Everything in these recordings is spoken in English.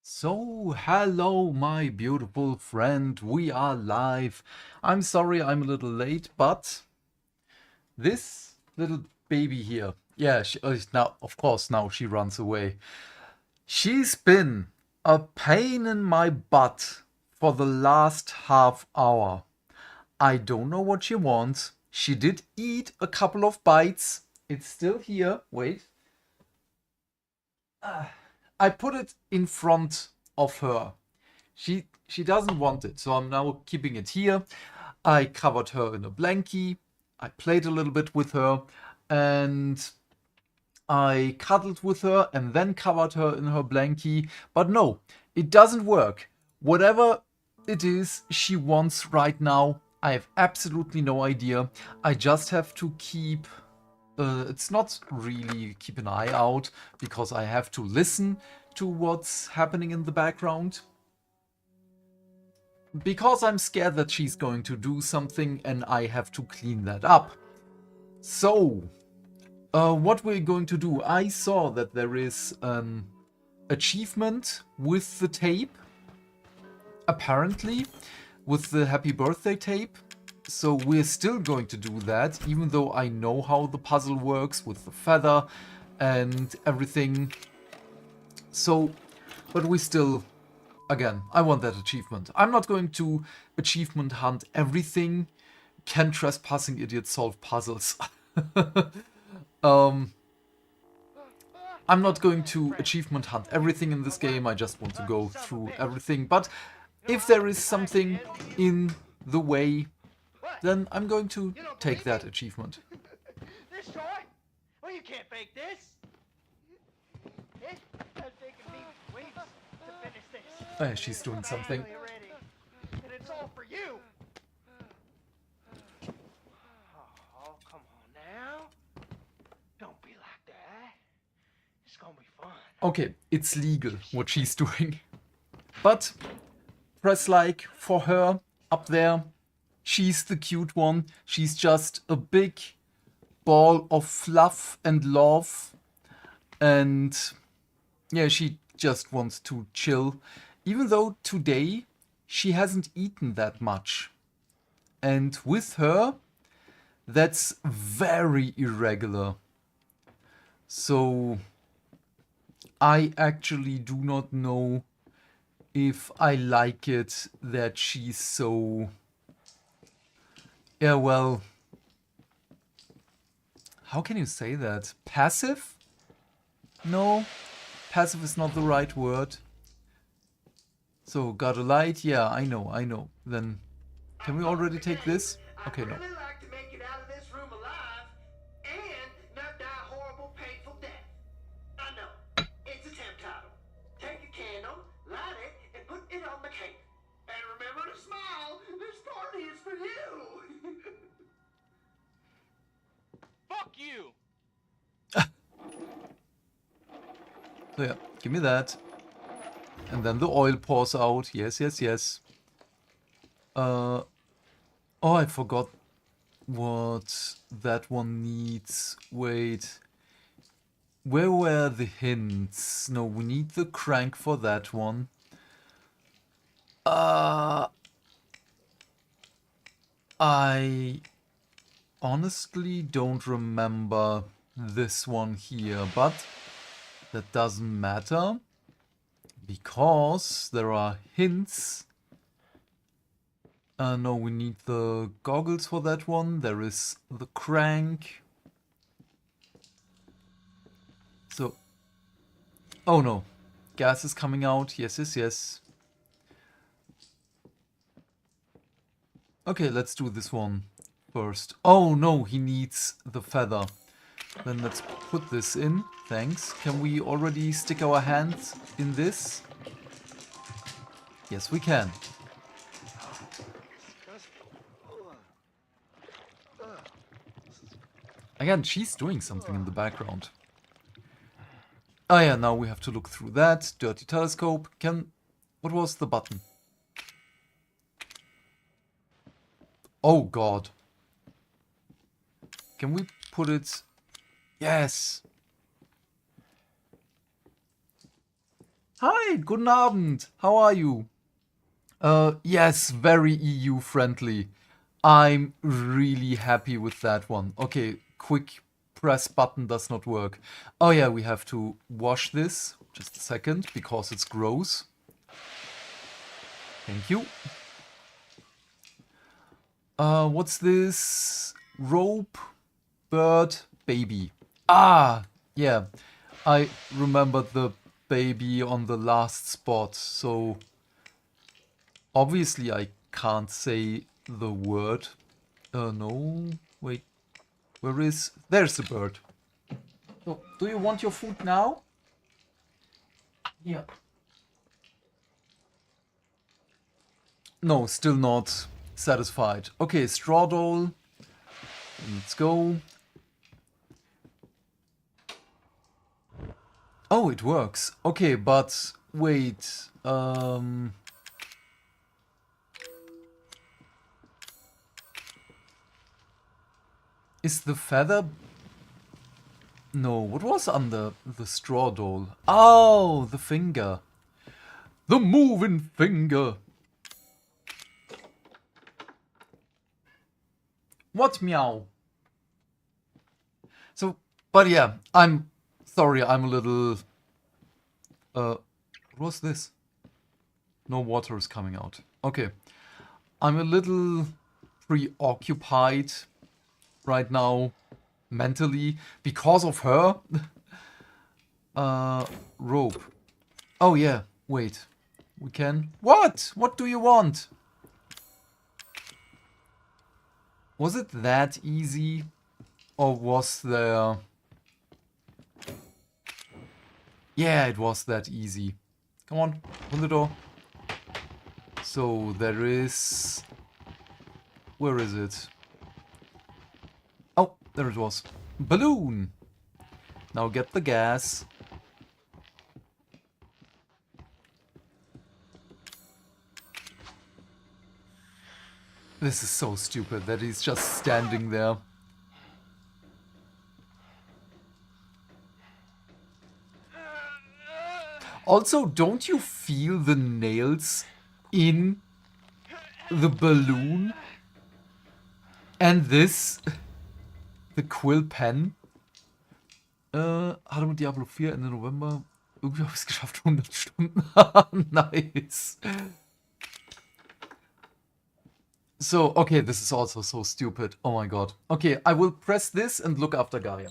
So, hello, my beautiful friend. We are live. I'm sorry I'm a little late, but this little baby here, yeah, now, of course, now she runs away. She's been a pain in my butt for the last half hour. I don't know what she wants. She did eat a couple of bites. It's still here. Wait. I put it in front of her. She doesn't want it, so I'm now keeping it here. I covered her in a blankie. I played a little bit with her, and I cuddled with her and then covered her in her blankie. But no, it doesn't work. Whatever it is she wants right now, I have absolutely no idea. I just have to keep... it's not really keep an eye out, because I have to listen to what's happening in the background. Because I'm scared that she's going to do something and I have to clean that up. So, what we're going to do, I saw that there is an achievement with the tape, apparently, with the happy birthday tape. So we're still going to do that, even though I know how the puzzle works with the feather and everything. So, but we still, again, I want that achievement. I'm not going to achievement hunt everything. Can trespassing idiots solve puzzles? I'm not going to achievement hunt everything in this game. I just want to go through everything. But if there is something in the way, then I'm going to take that achievement. This toy? Well, you can't fake this. It has taken me weeks to finish this. She's doing something. Ready. And it's all for you. Oh, come on now. Don't be like that. It's gonna be fun. Okay, it's legal what she's doing. But press like for her up there. She's the cute one. She's just a big ball of fluff and love. And yeah, she just wants to chill. Even though today she hasn't eaten that much. And with her, that's very irregular. So I actually do not know if I like it that she's so... Yeah, well... How can you say that? Passive? No, passive is not the right word. So, got a light? Yeah, I know. Then, can we already take this? Okay, no. I'd really like to make it out of this room alive and not die a horrible, painful death. I know. It's a temp title. Take a candle, light it, and put it on the cake. And remember to smile. This party is for you. Fuck you. So yeah, give me that. And then the oil pours out. Yes. Oh, I forgot what that one needs. Wait. Where were the hints? No, we need the crank for that one. I honestly don't remember this one here, but that doesn't matter because there are hints. No, we need the goggles for that one. There is the crank. So, oh no, gas is coming out. Yes. Okay, let's do this one first. Oh no, he needs the feather. Then let's put this in. Thanks. Can we already stick our hands in this? Yes, we can. Again, she's doing something in the background. Oh yeah, now we have to look through that. Dirty telescope. What was the button? Oh god. Can we put it... Yes! Hi, guten Abend. How are you? Yes, very EU friendly. I'm really happy with that one. Okay, quick press button does not work. Oh yeah, we have to wash this. Just a second, because it's gross. Thank you. What's this? Rope, bird, baby. Ah, yeah. I remembered the baby on the last spot, so obviously I can't say the word. No, wait. Where is... There's the bird. So, do you want your food now? Yeah. No, still not satisfied. Okay, straw doll. Let's go. Oh, it works. Okay, but wait. Is the feather... No, what was under the straw doll? Oh, the finger. The moving finger. What meow? So, but yeah, I'm sorry, I'm a little... what was this? No water is coming out. Okay. I'm a little preoccupied right now, mentally, because of her. Rope. Oh yeah, wait. We can... What? What do you want? Was it that easy? Or was there... Yeah, it was that easy. Come on, open the door. So there is... Where is it? Oh, there it was. Balloon! Now get the gas. This is so stupid that he's just standing there. Also, don't you feel the nails in the balloon? And this, the quill pen. Hatte mit Diablo 4 Ende November. Irgendwie habe ich es geschafft, 100 Stunden. Nice. So, okay, this is also so stupid. Oh my god. Okay, I will press this and look after Gaia.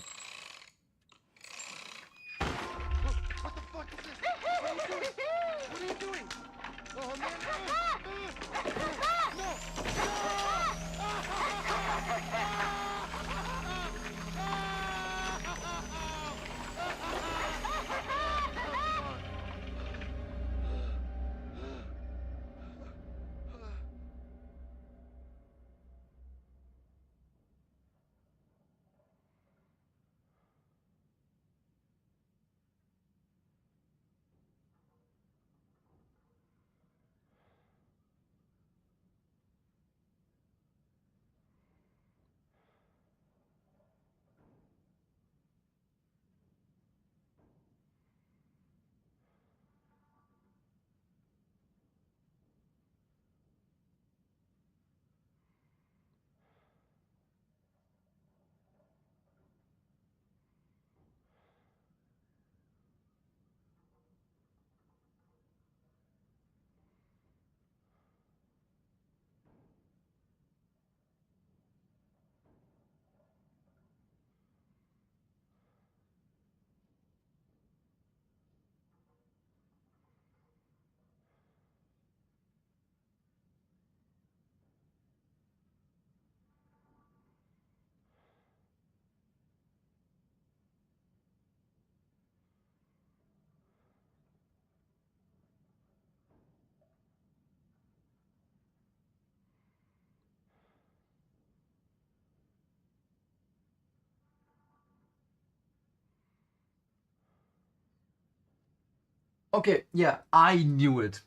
Okay, yeah, I knew it.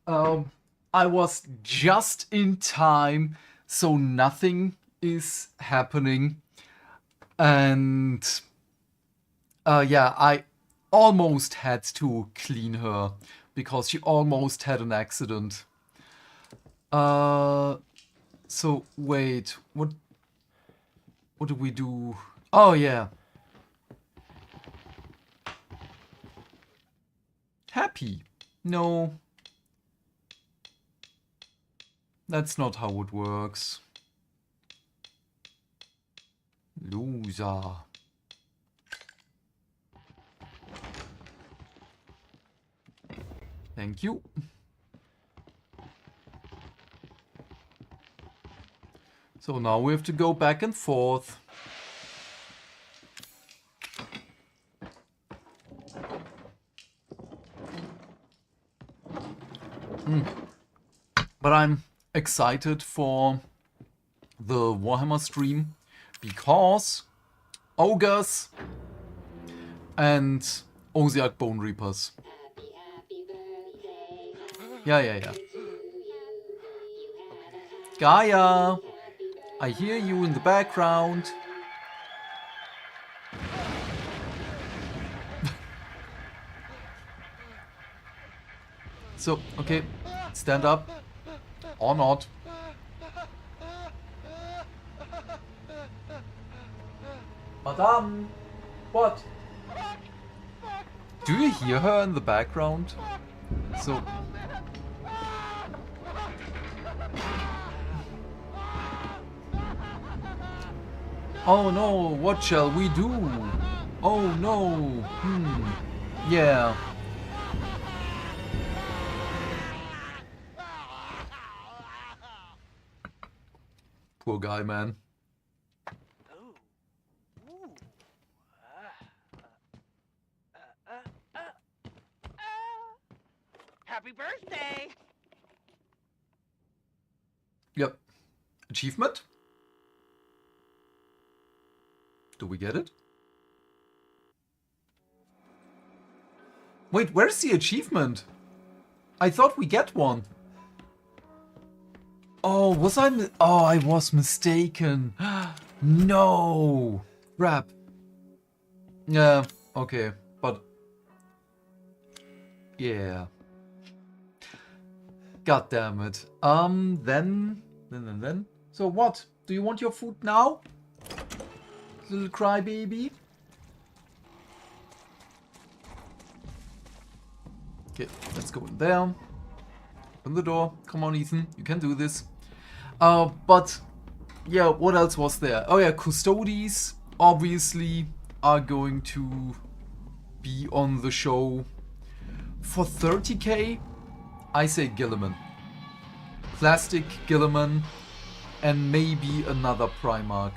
I was just in time, so nothing is happening. And yeah, I almost had to clean her because she almost had an accident. So wait, what do we do? Oh yeah. Happy. No. That's not how it works. Loser. Thank you. So now we have to go back and forth. But I'm excited for the Warhammer stream because ogres and Osiak Bone Reapers. Yeah. Gaia, I hear you in the background. So, okay, stand up. Or not. Madame! What? Do you hear her in the background? So... Oh no, what shall we do? Oh no, yeah. Poor guy, man. Happy birthday! Yep. Achievement? Do we get it? Wait, where's the achievement? I thought we get one. Oh, was I... Oh, I was mistaken. No. Crap. Yeah, okay. But... Yeah. God damn it. Then. So what? Do you want your food now? Little crybaby? Okay, let's go in there. Open the door. Come on, Ethan. You can do this. But, yeah, what else was there? Oh yeah, Custodes, obviously, are going to be on the show. For 30k, I say Gilliman. Plastic Gilliman, and maybe another Primarch.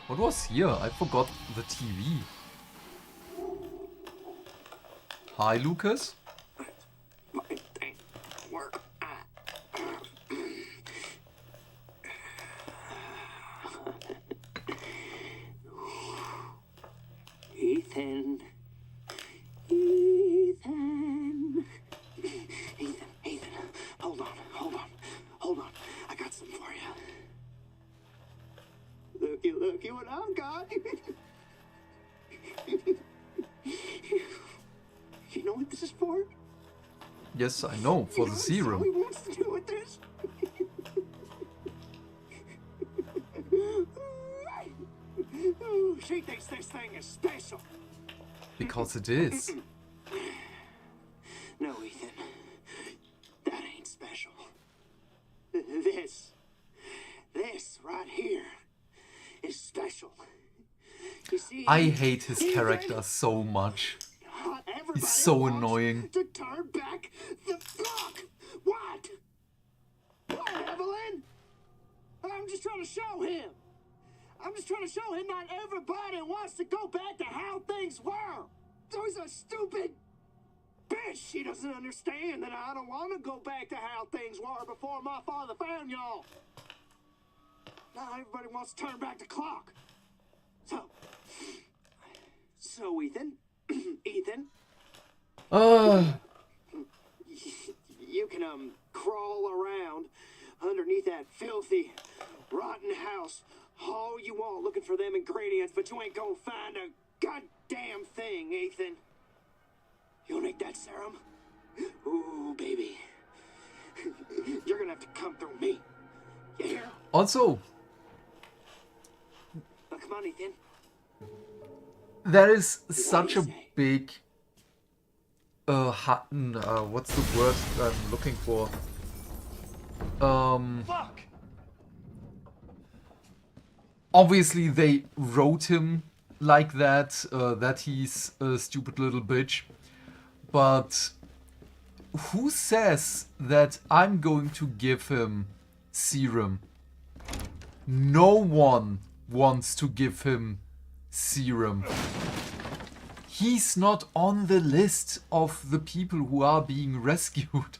What was here? I forgot the TV. Hi, Lucas. Ethan. Hold on. I got something for you. Looky what I've got. You know what this is for? Yes, I know, for the serum. What he wants to do with this? She thinks this thing is special. Because it is. No, Ethan. That ain't special. This right here is special. You see, I hate his character so much. He's so annoying. To turn back the clock. What? What, Evelyn? I'm just trying to show him. Not everybody wants to go back to how things were. There's a stupid bitch. She doesn't understand that I don't want to go back to how things were before my father found y'all. Now everybody wants to turn back the clock. So Ethan, You can, crawl around underneath that filthy, rotten house all you want looking for them ingredients, but you ain't gonna find a goddamn thing, Ethan. You'll need that serum? Ooh, baby. You're gonna have to come through me. You hear? Also, Now, come on, Ethan. there is such a big what's the word I'm looking for? Fuck! Obviously they wrote him like that, that he's a stupid little bitch. But who says that I'm going to give him serum? No one wants to give him serum. He's not on the list of the people who are being rescued.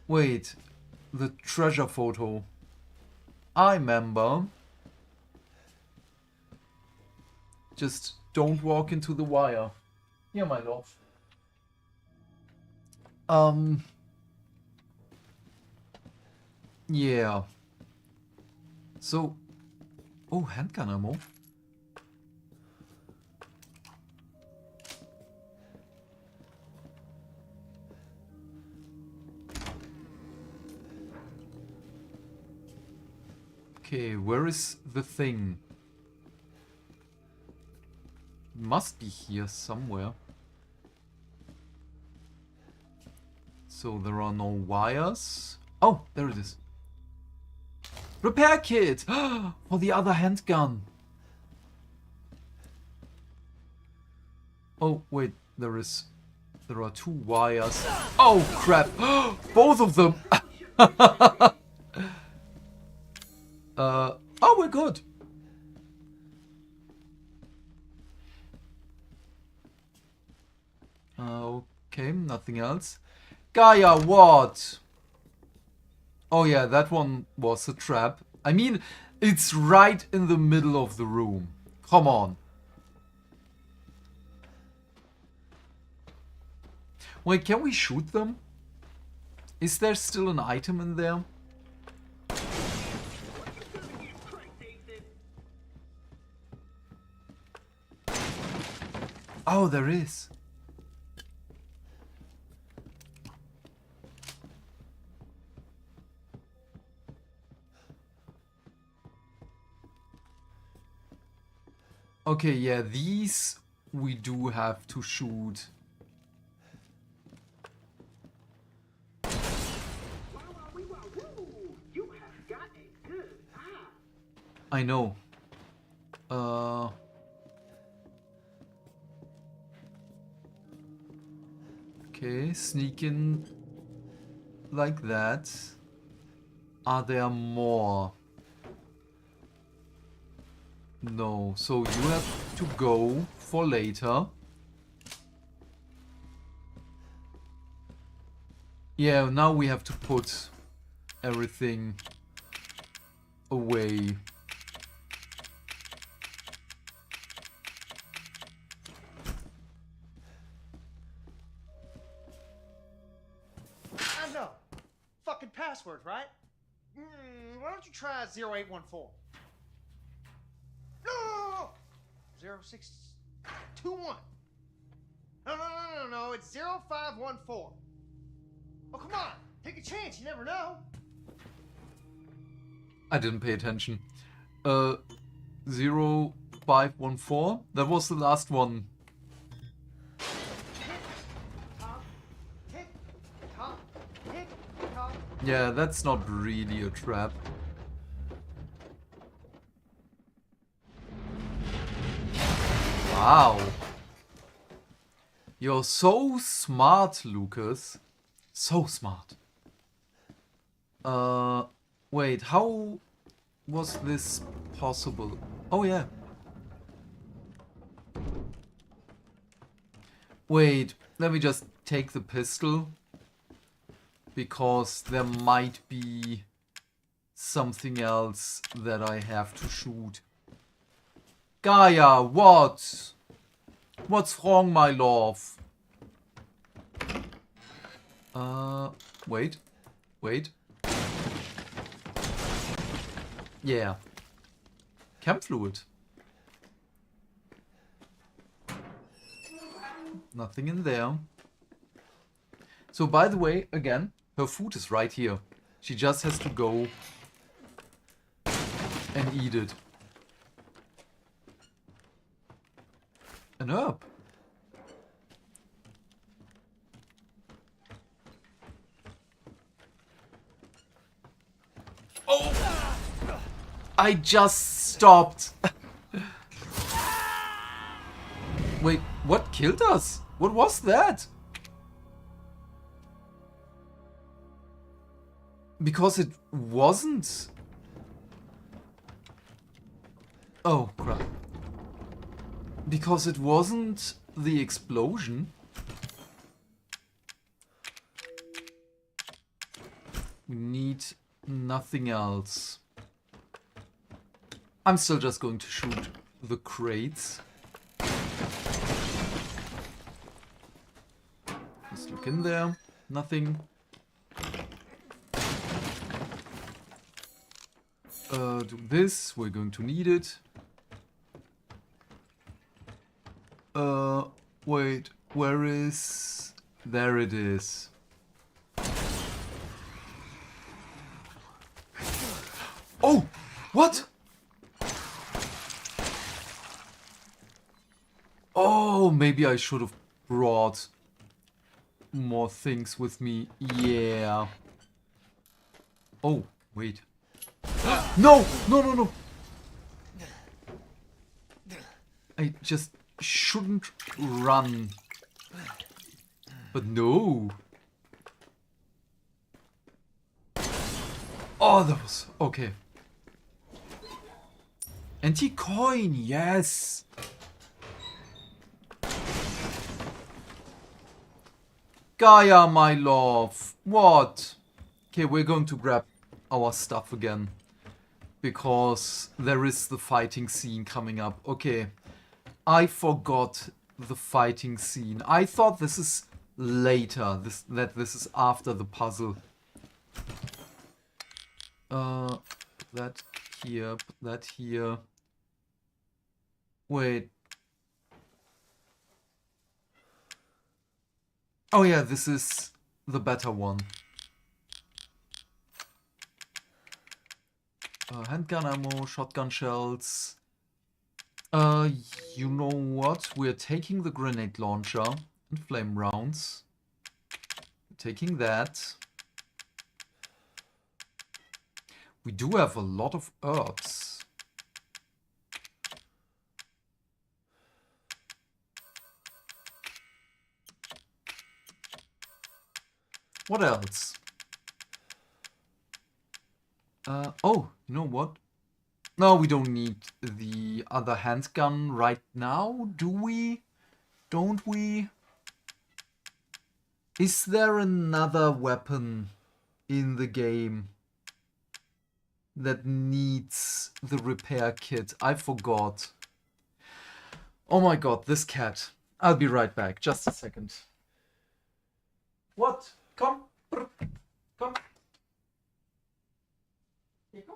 Wait. The treasure photo. I remember. Just don't walk into the wire. Here, my love. Yeah. So... Oh, handgun ammo. Okay, where is the thing? Must be here somewhere. So there are no wires. Oh, there it is. Repair kit! For the other handgun. Oh, wait, there are 2 wires. Oh, crap! Both of them! Oh, we're good. Okay, nothing else. Gaia, what? Oh yeah, that one was a trap. I mean, it's right in the middle of the room. Come on. Wait, can we shoot them? Is there still an item in there? Oh, there is. Okay, yeah, these we do have to shoot. You have got a good eye. I know. Okay, sneak in like that. Are there more? No, so you have to go for later. Yeah, now we have to put everything away. I know. Fucking password, right? Why don't you try 0814? No! 0621. No, it's 0514. Oh, come on. Take a chance. You never know. I didn't pay attention. 0514. That was the last one. Tick, tock, tick, tock. Yeah, that's not really a trap. Wow. You're so smart, Lucas. So smart. Wait, how was this possible? Oh, yeah. Wait, let me just take the pistol. Because there might be something else that I have to shoot. Gaia, what? What's wrong, my love? Wait. Wait. Yeah. Chem fluid. Nothing in there. So, by the way, again, her food is right here. She just has to go and eat it. An herb. Oh! I just stopped. Wait, what killed us? What was that? Because it wasn't... Oh, crap. Because it wasn't the explosion. We need nothing else. I'm still just going to shoot the crates. Let's look in there. Nothing. Do this. We're going to need it. Wait. Where is... There it is. Oh! What? Oh, maybe I should have brought more things with me. Yeah. Oh, wait. No! No, no, no! I just shouldn't run. But no. Oh, that was... Okay. Anti-coin, yes! Gaia, my love. What? Okay, we're going to grab our stuff again. Because there is the fighting scene coming up. Okay. I forgot the fighting scene. I thought this is later. That this is after the puzzle. That here. Put that here. Wait. Oh yeah, this is the better one. Handgun ammo, shotgun shells. You know what? We're taking the grenade launcher and flame rounds. Taking that. We do have a lot of herbs. What else? Oh, you know what? No, we don't need the other handgun right now, do we? Don't we? Is there another weapon in the game that needs the repair kit? I forgot. Oh my god, this cat. I'll be right back. Just a second. What? Come. Come. Here, come.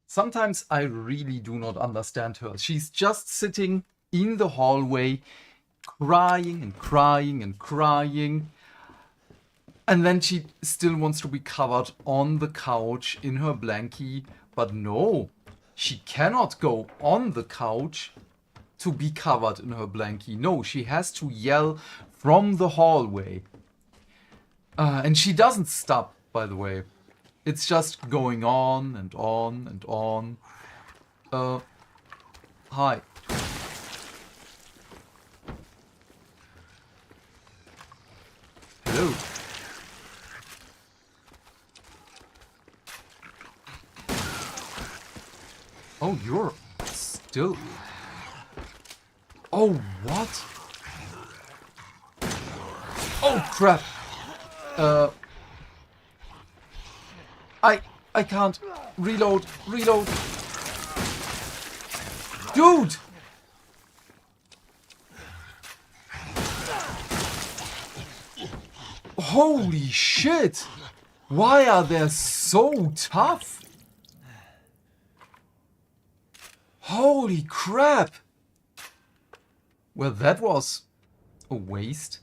Sometimes I really do not understand her. She's just sitting in the hallway, crying and crying and crying. And then she still wants to be covered on the couch in her blankie. But no, she cannot go on the couch to be covered in her blankie. No, she has to yell from the hallway. And she doesn't stop, by the way. It's just going on and on and on. Hi. Hello. Oh, you're still... Oh, what? Oh, crap. I can't. Reload. Reload. Dude! Holy shit! Why are they so tough? Holy crap! Well, that was a waste.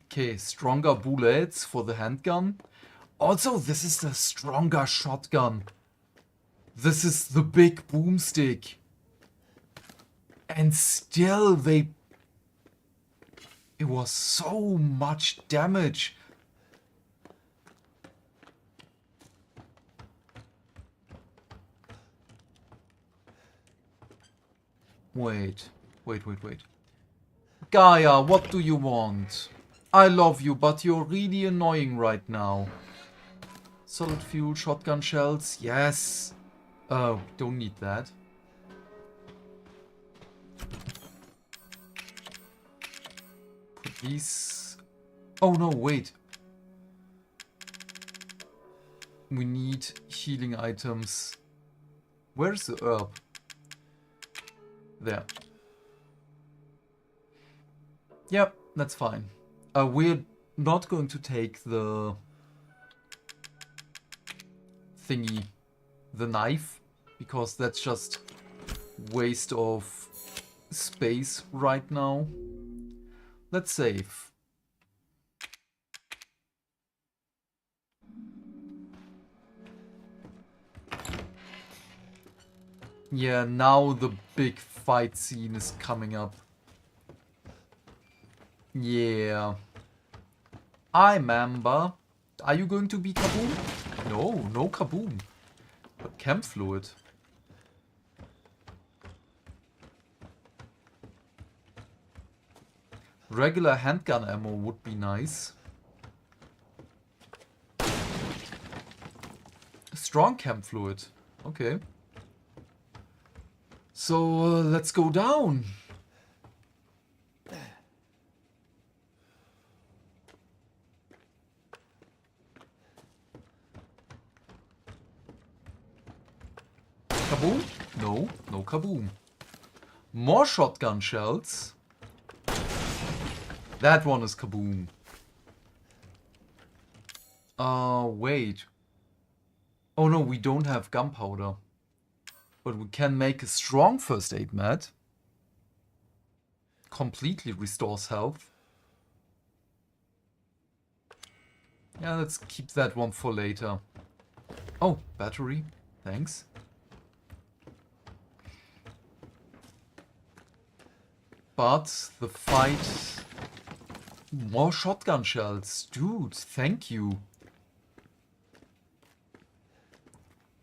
Okay, stronger bullets for the handgun. Also, this is the stronger shotgun. This is the big boomstick. And still they... It was so much damage. Wait. Gaia, what do you want? I love you, but you're really annoying right now. Solid fuel, shotgun shells, yes. Don't need that. Put these... Oh no, wait. We need healing items. Where's the herb? There. Yep, that's fine. We're not going to take the thingy, the knife, because that's just waste of space right now. Let's save. Yeah, now the big fight scene is coming up. Yeah. I remember. Are you going to be kaboom? No, no kaboom. But chem fluid. Regular handgun ammo would be nice. Strong chem fluid. Okay. So, let's go down. Kaboom? No, no kaboom. More shotgun shells. That one is kaboom. Wait. Oh no, we don't have gunpowder. But we can make a strong first aid mat. Completely restores health. Yeah, let's keep that one for later. Oh, battery. Thanks. But the fight... More shotgun shells. Dude, thank you.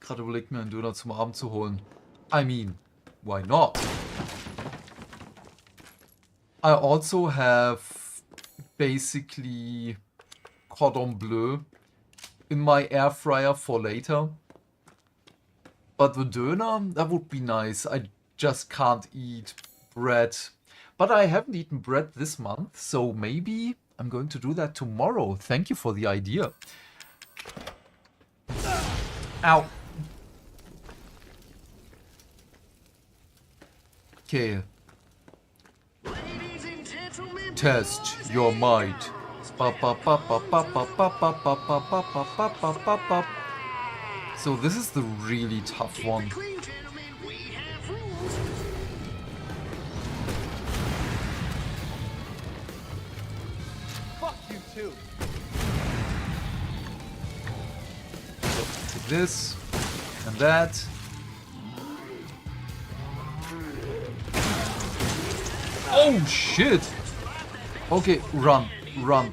Gerade überlegt mir einen Döner zum Abend zu holen. I mean, why not? I also have basically cordon bleu in my air fryer for later. But the döner, that would be nice. I just can't eat bread. But I haven't eaten bread this month, so maybe I'm going to do that tomorrow. Thank you for the idea. Ow. Okay. Test your might. So this is the really tough one. Fuck you too. So take this and that. Oh shit! Okay, run. Run.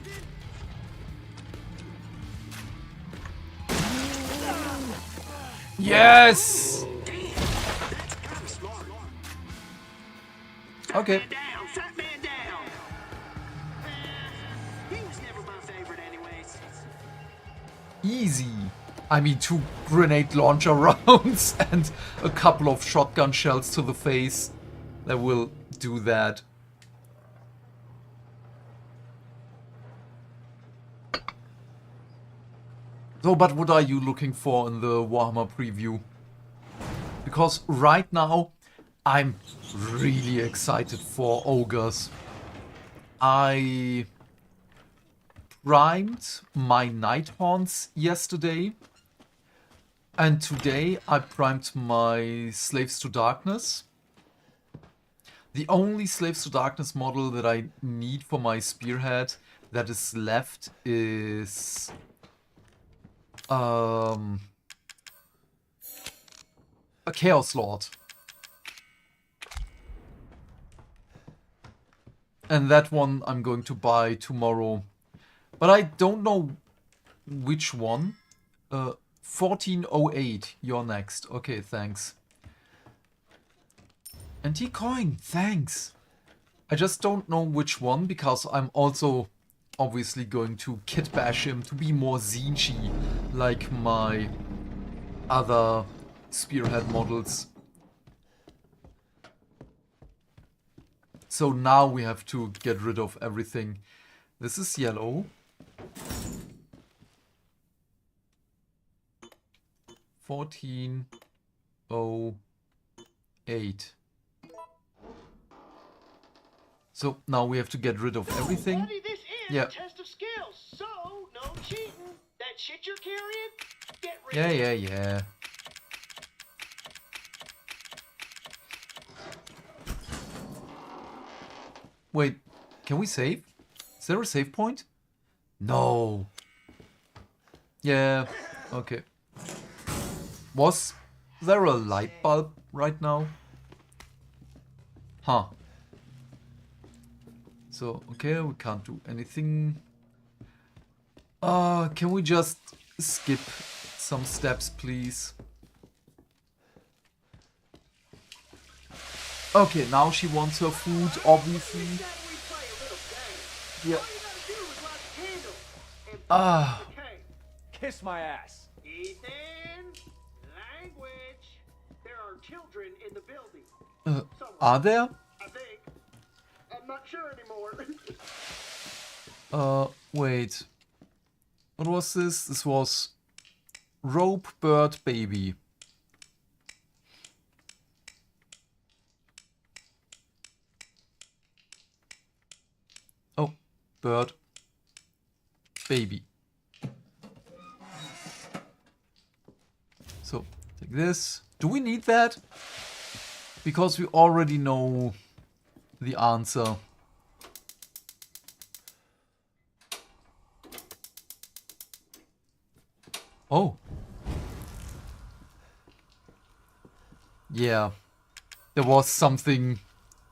Yes! Okay. Down, shut man down. He was never my favorite anyways. Easy. I mean, 2 grenade launcher rounds and a couple of shotgun shells to the face. That will do that. So, but what are you looking for in the Warhammer preview? Because right now, I'm really excited for Ogres. I primed my Nighthorns yesterday. And today I primed my Slaves to Darkness. The only Slaves to Darkness model that I need for my Spearhead that is left is... a Chaos Lord. And that one I'm going to buy tomorrow. But I don't know which one. 1408, you're next. Okay, thanks. Antique coin, thanks. I just don't know which one, because I'm also obviously going to kit bash him to be more Zinchi, like my other Spearhead models. So now we have to get rid of everything. This is yellow. 1408. So now we have to get rid of everything. Buddy, this is Yeah. a test of skills, so no cheating. That shit you're carrying, get rid Yeah, of it. yeah, yeah. Wait, can we save? Is there a save point? No. Yeah, okay. Was there a light bulb right now? Huh. So, okay, we can't do anything. Can we just skip some steps, please? Okay, now she wants her food, obviously. Yeah. Ah. Kiss my ass. Ethan, language. There are children in the building. Are there? I think. I'm not sure anymore. Wait. What was this? This was Rope Bird Baby. Oh, bird baby. So, take this. Do we need that? Because we already know the answer. Oh. Yeah. There was something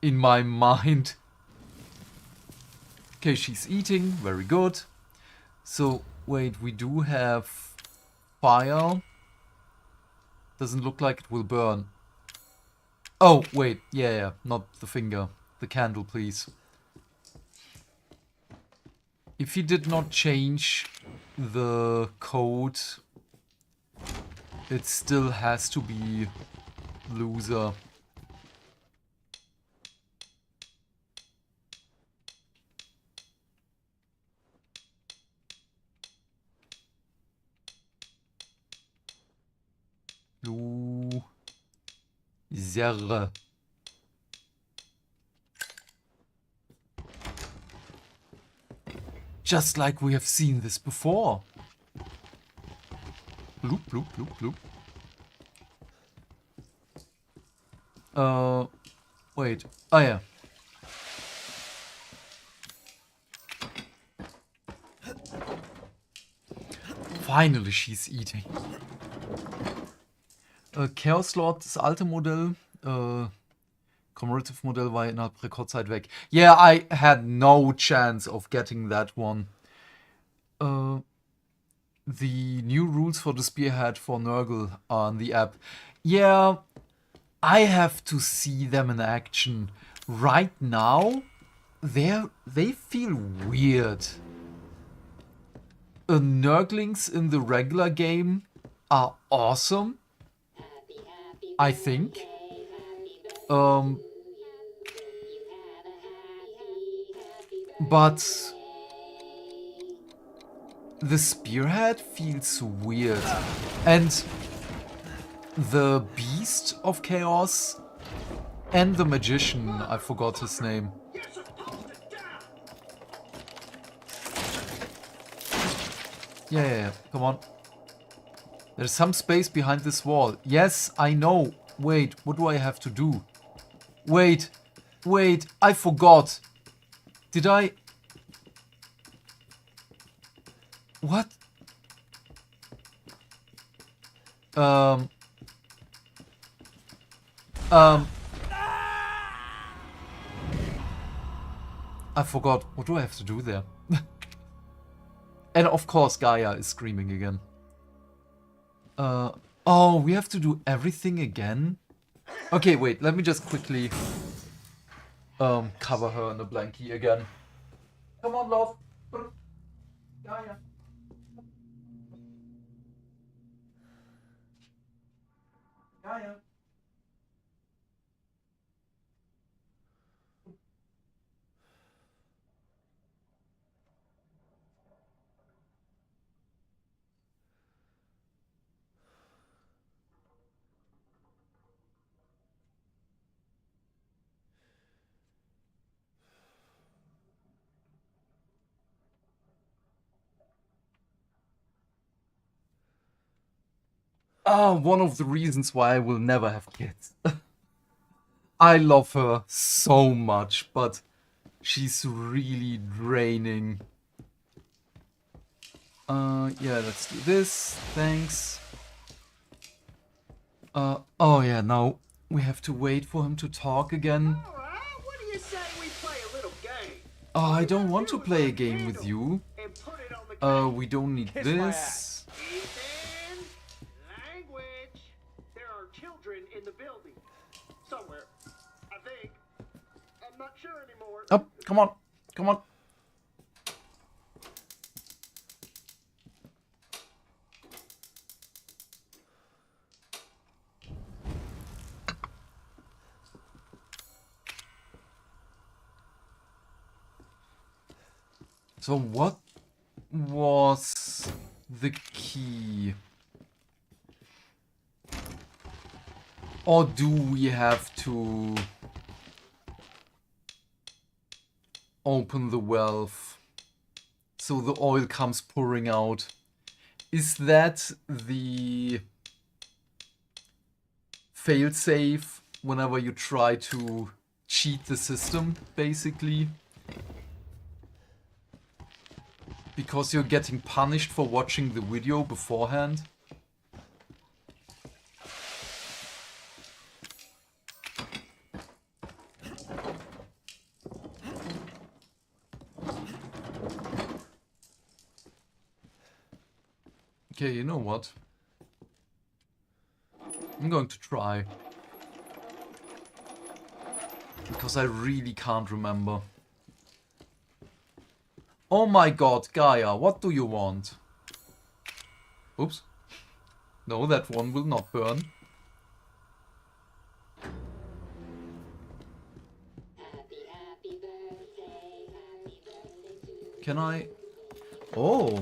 in my mind. Okay, she's eating. Very good. So, wait, we do have fire. Doesn't look like it will burn. Oh, wait. Yeah, not the finger. The candle, please. If he did not change the code, it still has to be loser. Loser. Just like we have seen this before. Bloop, bloop, bloop, bloop. Wait. Oh, yeah. Finally, she's eating. Chaos Lord, das alte Modell. Commemorative Modell war innerhalb Rekordzeit weg. Yeah, I had no chance of getting that one. The new rules for the Spearhead for Nurgle are on the app. Yeah, I have to see them in action. Right now, they feel weird. Nurglings in the regular game are awesome, I think. But the Spearhead feels weird. And the Beast of Chaos and the Magician, I forgot his name. You're supposed to die. Yeah, come on. There's some space behind this wall. Yes, I know. Wait, what do I have to do? Wait, I forgot. Did I... What? I forgot. What do I have to do there? And of course Gaia is screaming again. Oh, we have to do everything again? Okay, wait, let me just quickly cover her in a blankie again. Come on, love. Gaia. Gaia. One of the reasons why I will never have kids. I love her so much, but she's really draining. Yeah, let's do this. Thanks. Oh yeah, now we have to wait for him to talk again. Alright, what do you say we play a little game? Oh, I don't want to play a game with you. And put it on the We don't need Kiss my this. Ethan, language. There are children in the building. Somewhere. I think. I'm not sure anymore. Oh, come on. Come on. So what was the key? Or do we have to open the valve so the oil comes pouring out? Is that the failsafe whenever you try to cheat the system, basically? Because you're getting punished for watching the video beforehand? Okay, you know what? I'm going to try. Because I really can't remember. Oh my god, Gaia, what do you want? Oops. No, that one will not burn. Can I... Oh!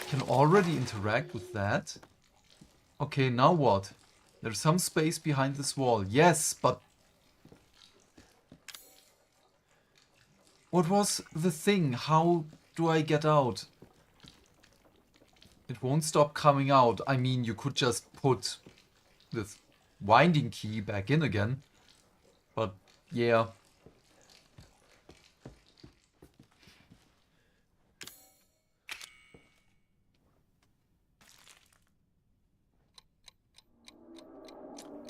Can already interact with that? Okay, now what? There's some space behind this wall. Yes, but... What was the thing? How do I get out? It won't stop coming out. I mean, you could just put the winding key back in again. But, yeah.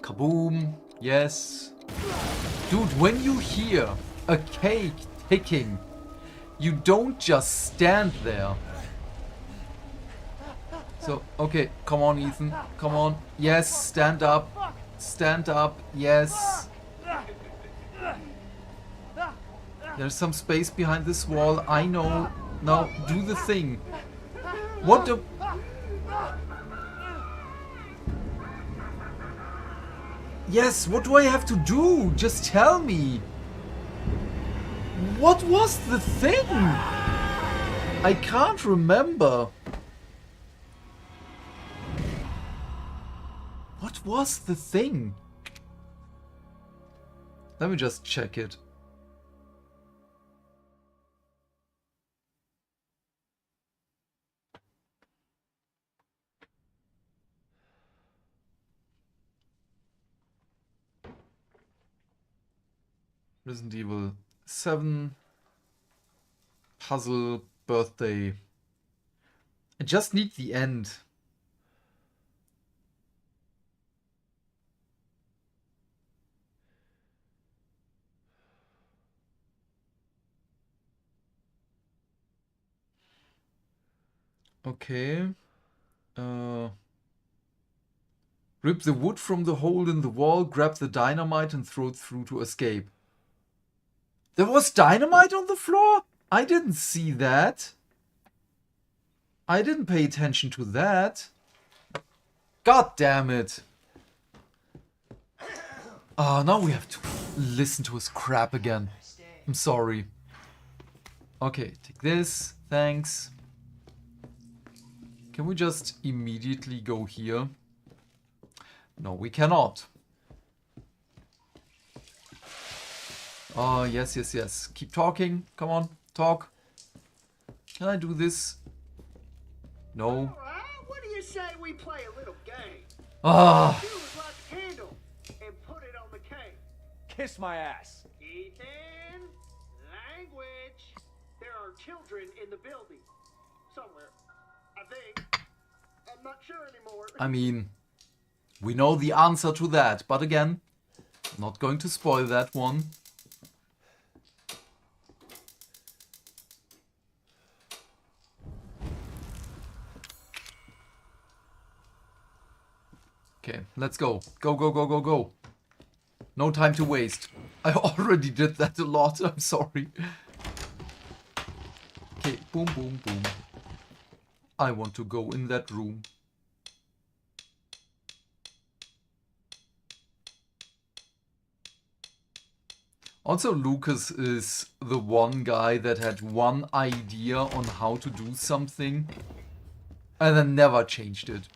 Kaboom. Yes. Dude, when you hear a cake ticking, you don't just stand there. So, okay, come on, Ethan. Come on. Yes, stand up. Stand up. Yes. There's some space behind this wall. I know. Now, do the thing. What the... Yes, what do I have to do? Just tell me. What was the thing? I can't remember. What was the thing? Let me just check it. Resident Evil 7 puzzle birthday. I just need the end. Okay. Rip the wood from the hole in the wall, grab the dynamite and throw it through to escape. There was dynamite on the floor? I didn't see that. I didn't pay attention to that. God damn it. Ah, now we have to listen to his crap again. I'm sorry. Okay, take this. Thanks. Can we just immediately go here? No, we cannot. Oh, yes, yes, yes. Keep talking. Come on, talk. Can I do this? No. Alright, what do you say we play a little game? Ah. Do is light the candle and put it on the cake. Kiss my ass. Ethan, language. There are children in the building. Somewhere. I think. I'm not sure anymore. I mean, we know the answer to that, but again, not going to spoil that one. Okay, let's go. Go, go, go, go, go. No time to waste. I already did that a lot, I'm sorry. Okay, boom, boom, boom. I want to go in that room. Also, Lucas is the one guy that had one idea on how to do something and then never changed it.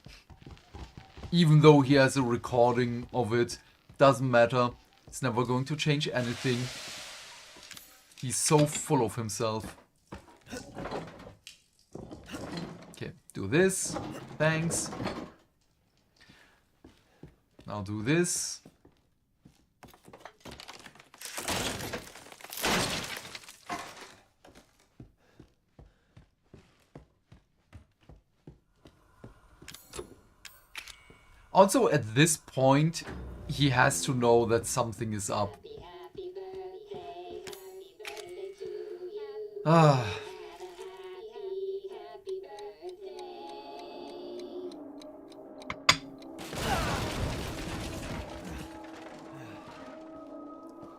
Even though he has a recording of it, doesn't matter. It's never going to change anything. He's so full of himself. Okay, do this. Thanks. Now do this. Also, at this point, he has to know that something is up. Ah.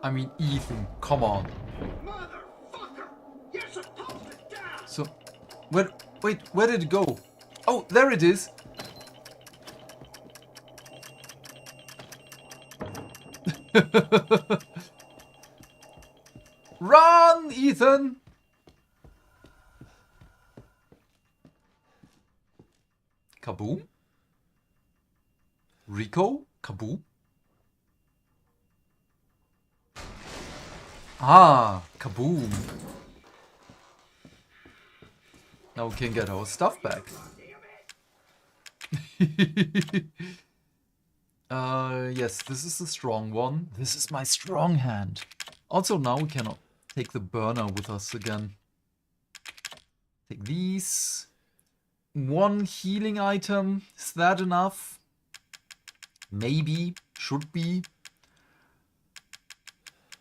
I mean, Ethan, come on. Motherfucker! You're supposed to die! So, wait, where did it go? Oh, there it is. Run, Ethan! Kaboom? Rico? Kaboom? Ah, kaboom. Now we can get our stuff back. Yes, this is the strong one. This is my strong hand. Also, now we cannot take the burner with us again. Take these. One healing item. Is that enough? Maybe. Should be.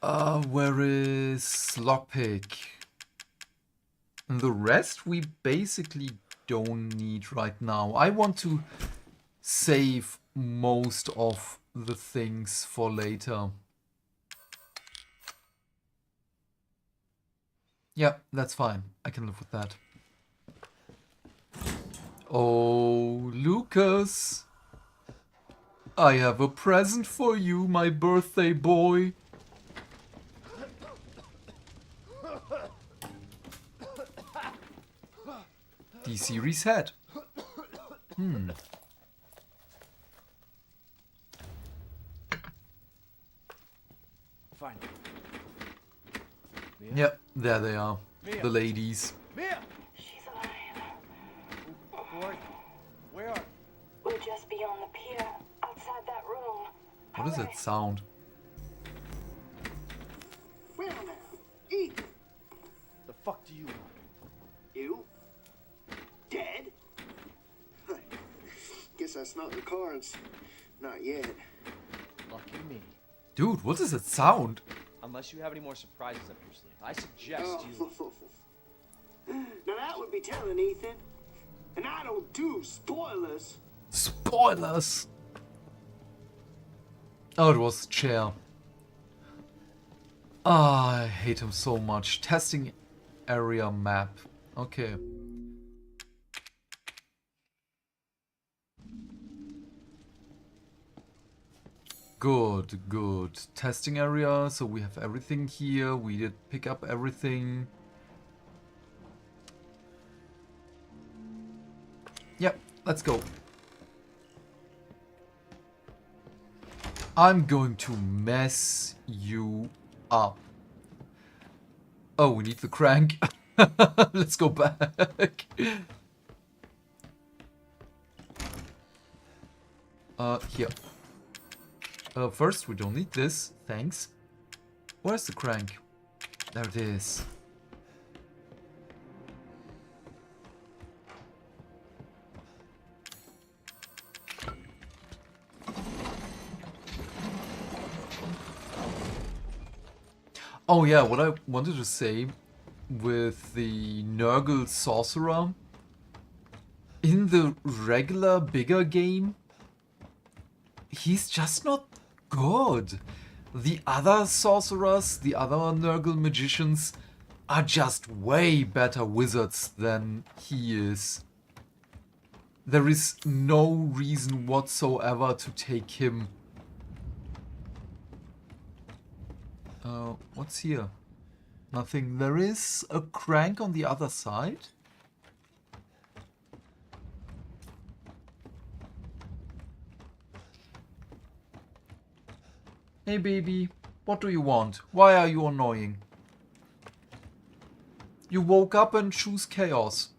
Where is lockpick? The rest we basically don't need right now. I want to save most of the things for later. Yeah, that's fine. I can live with that. Oh, Lucas. I have a present for you, my birthday boy. D-Series head. Fine. Yep, there they are. The ladies. Mia! She's alive. Boy, where are We're just beyond the pier, outside that room. What is that sound? Well now, Ethan, the fuck do you want? you dead? Guess that's not in the cards. Not yet. Lucky me. Dude, what is that sound? Unless you have any more surprises up your sleeve, I suggest you. Now that would be telling, Ethan. And I don't do spoilers. Spoilers! Oh, it was chair. Ah, I hate him so much. Testing area map. Okay. Good, good. Testing area, so we have everything here. We did pick up everything. Yep, let's go. I'm going to mess you up. Oh, we need the crank. Let's go back. Here. First, we don't need this. Thanks. Where's the crank? There it is. Oh yeah, what I wanted to say with the Nurgle Sorcerer, in the regular bigger game, he's just not good. The other sorcerers, the other Nurgle magicians, are just way better wizards than he is. There is no reason whatsoever to take him. What's here? Nothing. There is a crank on the other side. Hey baby, what do you want? Why are you annoying? You woke up and chose chaos.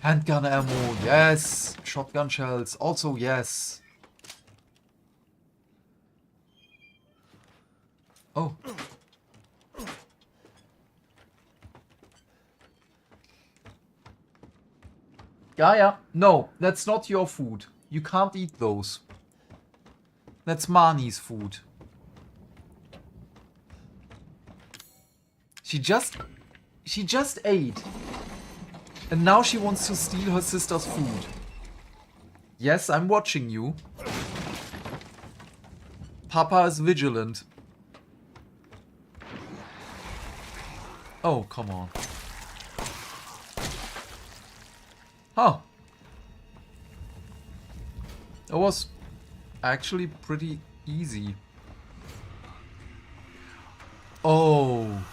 Handgun ammo, yes. Shotgun shells, also yes. Oh. Yeah. No, that's not your food. You can't eat those. That's Marnie's food. She just ate. And now she wants to steal her sister's food. Yes, I'm watching you. Papa is vigilant. Oh, come on. Huh. It was actually pretty easy. Oh.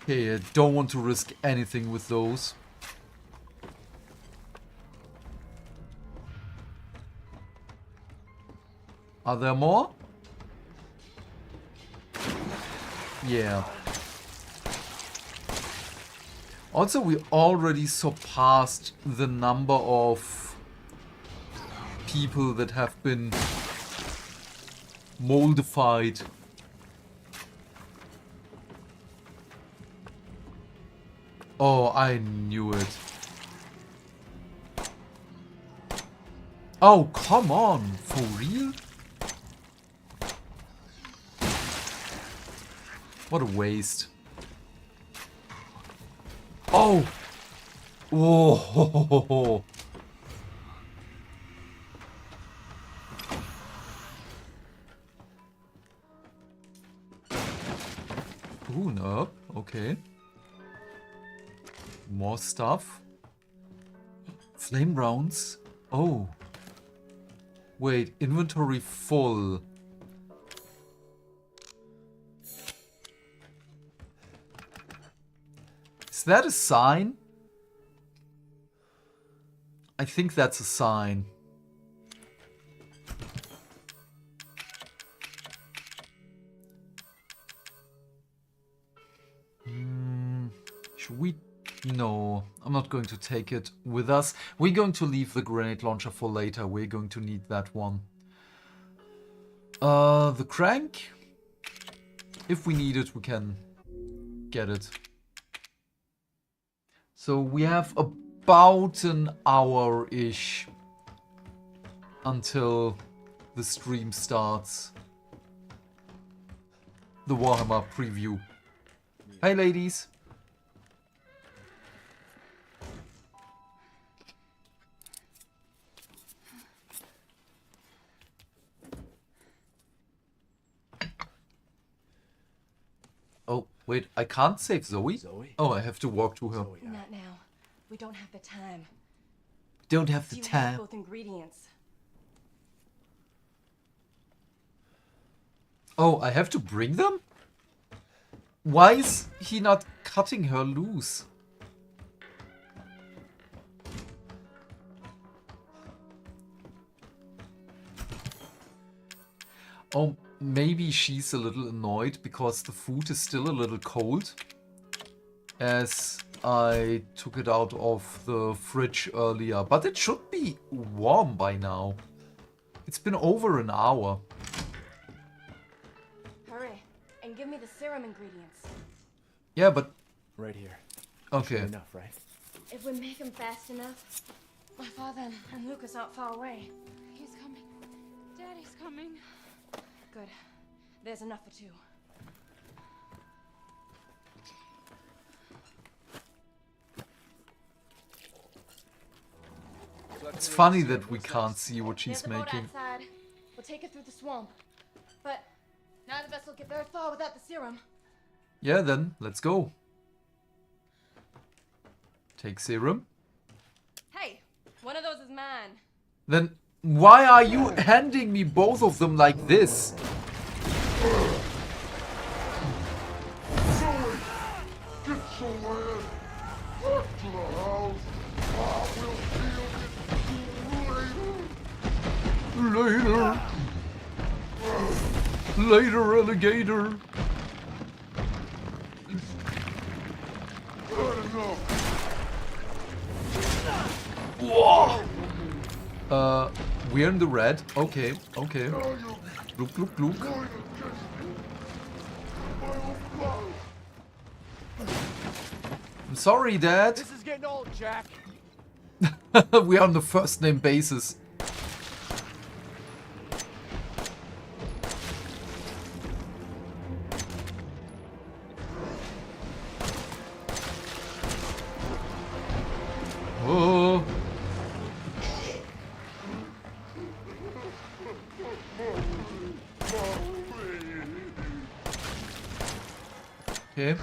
Okay, I don't want to risk anything with those. Are there more? Yeah. Also, we already surpassed the number of people that have been moldified. Oh, I knew it. Oh, come on. For real? What a waste. Oh! Whoa! Ooh, no. Okay. More stuff. Flame rounds. Oh. Wait, inventory full. Is that a sign? I think that's a sign. Should we? No, I'm not going to take it with us. We're going to leave the grenade launcher for later. We're going to need that one. The crank. If we need it, we can get it. So we have about an hour-ish until the stream starts. The Warhammer preview. Hey ladies! Oh, wait, I can't save Zoe? Oh, I have to walk to her. Not now. We don't have the time. Don't have the Do you time. have both ingredients? Oh, I have to bring them? Why is he not cutting her loose? Oh, maybe she's a little annoyed because the food is still a little cold. As I took it out of the fridge earlier. But it should be warm by now. It's been over an hour. Hurry, and give me the serum ingredients. Yeah, but... Right here. Okay. Sure enough, right? If we make them fast enough, my father and Lucas aren't far away. He's coming. Daddy's coming. Good. There's enough for two. It's funny that we can't see what she's There's a boat making. outside. We'll take it through the swamp. But neither of us will get very far without the serum. Yeah, then, let's go. Take serum. Hey, one of those is mine. Then, why are you handing me both of them like this? Get your ass back to the house. I will deal with you later. Later, alligator. Good enough. Whoa. We're in the red. Okay, okay. Gloop, gloop, gloop. I'm sorry, Dad. This is getting old, Jack. We're on the first name basis. Oh. Okay.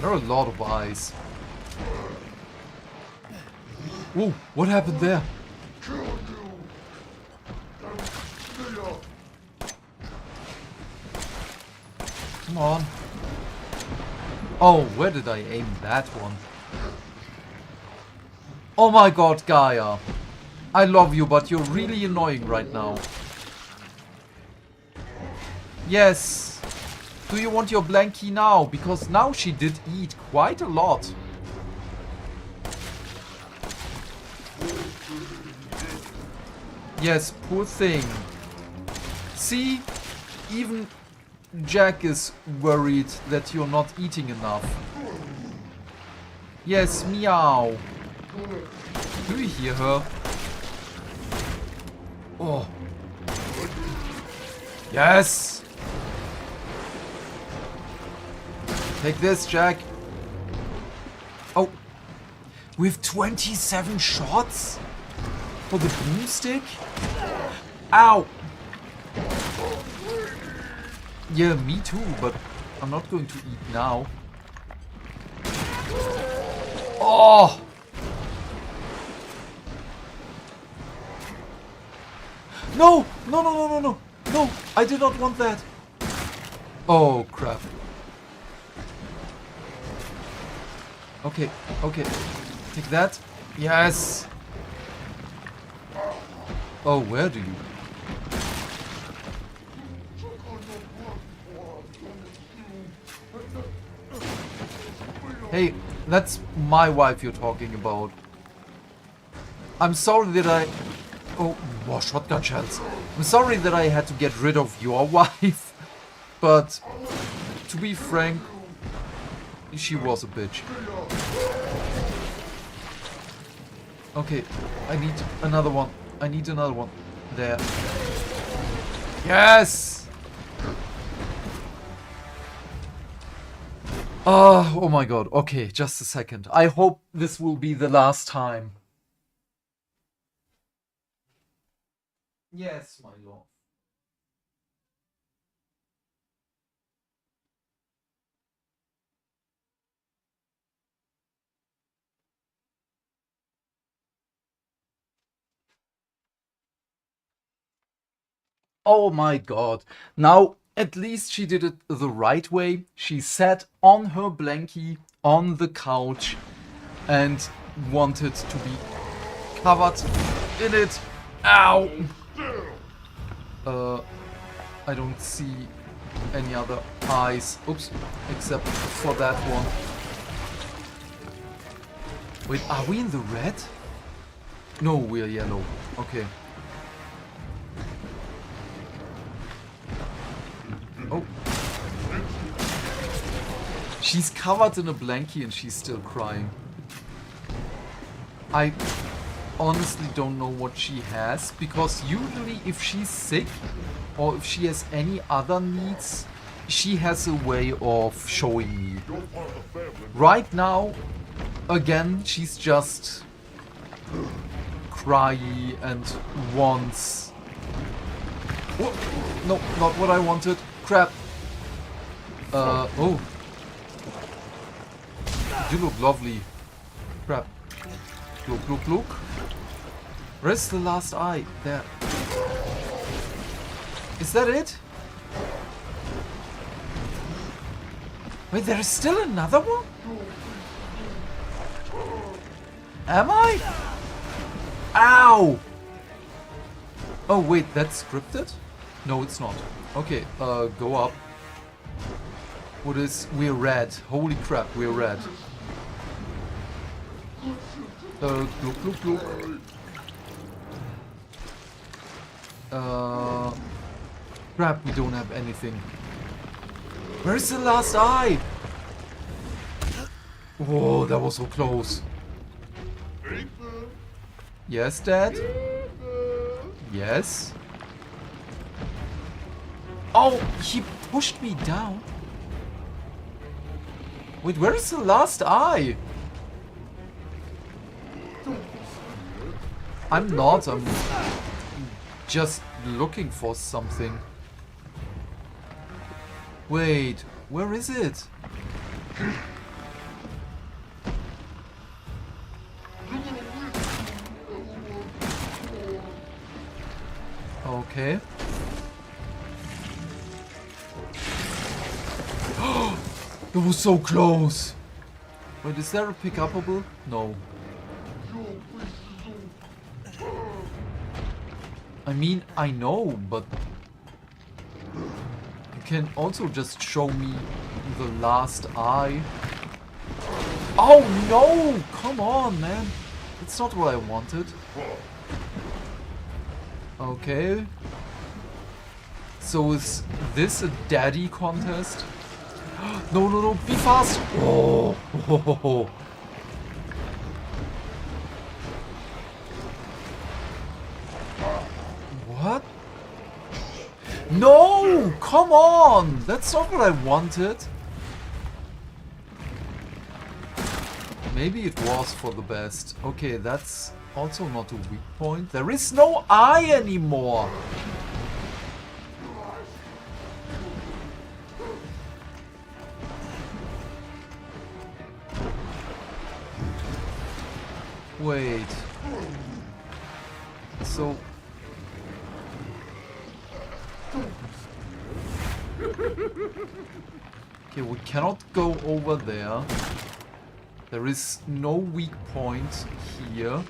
There are a lot of eyes. Whoa, what happened there? Come on. Oh, where did I aim that one? Oh my god, Gaia. I love you, but you're really annoying right now. Yes. Do you want your blankie now? Because now she did eat quite a lot. Yes, poor thing. See? Even Jack is worried that you're not eating enough. Yes, meow. Do you hear her? Oh. Yes! Take this, Jack. Oh. We have 27 shots? For the boomstick? Ow! Yeah, me too, but I'm not going to eat now. Oh! No! No, no, no, no, no! No! I did not want that! Oh, crap. Okay, okay. Take that. Yes! Oh, where do you? Hey, that's my wife you're talking about. I'm sorry that I... Oh, wow, shotgun shells. I'm sorry that I had to get rid of your wife. But, to be frank, she was a bitch. Okay, I need another one. I need another one. There. Yes! Oh my god. Okay, just a second. I hope this will be the last time. Yes, my lord. Oh my god. Now, at least she did it the right way. She sat on her blankie on the couch and wanted to be covered in it. Ow! I don't see any other eyes. Oops. Except for that one. Wait, are we in the red? No, we're yellow. Okay. Oh. She's covered in a blankie and she's still crying. I honestly don't know what she has, because usually if she's sick or if she has any other needs, she has a way of showing me. Right now, again, she's just cryy and wants... Whoa. No, not what I wanted. Crap. Oh. You look lovely. Crap. Look, look, look. Where's the last eye? There. Is that it? Wait, there is still another one? Am I? Ow! Oh wait, that's scripted? No, it's not. Okay, go up. What is... We're red. Holy crap, we're red. Look, look, look. Crap, we don't have anything. Where's the last eye? Oh, that was so close. Yes, Dad? Yes? Oh, he pushed me down. Wait, where is the last eye? I'm not, I'm just looking for something. Wait, where is it? Okay. It was so close! Wait, is there a pick-upable? No. I mean, I know, but... You can also just show me the last eye. Oh no! Come on, man! That's not what I wanted. Okay. So is this a daddy contest? No, no, no, be fast! Oh, oh, oh, oh. No! Come on! That's not what I wanted. Maybe it was for the best. Okay, that's also not a weak point. There is no eye anymore! Wait. So... Okay, we cannot go over there. There is no weak point here.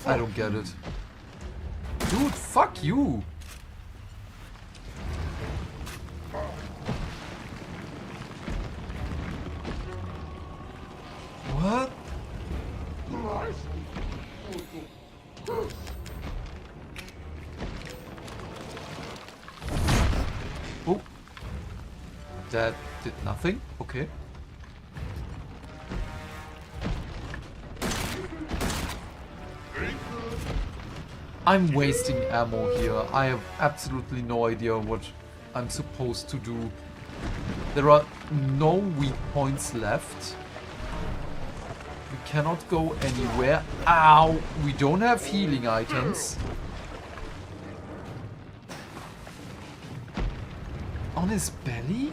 I don't get it. Dude, fuck you! What? Oh. That did nothing. Okay. I'm wasting ammo here. I have absolutely no idea what I'm supposed to do. There are no weak points left. We cannot go anywhere. Ow! We don't have healing items. On his belly?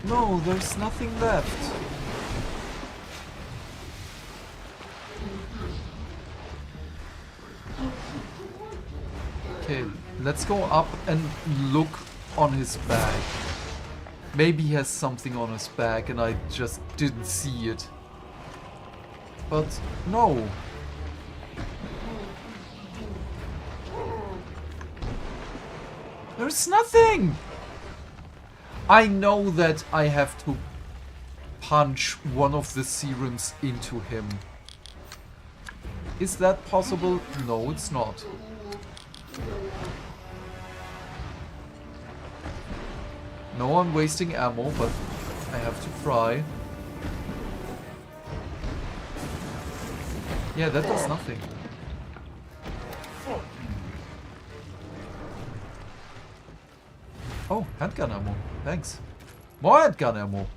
No, there's nothing left. Okay, let's go up and look on his back. Maybe he has something on his back and I just didn't see it. But no. There's nothing! I know that I have to punch one of the serums into him. Is that possible? No, it's not. No, I'm wasting ammo, but I have to try. Yeah, that does nothing. Oh, handgun ammo. Thanks. More handgun ammo.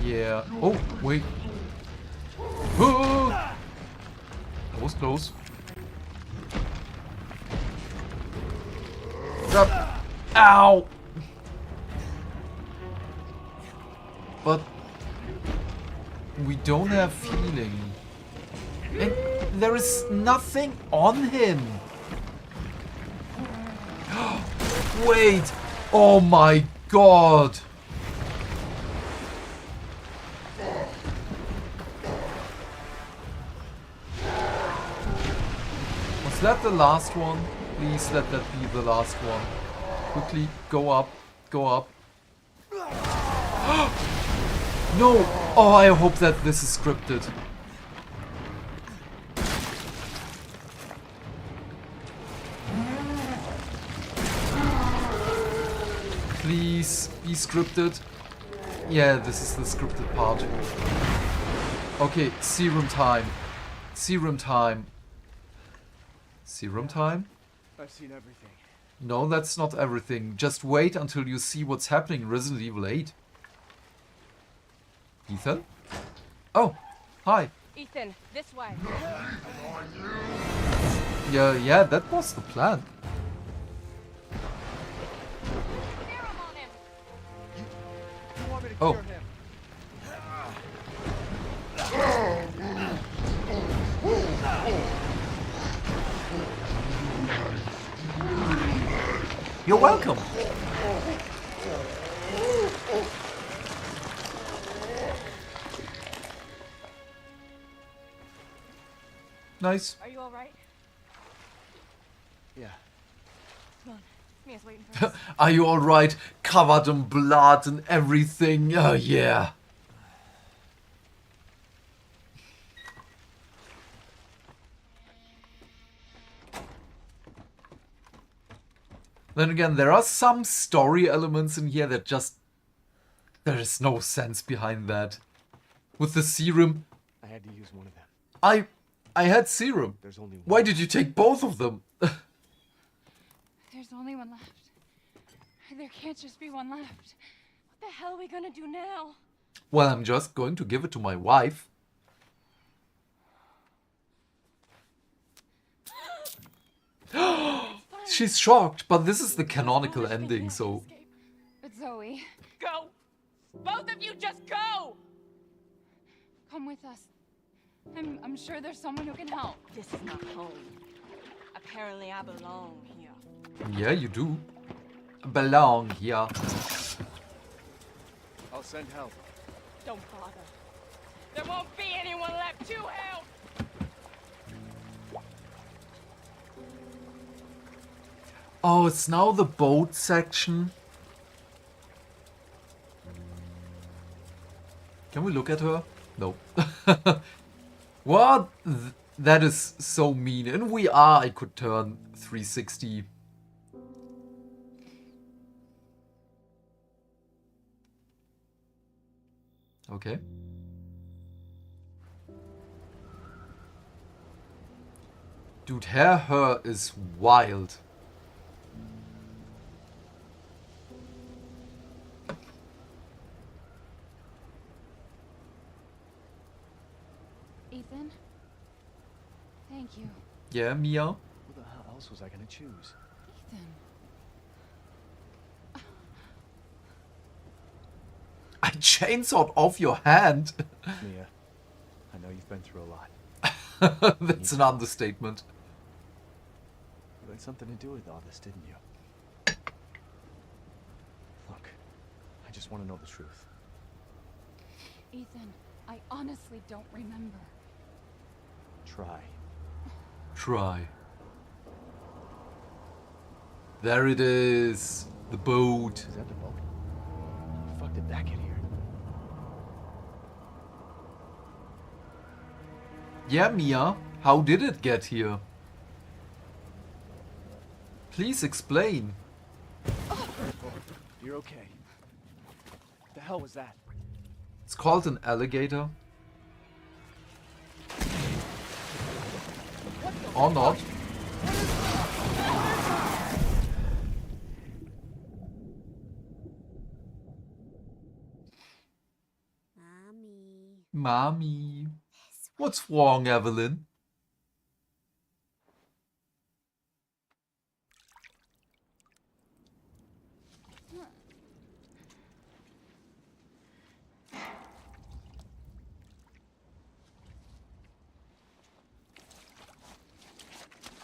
Yeah. Oh, wait. Oh! That was close. Drop. Ow! But we don't have healing. And there is nothing on him. Wait. Oh my god. Was that the last one? Please let that be the last one. Quickly, go up. Go up. No! Oh, I hope that this is scripted. Please be scripted. Yeah, this is the scripted part. Okay, serum time. Serum time. Serum time? I've seen everything. No, that's not everything. Just wait until you see what's happening in Resident Evil 8. Ethan? Oh, hi. Ethan, this way. Yeah, that was the plan. Serum on him. You want me to Oh. cure him? You're welcome. Nice. Are you all right? Yeah. Come on. Mia's waiting for us. Are you alright? Covered in blood and everything. Oh, yeah. Then again, there are some story elements in here that just... There is no sense behind that. With the serum... I had to use one of them. I had serum. There's only one. Why did you take both of them? There's only one left. There can't just be one left. What the hell are we gonna do now? Well, I'm just going to give it to my wife. She's shocked, but this is the canonical ending, so... But Zoe, Go! Both of you just go! come with us. I'm sure there's someone who can help. This is not home. Apparently I belong here. Yeah, you do. Belong here. I'll send help. Don't bother. There won't be anyone left to help! Oh, it's now the boat section. Can we look at her? No. What? That is so mean. In VR, I could turn 360. Okay. Dude, her is wild. Ethan? Thank you. Yeah, Mia? Who the hell else was I gonna choose? Ethan. I chainsawed off your hand. Mia, I know you've been through a lot. That's an understatement. You had something to do with all this, didn't you? Look, I just want to know the truth. Ethan, I honestly don't remember. Try. Try. There it is. The boat. Is that the boat? How the fuck did that get here? Yeah, Mia. How did it get here? Please explain. You're okay. What the hell was that? It's called an alligator. Or not. Mommy. What's wrong, Evelyn?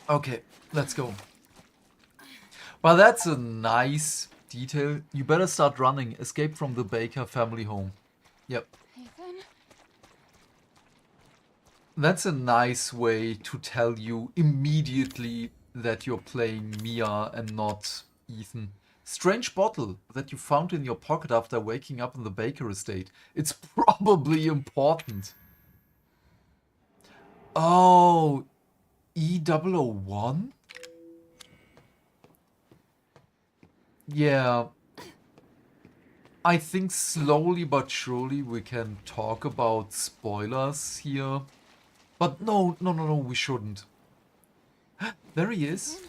Okay, let's go. Well, that's a nice detail. You better start running. Escape from the Baker family home. Yep. Ethan? That's a nice way to tell you immediately that you're playing Mia and not Ethan. Strange bottle that you found in your pocket after waking up in the Baker estate. It's probably important. Oh, E.001? Yeah. I think slowly but surely we can talk about spoilers here. But no, we shouldn't. There he is.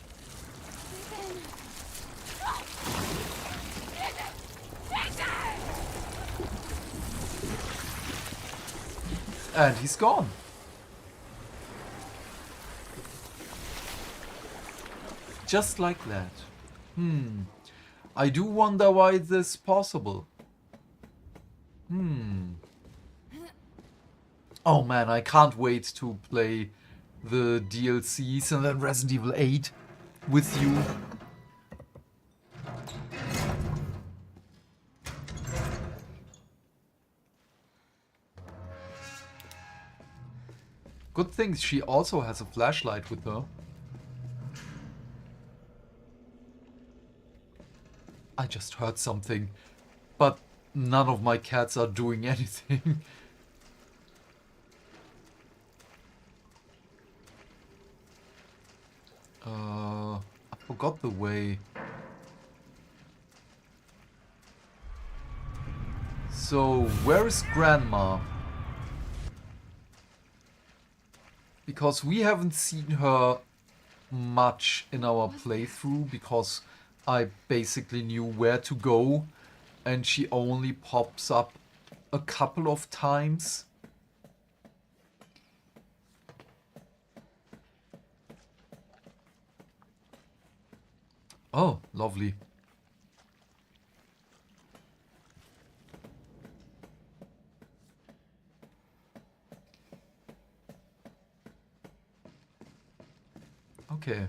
And he's gone. Just like that. I do wonder why this is possible. Oh man, I can't wait to play the DLCs and then Resident Evil 8 with you. Good thing she also has a flashlight with her. I just heard something, but none of my cats are doing anything. I forgot the way. So, where is Grandma? Because we haven't seen her much in our playthrough, because I basically knew where to go, and she only pops up a couple of times. Oh, lovely. Okay,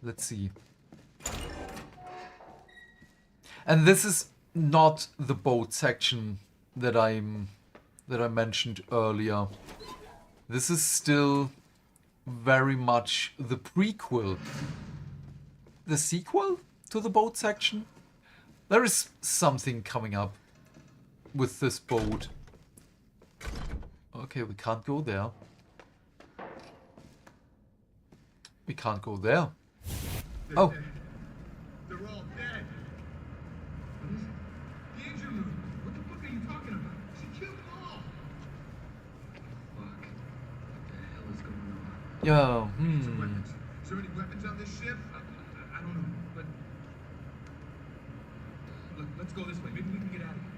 let's see. And this is not the boat section that I mentioned earlier. This is still very much the prequel. The sequel to the boat section? There is something coming up with this boat. Okay, we can't go there. We can't go there. Oh. They're all dead. The engine room. What the fuck are you talking about? She killed them all. Fuck. What the hell is going on? Yeah, Weapons. Is there any weapons on this ship? I don't know, but... Look, let's go this way. Maybe we can get out of here.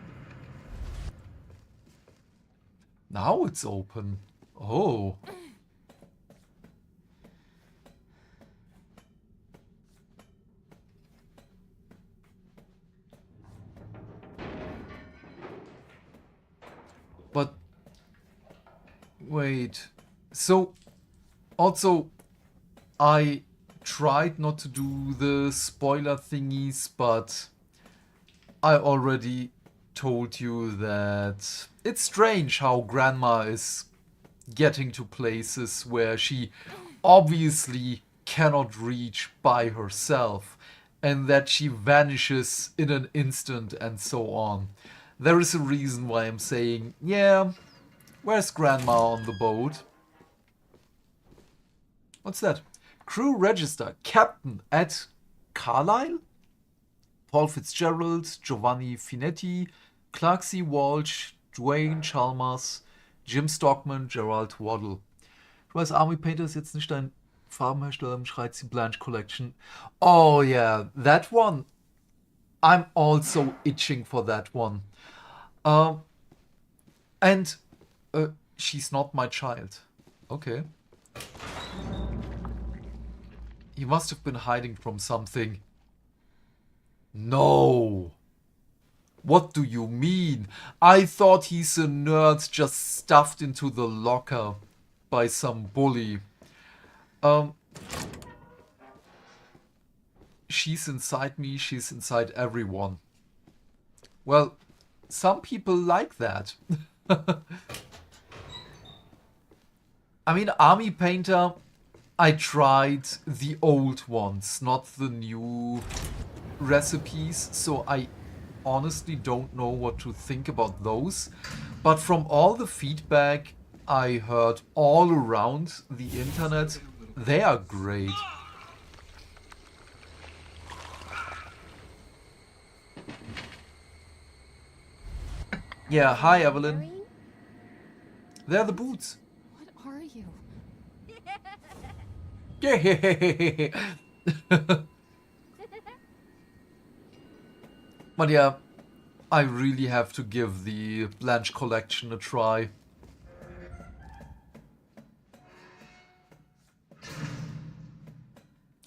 Now it's open. Oh. But wait. So also I tried not to do the spoiler thingies, but I already told you that it's strange how Grandma is getting to places where she obviously cannot reach by herself, and that she vanishes in an instant and so on. There is a reason why I'm saying, yeah, where's Grandma on the boat? What's that? Crew register, Captain at Carlisle? Paul Fitzgerald, Giovanni Finetti, Clark C. Walsh, Dwayne Chalmers, Jim Stockman, Gerald Waddle. Du weißt, Army Painter ist jetzt nicht ein Farbenhersteller im Schreizi Blanche Collection. Oh yeah, that one. I'm also itching for that one. And she's not my child. Okay. He must have been hiding from something. No. What do you mean? I thought he's a nerd just stuffed into the locker by some bully. She's inside me, she's inside everyone. Well, some people like that. I mean, Army Painter, I tried the old ones, not the new recipes, so I honestly don't know what to think about those. But from all the feedback I heard all around the internet, they are great. Yeah, hi Evelyn. They're the boots. What are you? Yeah. But yeah, I really have to give the Blanche collection a try.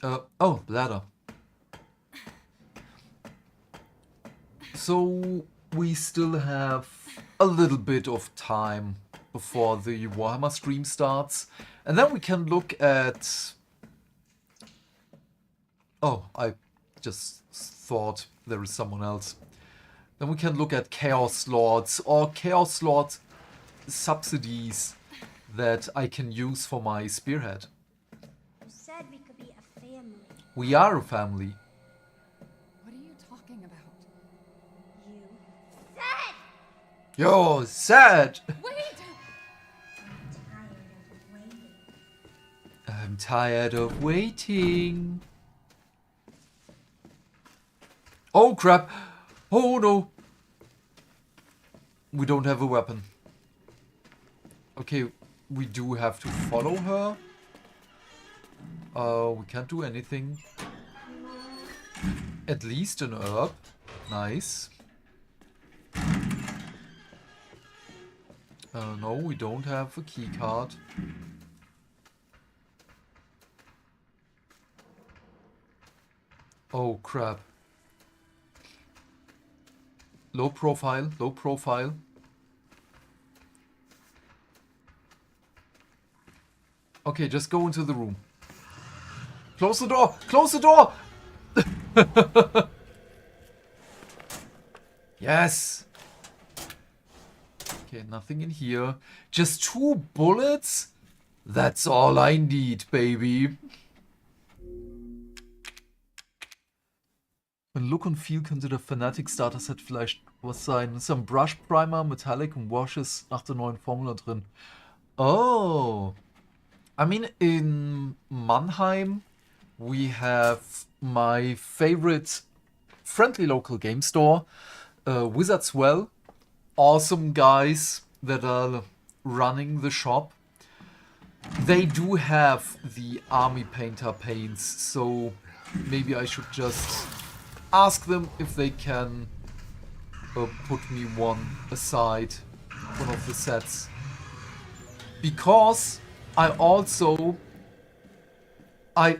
Oh, ladder. So we still have a little bit of time before the Warhammer stream starts, and then we can look at... Oh, I just thought there is someone else. Then we can look at Chaos Lords or Chaos Lord subsidies that I can use for my spearhead. You said we could be a family. We are a family. What are you talking about? You said! You're sad! Wait! I'm tired of waiting. Oh crap! Oh no! We don't have a weapon. Okay, we do have to follow her. We can't do anything. At least an herb. Nice. No, we don't have a key card. Oh crap. Low profile, low profile. Okay, just go into the room. Close the door! Close the door! Yes! Okay, nothing in here. Just 2 bullets? That's all I need, baby. Wenn Look und Feel könnte der Fanatic Starter Set vielleicht was sein. Ist ein Brush Primer, Metallic und Washes nach der neuen Formula drin. Oh. I mean, in Mannheim, we have my favorite friendly local game store, Wizards Well. Awesome guys that are running the shop. They do have the Army Painter paints, so maybe I should just ask them if they can put me one aside, one of the sets. Because I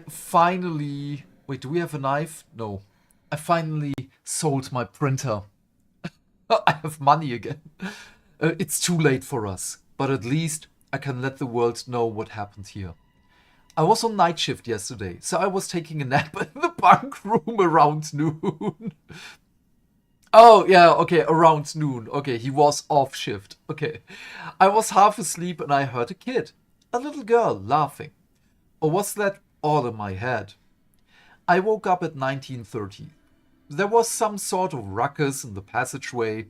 finally... Wait, do we have a knife? No. I finally sold my printer. I have money again. It's too late for us, but at least I can let the world know what happened here. I was on night shift yesterday, so I was taking a nap in the bunk room around noon. Oh, yeah, okay, around noon. Okay, he was off shift. Okay. I was half asleep and I heard a kid, a little girl, laughing. Or was that all in my head? I woke up at 19:30. There was some sort of ruckus in the passageway.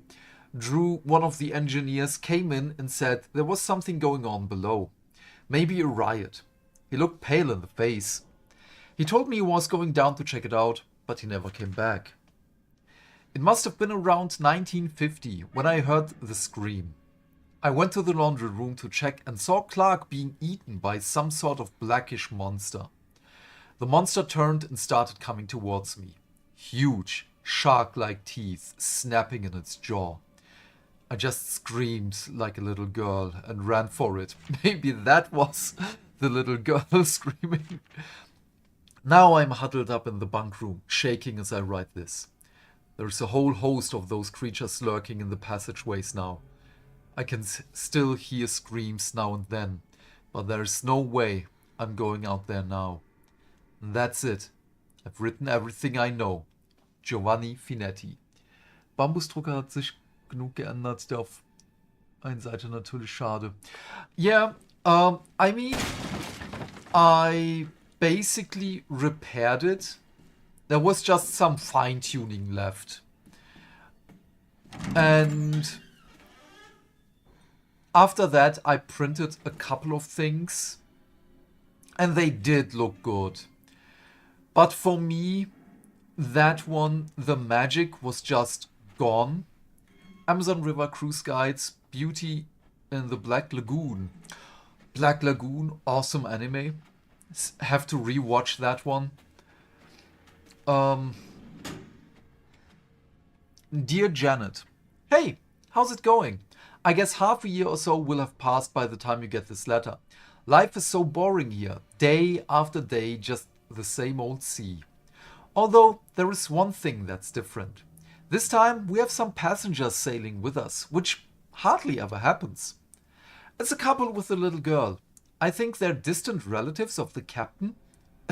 Drew, one of the engineers, came in and said there was something going on below. Maybe a riot. He looked pale in the face. He told me he was going down to check it out, but he never came back. It must have been around 1950 when I heard the scream. I went to the laundry room to check and saw Clark being eaten by some sort of blackish monster. The monster turned and started coming towards me. Huge, shark-like teeth snapping in its jaw. I just screamed like a little girl and ran for it. Maybe that was the little girl screaming. Now I'm huddled up in the bunk room, shaking as I write this. There's a whole host of those creatures lurking in the passageways now. I can still hear screams now and then, but there's no way I'm going out there now. And that's it. I've written everything I know. Giovanni Finetti. Bambusdrucker hat sich genug geändert. Der auf einer Seite natürlich schade. Yeah, I mean, I basically repaired it. There was just some fine-tuning left. And after that, I printed a couple of things. And they did look good. But for me, that one, the magic was just gone. Amazon River Cruise Guides, Beauty in the Black Lagoon. Black Lagoon, awesome anime. Have to rewatch that one. Dear Janet. Hey, how's it going? I guess half a year or so will have passed by the time you get this letter. Life is so boring here. Day after day, just the same old sea. Although there is one thing that's different. This time we have some passengers sailing with us, which hardly ever happens. It's a couple with a little girl. I think they're distant relatives of the captain.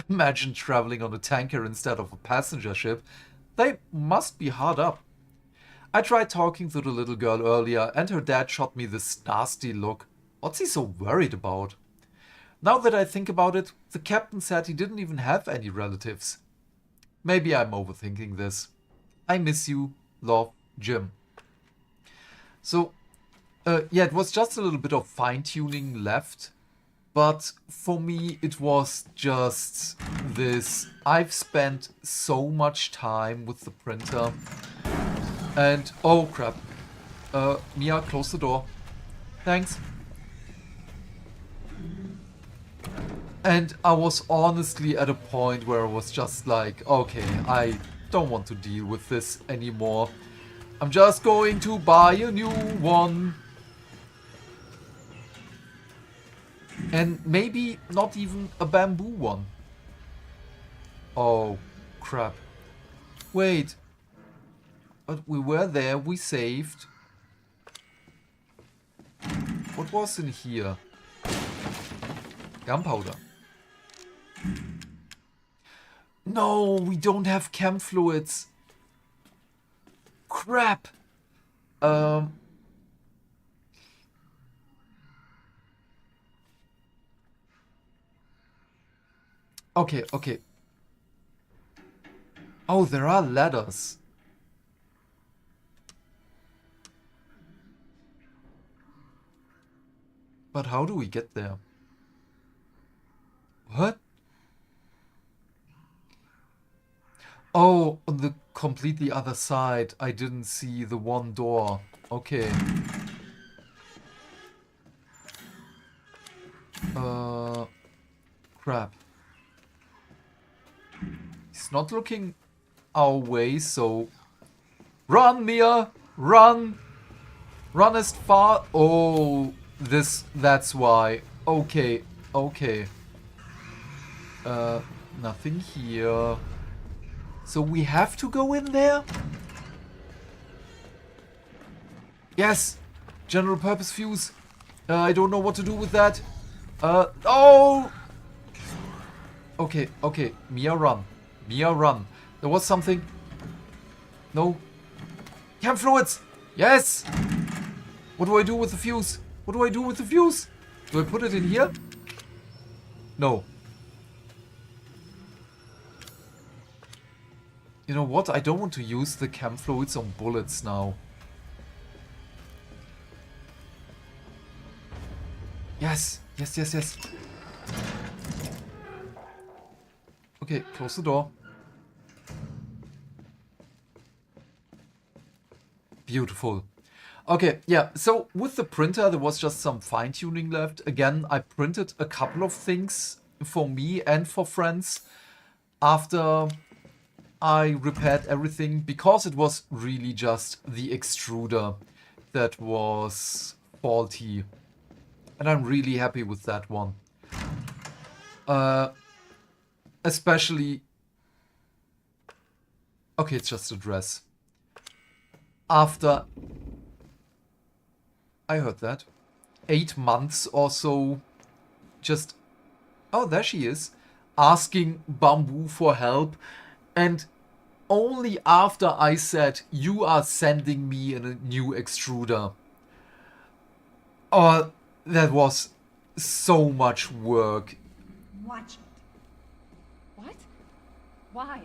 Imagine traveling on a tanker instead of a passenger ship. They must be hard up. I tried talking to the little girl earlier and her dad shot me this nasty look. What's he so worried about? Now that I think about it, the captain said he didn't even have any relatives. Maybe I'm overthinking this. I miss you. Love, Jim. So, yeah, it was just a little bit of fine-tuning left. But for me, it was just this. I've spent so much time with the printer. And, oh crap. Mia, close the door. Thanks. And I was honestly at a point where I was just like, okay, I don't want to deal with this anymore. I'm just going to buy a new one. And maybe not even a bamboo one. Oh, crap. Wait. But we were there, we saved. What was in here? Gunpowder. No, we don't have chem fluids. Crap. Okay, okay. Oh, there are ladders. But how do we get there? What? Oh, on the completely other side. I didn't see the one door. Okay. Crap. He's not looking our way, so... Run, Mia! Run! Run as far... Oh, that's why. Okay, okay. Nothing here. So we have to go in there? Yes! General purpose fuse. I don't know what to do with that. Oh! Okay, okay. Mia, run. Mia, run. There was something. No. Chem fluids! Yes! What do I do with the fuse? What do I do with the fuse? Do I put it in here? No. You know what? I don't want to use the chem fluids on bullets now. Yes! Yes, yes, yes. Okay, close the door. Beautiful. Okay, yeah, so with the printer there was just some fine-tuning left. Again, I printed a couple of things for me and for friends after I repaired everything, because it was really just the extruder that was faulty. And I'm really happy with that one. Especially... Okay, it's just a dress. After... I heard that. 8 months or so. Just... Oh, there she is. Asking Bamboo for help. And only after I said, you are sending me a new extruder. Oh, that was so much work. Watch it. What? Why?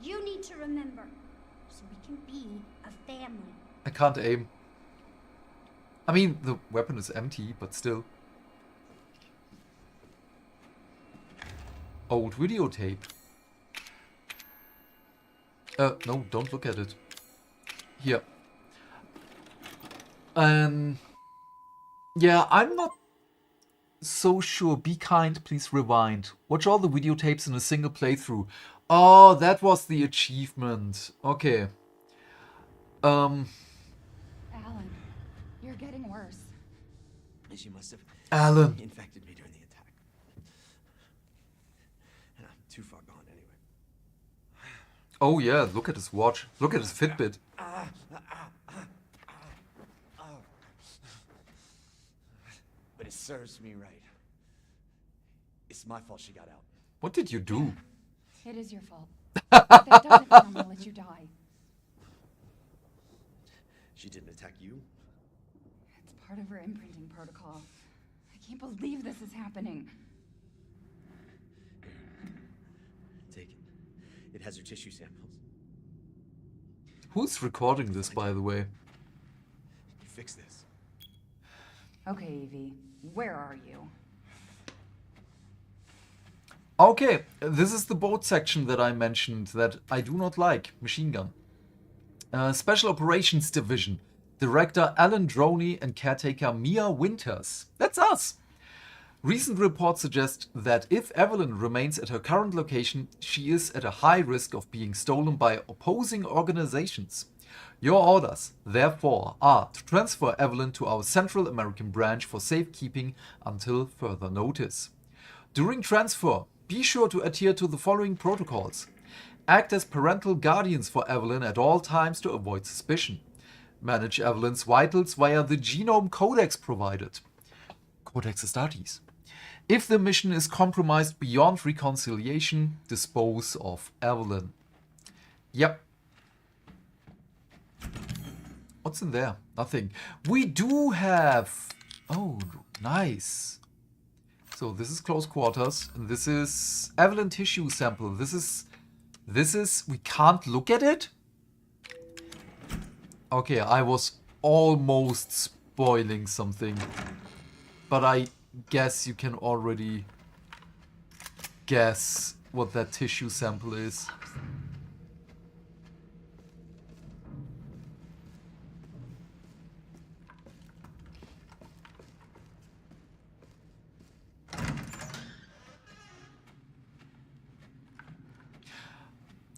You need to remember, so we can be a family. I can't aim. I mean, the weapon is empty, but still. Old videotape. No, don't look at it. Here. Yeah, I'm not so sure. Be kind, please rewind. Watch all the videotapes in a single playthrough. Oh, that was the achievement. Okay. Alan, you're getting worse. She must have Alan. infected me during the attack. And I'm too far gone anyway. Oh yeah, look at his watch. Look at his Fitbit. But it serves me right. It's my fault she got out. What did you do? It is your fault. That doesn't mean I'm gonna let you die. She didn't attack you? It's part of her imprinting protocol. I can't believe this is happening. Take it. It has her tissue samples. Who's recording this, by the way? You fix this. Okay, Evie, where are you? Okay, this is the boat section that I mentioned that I do not like. Machine gun. Special Operations Division. Director Alan Droney and caretaker Mia Winters. That's us! Recent reports suggest that if Evelyn remains at her current location, she is at a high risk of being stolen by opposing organizations. Your orders, therefore, are to transfer Evelyn to our Central American branch for safekeeping until further notice. During transfer, be sure to adhere to the following protocols. Act as parental guardians for Evelyn at all times to avoid suspicion. Manage Evelyn's vitals via the genome codex provided. Codex Astartes. If the mission is compromised beyond reconciliation, dispose of Evelyn. Yep. What's in there? Nothing. We do have... Oh, nice. So this is close quarters. And this is Evelyn tissue sample. This is... We can't look at it? Okay, I was almost spoiling something. But I guess you can already guess what that tissue sample is.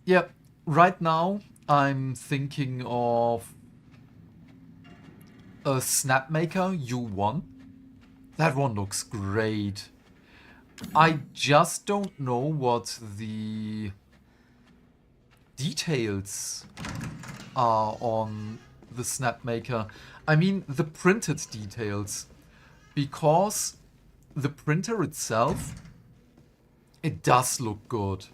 Yeah, right now I'm thinking of a Snapmaker U1. That one looks great. I just don't know what the details are on the Snapmaker. I mean the printed details. Because the printer itself, it does look good.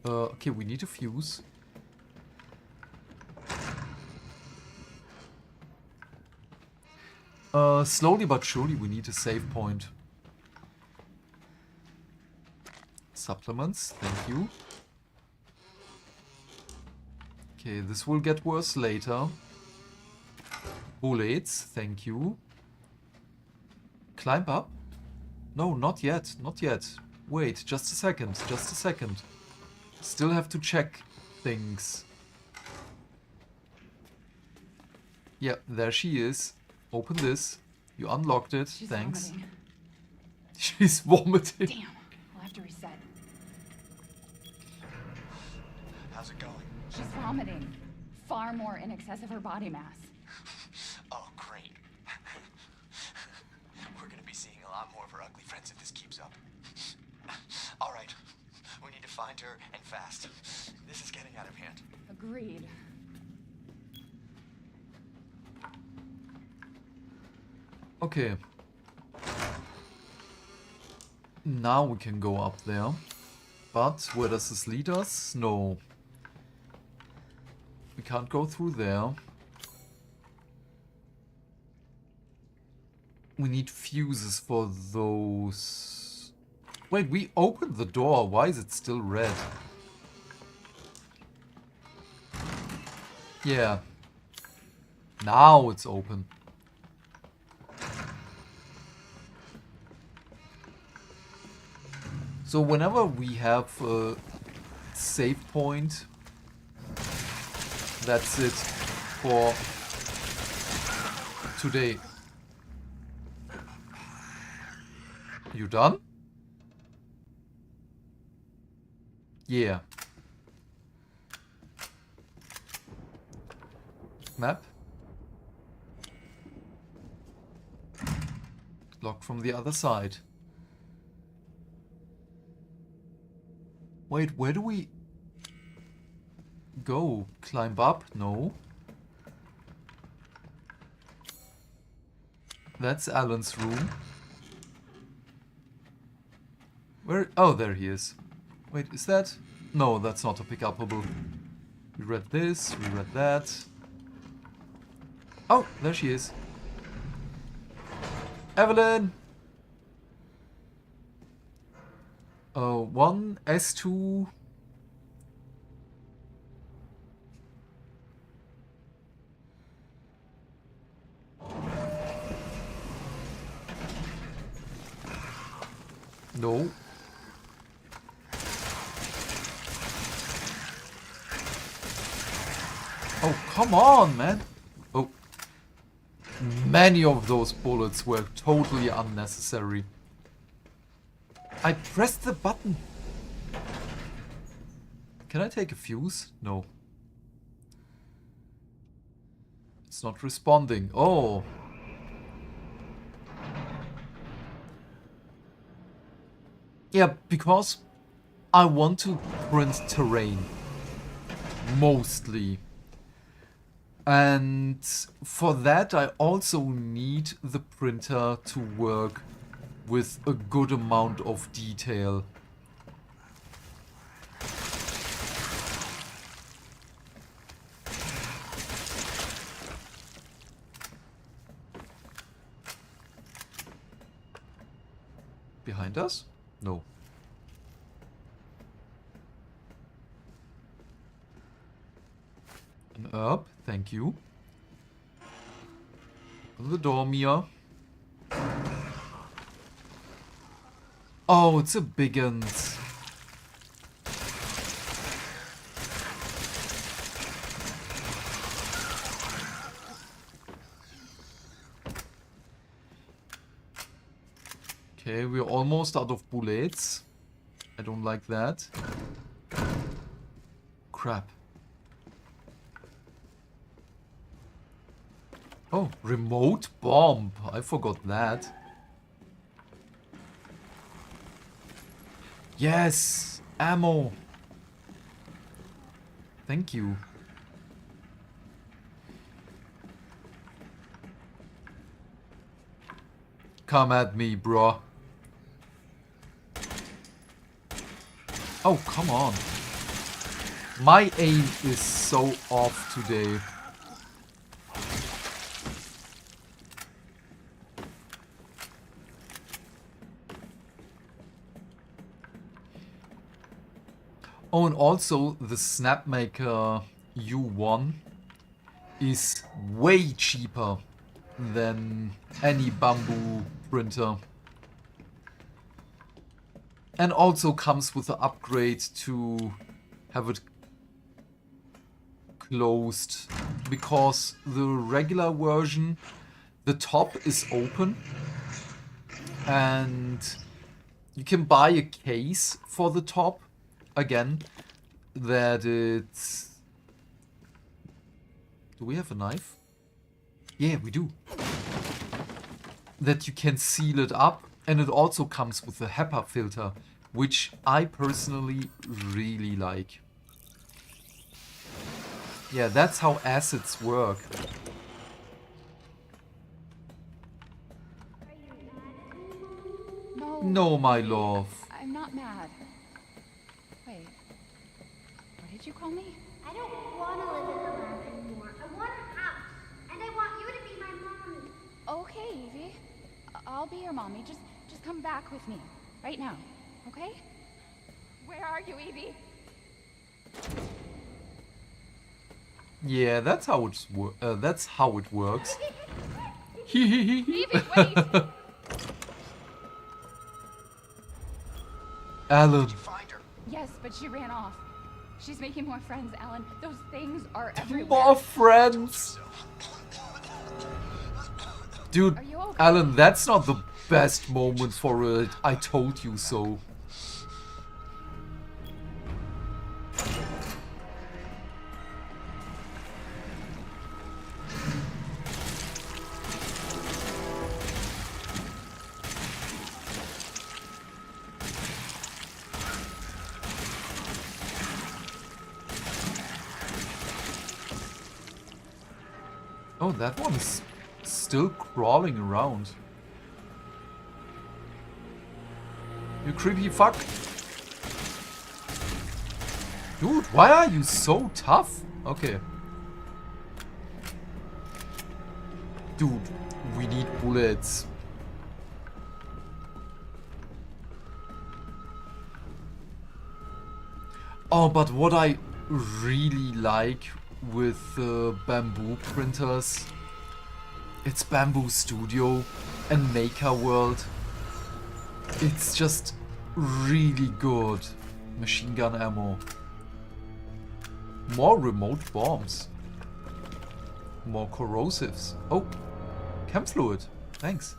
Okay, we need a fuse. Slowly but surely we need a save point. Supplements, thank you. Okay, this will get worse later. Bullets, thank you. Climb up? No, not yet, not yet. Wait, just a second, just a second. Still have to check things. Yeah, there she is. Open this. You unlocked it. She's Thanks. vomiting. She's vomiting. Damn, we'll have to reset. How's it going? She's vomiting. Far more in excess of her body mass. Oh, great. We're gonna be seeing a lot more of her ugly friends if this keeps up. All right, we need to find her and fast. This is getting out of hand. Agreed. Okay. Now we can go up there. But where does this lead us? No. We can't go through there. We need fuses for those. Wait, we opened the door. Why is it still red? Yeah. Now it's open. So whenever we have a save point, that's it for today. You done? Yeah. Map. Locked from the other side. Wait, where do we go? Climb up? No. That's Alan's room. Where? Oh, there he is. Wait, is that? No, that's not a pick-upable. We read this, we read that. Oh, there she is. Evelyn! 1, S2. No. Oh, come on, man. Oh. Many of those bullets were totally unnecessary. I pressed the button. Can I take a fuse? No. It's not responding. Oh. Yeah, because I want to print terrain. Mostly. And for that I also need the printer to work with a good amount of detail. Behind us? No. An herb, thank you. Open the door, Mia. Oh, it's a big one. Okay, we're almost out of bullets. I don't like that. Crap. Oh, remote bomb. I forgot that. Yes, ammo. Thank you. Come at me, bro. Oh, come on. My aim is so off today. Oh, and also the Snapmaker U1 is way cheaper than any bamboo printer. And also comes with the upgrade to have it closed, because the regular version, the top is open and you can buy a case for the top. Again, that it's... Do we have a knife? Yeah, we do. That you can seal it up, and it also comes with a HEPA filter, which I personally really like. Yeah, that's how acids work. No, my love. I'm not mad. Wait, what did you call me? I don't want to live in the lab anymore. I want a house. And I want you to be my mommy. Okay, Evie. I'll be your mommy. Just come back with me. Right now. Okay? Where are you, Evie? Yeah, that's how it works. Evie, wait! Alan. Did you find her? Yes, but she ran off. She's making more friends, Alan. Those things are everywhere. More friends. Dude, Are you okay? Alan, that's not the best moment for it. I told you so. Oh, that one is still crawling around. You creepy fuck. Dude, why are you so tough? Okay. Dude, we need bullets. Oh, but what I really like with bamboo printers, it's Bamboo Studio and Maker World. It's just really good. Machine gun ammo. More remote bombs. More corrosives. Oh, chem fluid. Thanks.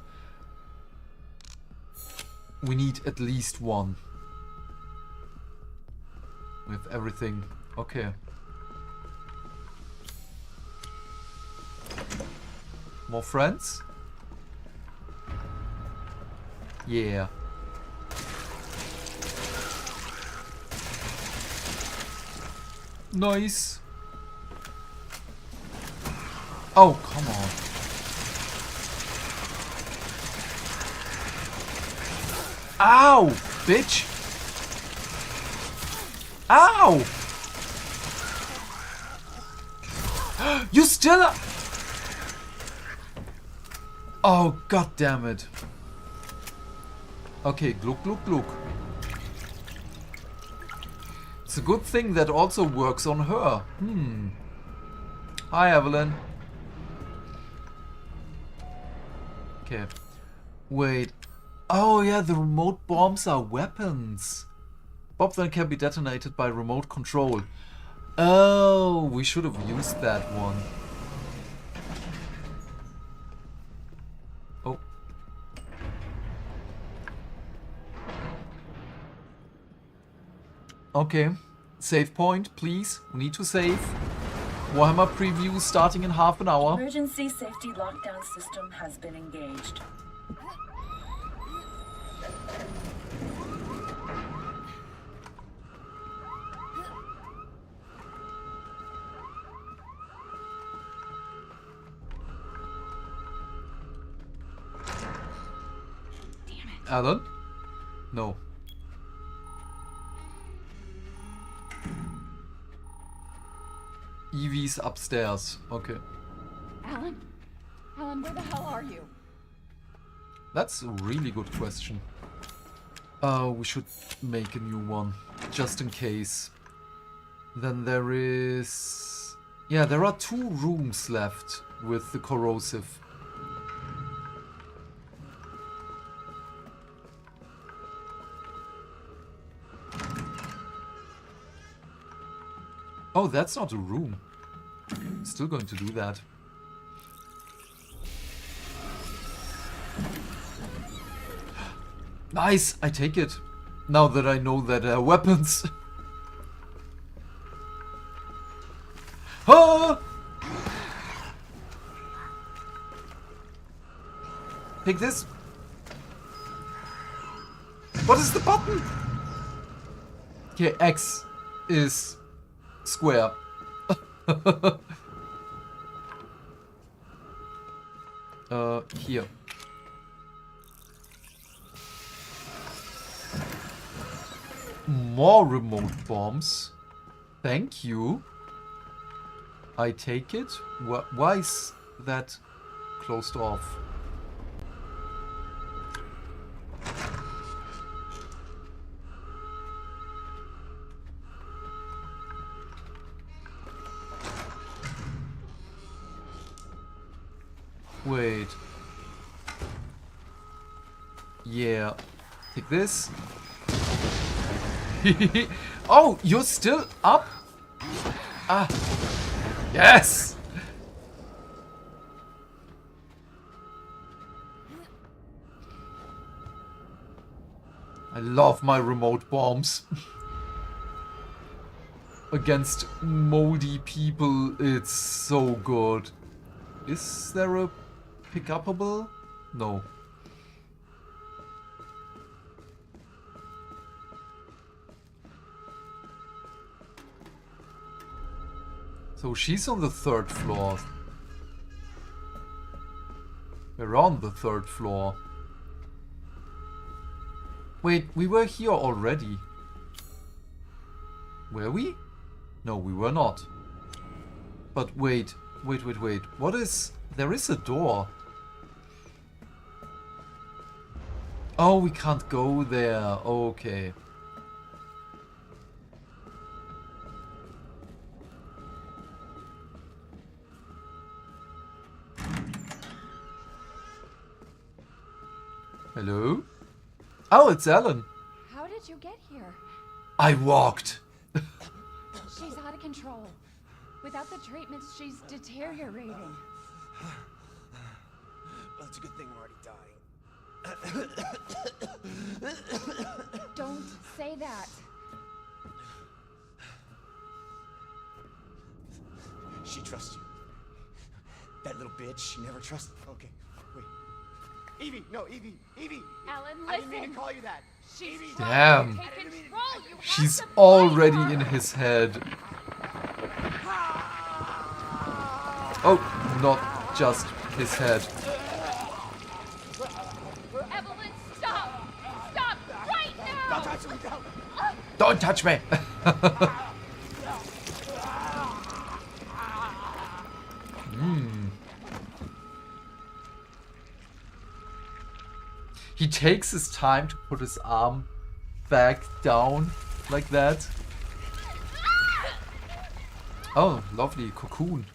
We need at least one. We have everything. Okay. More friends? Yeah. Nice. Oh, come on. Ow, bitch. Ow. You still... Oh, god damn it. Okay, gluck, gluck, gluck. It's a good thing that also works on her. Hi, Evelyn. Okay. Wait. Oh yeah, the remote bombs are weapons. Bombs then can be detonated by remote control. Oh, we should have used that one. Oh. Okay. Save point, please. We need to save. Warhammer preview starting in half an hour. Emergency safety lockdown system has been engaged. Alan? No. Evie's upstairs. Okay. Alan? Alan, where the hell are you? That's a really good question. We should make a new one. Just in case. Then there is... Yeah, there are 2 rooms left with the corrosive. Oh, that's not a room. Still going to do that. Nice, I take it. Now that I know that weapons. Ah! Take this. What is the button? Okay, X is square. Here. More remote bombs. Thank you. I take it. Why is that closed off? Wait. Yeah. Take this. Oh, you're still up? Ah. Yes! I love my remote bombs. Against moldy people, it's so good. Is there a pick-upable? No. So she's on the 3rd floor. We're on the 3rd floor. Wait, we were here already. Were we? No, we were not. But wait. What is... There is a door. Oh, we can't go there. Okay. Hello? Oh, it's Ellen. How did you get here? I walked. She's out of control. Without the treatments, she's deteriorating. Well, it's a good thing we're already dying. Don't say that. She trusts you. That little bitch, she never trusts. Okay, wait. Evie, no, Evie. Alan, I didn't mean listen. to call you that. She's Evie. trying Damn. to take control. You have She's to fight already her. in his head. Oh, not just his head. Evelyn, stop! Stop right now! Don't touch me, don't. Don't touch me! He takes his time to put his arm back down like that. Oh, lovely cocoon.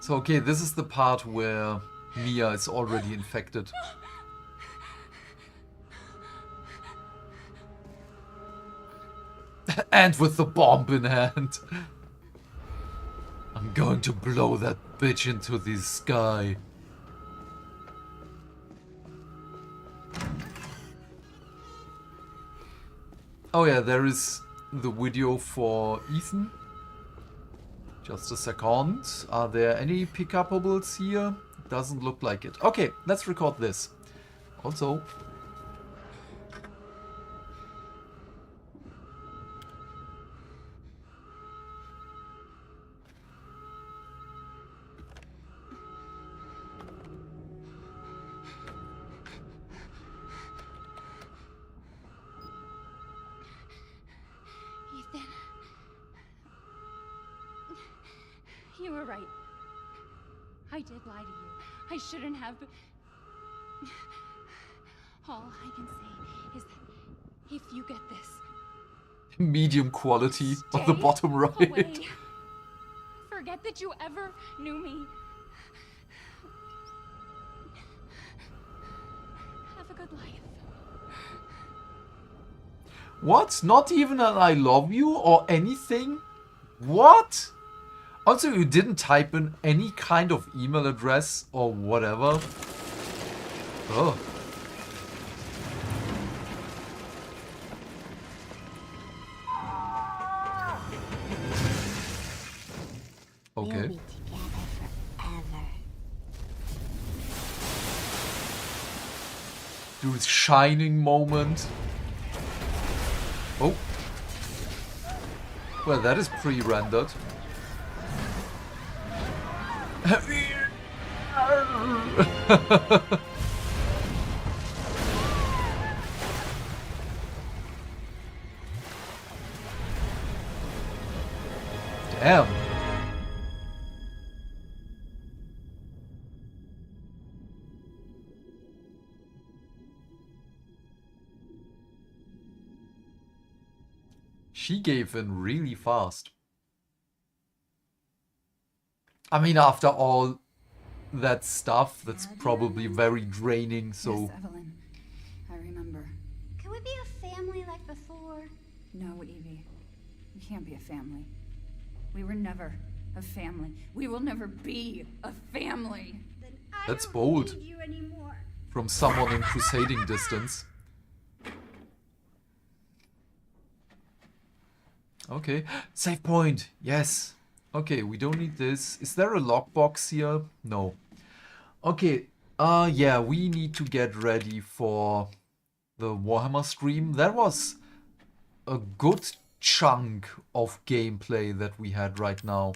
So, okay, this is the part where Mia is already infected. And with the bomb in hand. I'm going to blow that bitch into the sky. Oh yeah, there is the video for Ethan. Just a second. Are there any pickupables here? Doesn't look like it. Okay, let's record this. Also... Ethan. You were right. I did lie to you. I shouldn't have. All I can say is that if you get this, medium quality on the stay bottom right. away. Forget that you ever knew me. Have a good life. What? Not even an I love you or anything? What? Also, you didn't type in any kind of email address or whatever. Oh. Okay. We'll be together forever. Dude's shining moment. Oh. Well, that is pre-rendered. Damn. She gave in really fast. I mean, after all that stuff, that's probably very draining, so... Yes, Evelyn. I remember. Can we be a family like before? No, Evie. We can't be a family. We were never a family. We will never be a family. Then I That's don't bold. need you anymore. From someone in crusading distance. Okay. Save point. Yes. Okay, we don't need this. Is there a lockbox here? No. Okay. Yeah, we need to get ready for the Warhammer stream. That was a good chunk of gameplay that we had right now.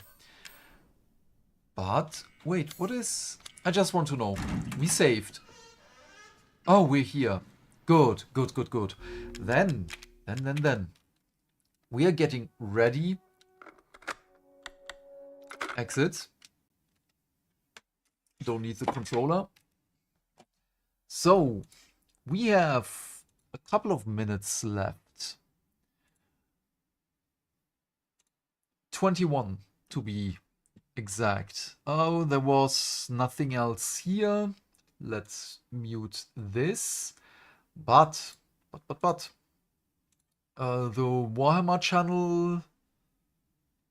But, wait, what is... I just want to know. We saved. Oh, we're here. Good, good, good, good. Then. We are getting ready. Exit. Don't need the controller. So, we have a couple of minutes left. 21 to be exact. Oh, there was nothing else here. Let's mute this. But, the Warhammer channel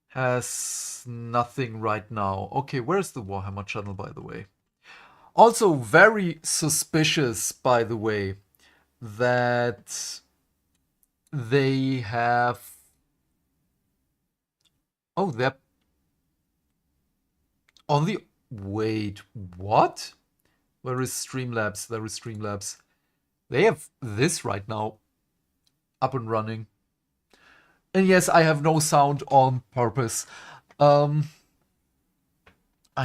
has nothing right now. Okay, where's the Warhammer channel, by the way? Also very suspicious, by the way, that they have... Oh, they're... On the... Wait, what? Where is Streamlabs? There is Streamlabs. They have this right now up and running. And yes, I have no sound on purpose. I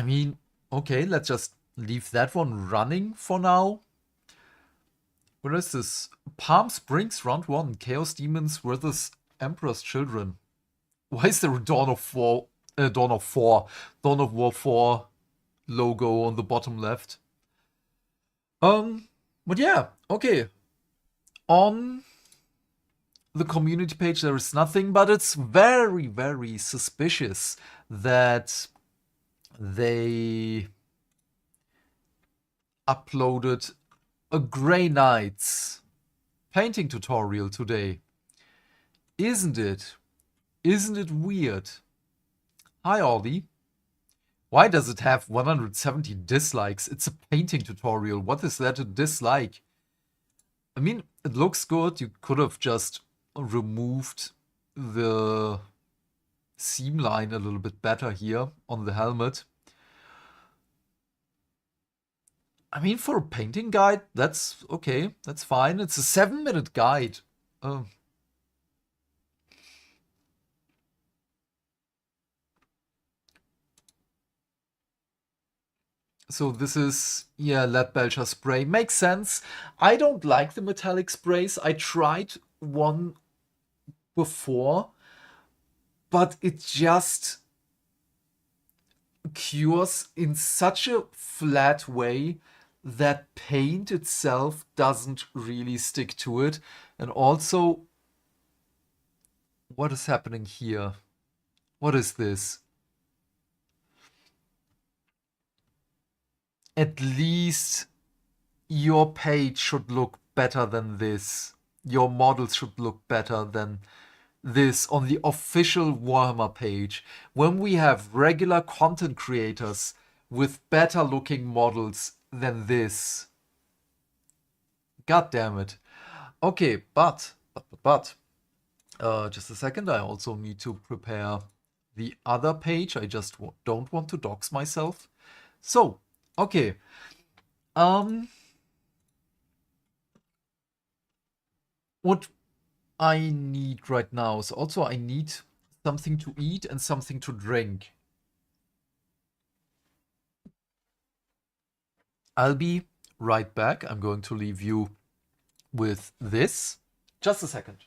mean, okay, let's just leave that one running for now. Where is this? Palm Springs round 1. Chaos Demons versus Emperor's Children. Why is there a Dawn of War 4 logo on the bottom left? But yeah, okay. On the community page there is nothing, but it's very, very suspicious that they uploaded a Grey Knights painting tutorial today. Isn't it? Isn't it weird? Hi, Ollie. Why does it have 170 dislikes? It's a painting tutorial. What is there to dislike? I mean, it looks good. You could have just removed the seam line a little bit better here on the helmet. I mean, for a painting guide, that's okay. That's fine. It's a 7-minute guide. So this is, yeah, lead belcher spray. Makes sense. I don't like the metallic sprays. I tried one before, but it just cures in such a flat way that paint itself doesn't really stick to it. And also, what is happening here? What is this? At least your page should look better than this. Your models should look better than this on the official Warhammer page. When we have regular content creators with better looking models than this. God damn it. Okay, but just a second. I also need to prepare the other page. I just don't want to dox myself. So, okay. What I need right now is also I need something to eat and something to drink. I'll be right back. I'm going to leave you with this. Just a second.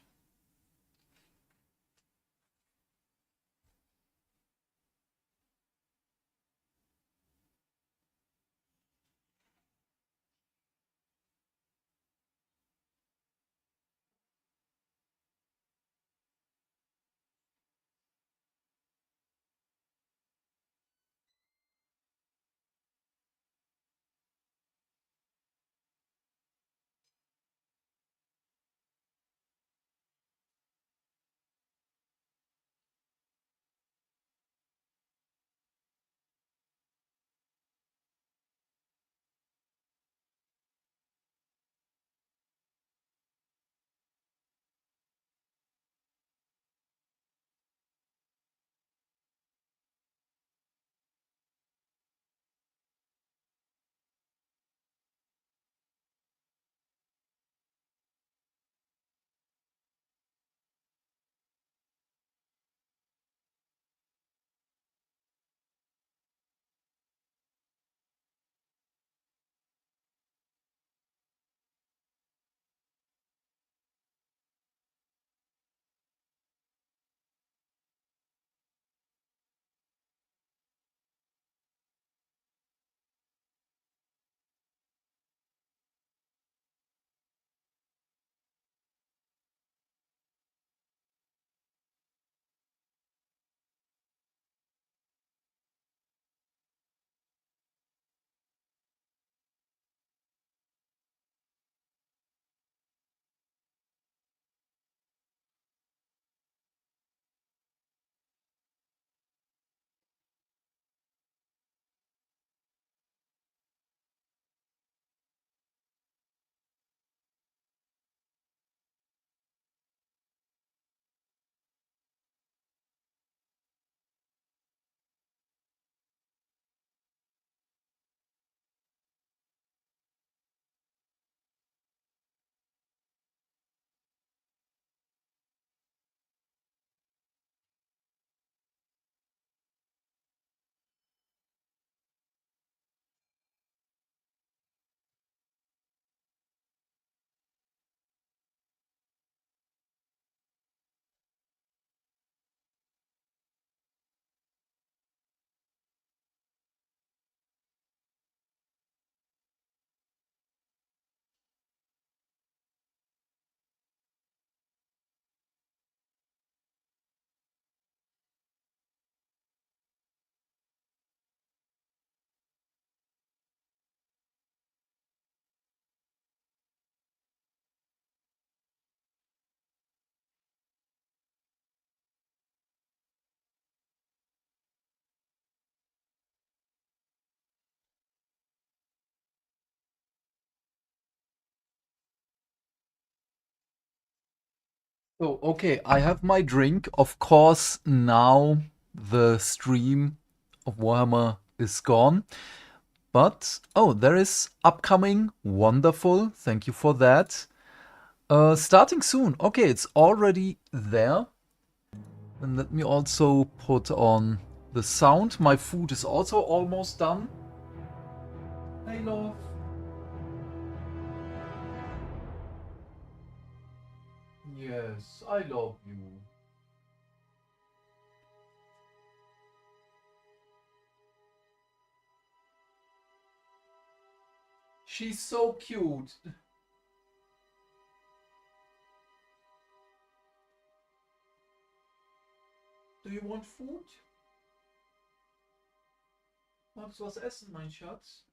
Oh, okay, I have my drink. Of course, now the stream of Warhammer is gone. But, oh, there is upcoming. Wonderful. Thank you for that. Starting soon. Okay, it's already there. And let me also put on the sound. My food is also almost done. Hey, love. Yes, I love you. She's so cute. Do you want food? Magst du was essen, mein Schatz?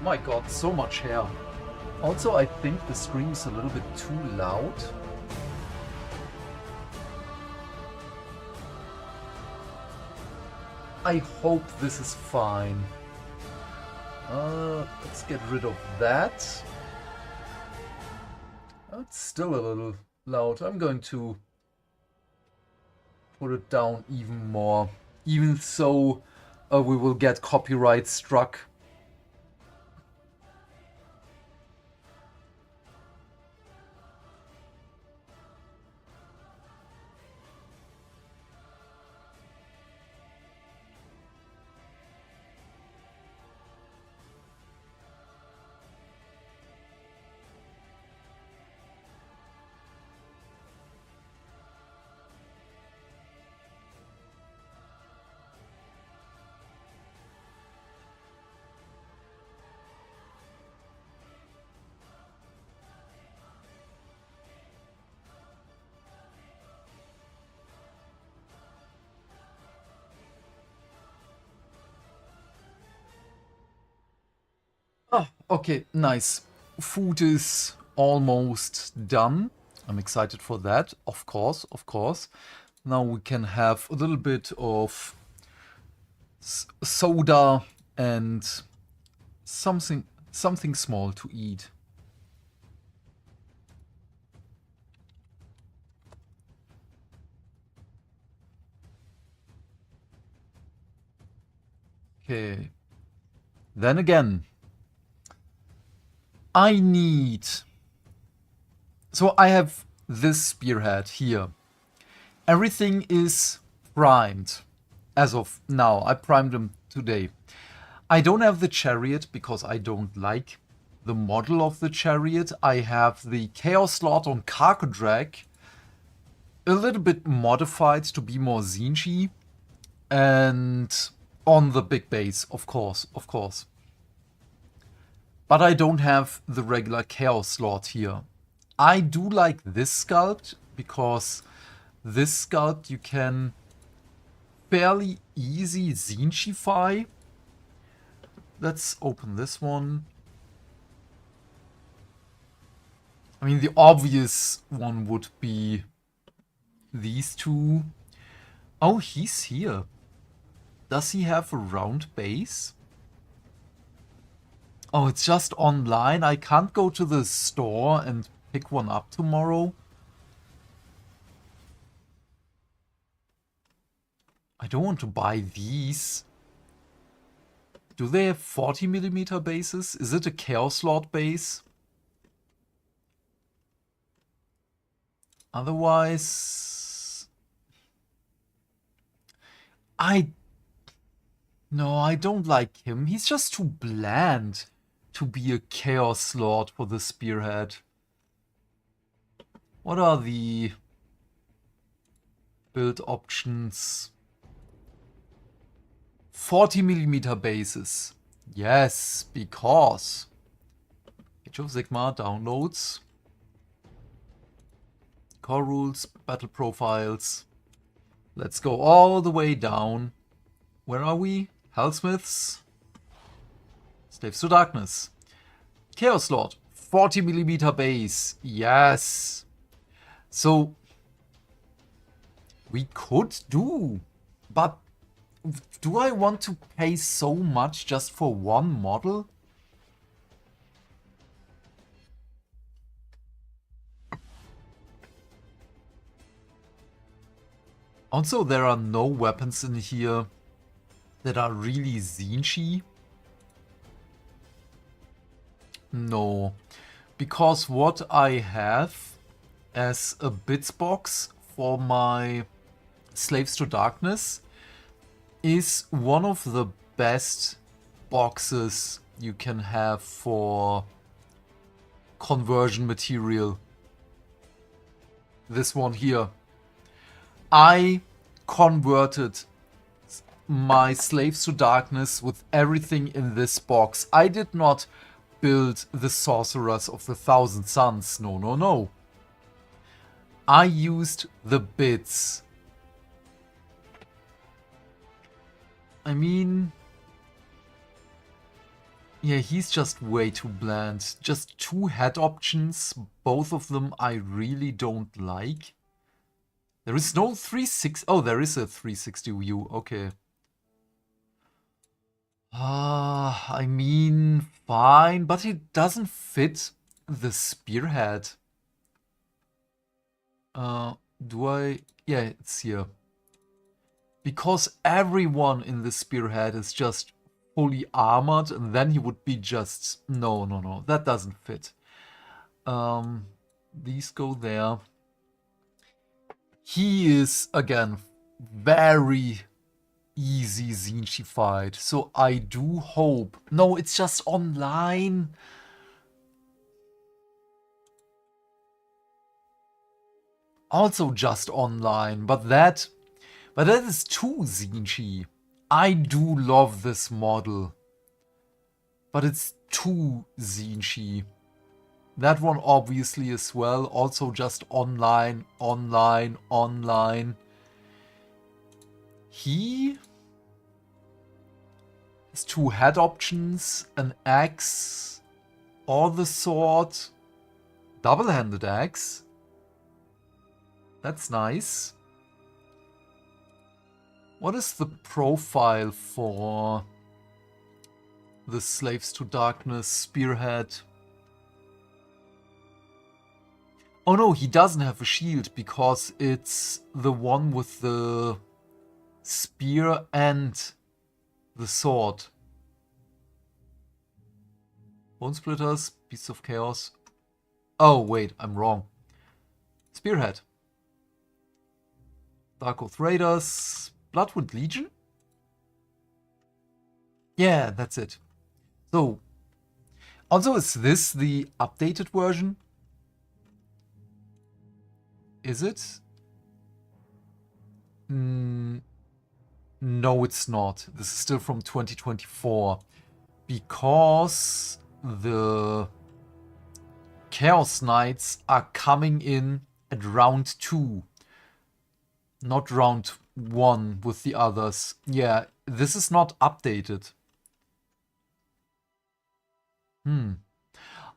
My god, so much hair. Also, I think the stream is a little bit too loud. I hope this is fine. Let's get rid of that. Oh, it's still a little loud. I'm going to put it down even more. Even so, we will get copyright struck. Oh, okay, nice. Food is almost done. I'm excited for that, of course, of course. Now we can have a little bit of soda and something small to eat. Okay. Then again, I need... So I have this spearhead here. Everything is primed. As of now, I primed them today. I don't have the chariot because I don't like the model of the chariot. I have the Chaos Slot on Carcodrag, a little bit modified to be more Zinchi, and on the big base, of course. But I don't have the regular Chaos Slot here. I do like this sculpt, because this sculpt you can fairly easy Zinchify. Let's open this one. I mean, the obvious one would be these two. Oh, he's here. Does he have a round base? Oh, it's just online. I can't go to the store and pick one up tomorrow. I don't want to buy these. Do they have 40mm bases? Is it a Chaos Slot base? Otherwise... No, I don't like him. He's just too bland to be a Chaos Slot for the Spearhead. What are the build options? 40mm bases. Yes, because Age of Sigmar downloads. Core rules, battle profiles. Let's go all the way down. Where are we? Hellsmiths. Slaves to Darkness. Chaos Lord. 40mm base. Yes. So we could do, but do I want to pay so much just for one model? Also, there are no weapons in here that are really Zinchi. No, because what I have as a bits box for my Slaves to Darkness is one of the best boxes you can have for conversion material. This one here. I converted my Slaves to Darkness with everything in this box. I did not build the Sorcerers of the Thousand Suns. No, no, no. I used the bits. I mean... yeah, he's just way too bland. Just 2 head options. Both of them I really don't like. There is no 360... oh, there is a 360 view. Okay. I mean, fine, but it doesn't fit the spearhead. Do I... yeah, it's here. Because everyone in the spearhead is just fully armored, and then he would be just... no, no, no, that doesn't fit. These go there. He is, again, very easy Zinchi-fied. So I do hope... no, it's just online. Also just online, but that is too Zinchi. I do love this model, but it's too Zinchi. That one obviously as well, also just online, online, online. He has 2 head options, an axe or the sword, double-handed axe. That's nice. What is the profile for the Slaves to Darkness spearhead? Oh no, he doesn't have a shield because it's the one with the spear and the sword. Bone Splitters, Beasts of Chaos. Oh wait, I'm wrong. Spearhead. Dark Oath Raiders, Bloodwood Legion? Yeah, that's it. So, also is this the updated version? Is it? No, it's not. This is still from 2024. Because the Chaos Knights are coming in at round 2. Not round 1 with the others. Yeah, this is not updated.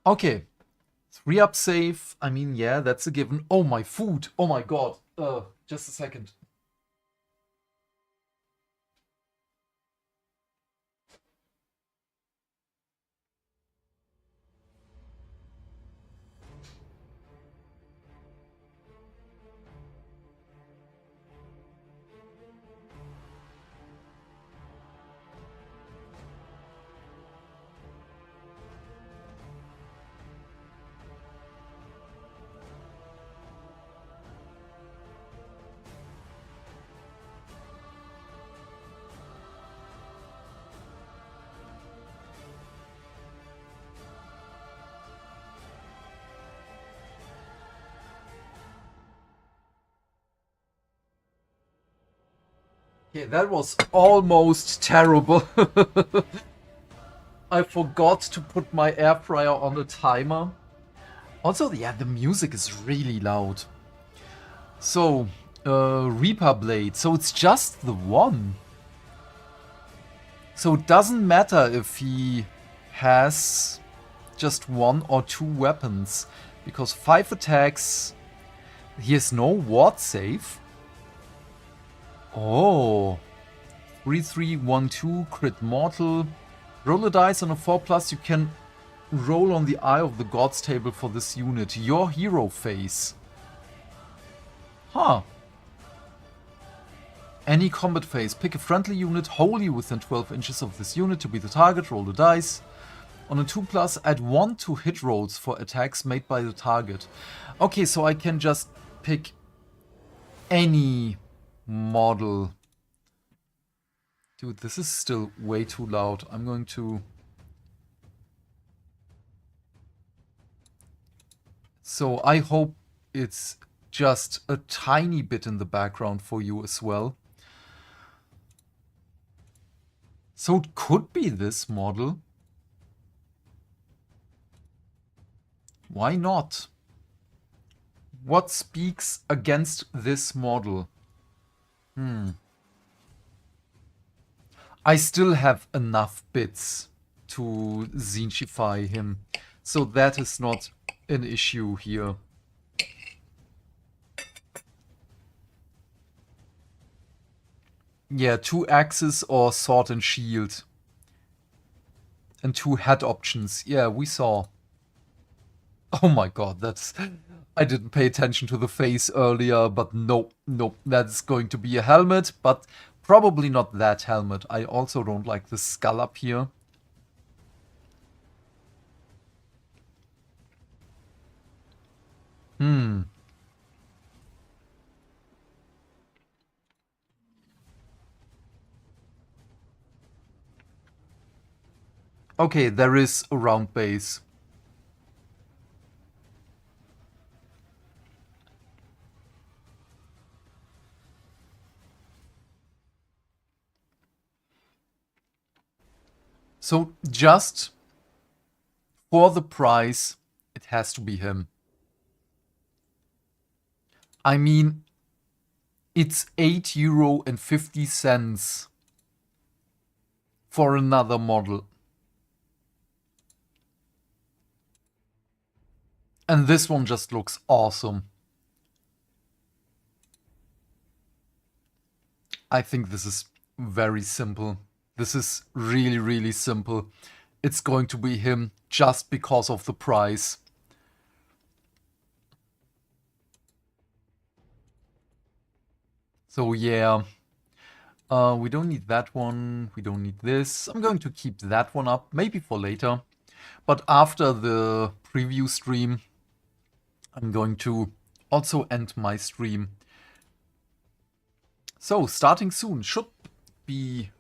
Okay. 3-up save. I mean, yeah, that's a given. Oh, my food. Oh my god. Just a second. Yeah, that was almost terrible. I forgot to put my air fryer on the timer. Also, yeah, the music is really loud. So, Reaper Blade. So it's just the one. So it doesn't matter if he has just 1 or 2 weapons. Because 5 attacks... He has no ward save. Oh. 3-3-1-2, crit mortal. Roll a dice on a 4+, you can roll on the Eye of the Gods table for this unit. Your hero phase. Huh. Any combat phase. Pick a friendly unit wholly within 12 inches of this unit to be the target. Roll the dice. On a 2+, add 1 to hit rolls for attacks made by the target. Okay, so I can just pick any model. Dude, this is still way too loud. I'm going to... So I hope it's just a tiny bit in the background for you as well. So it could be this model. Why not? What speaks against this model? I still have enough bits to zinchify him, so that is not an issue here. Yeah, 2 axes or sword and shield. And 2 head options. Yeah, we saw. Oh my god, that's... I didn't pay attention to the face earlier, but nope, that's going to be a helmet, but probably not that helmet. I also don't like the skull up here. Okay, there is a round base. So just for the price, it has to be him. I mean, it's €8.50 for another model. And this one just looks awesome. I think this is very simple. This is really, really simple. It's going to be him just because of the price. So yeah, we don't need that one. We don't need this. I'm going to keep that one up, maybe for later. But after the preview stream, I'm going to also end my stream. So, starting soon. Should be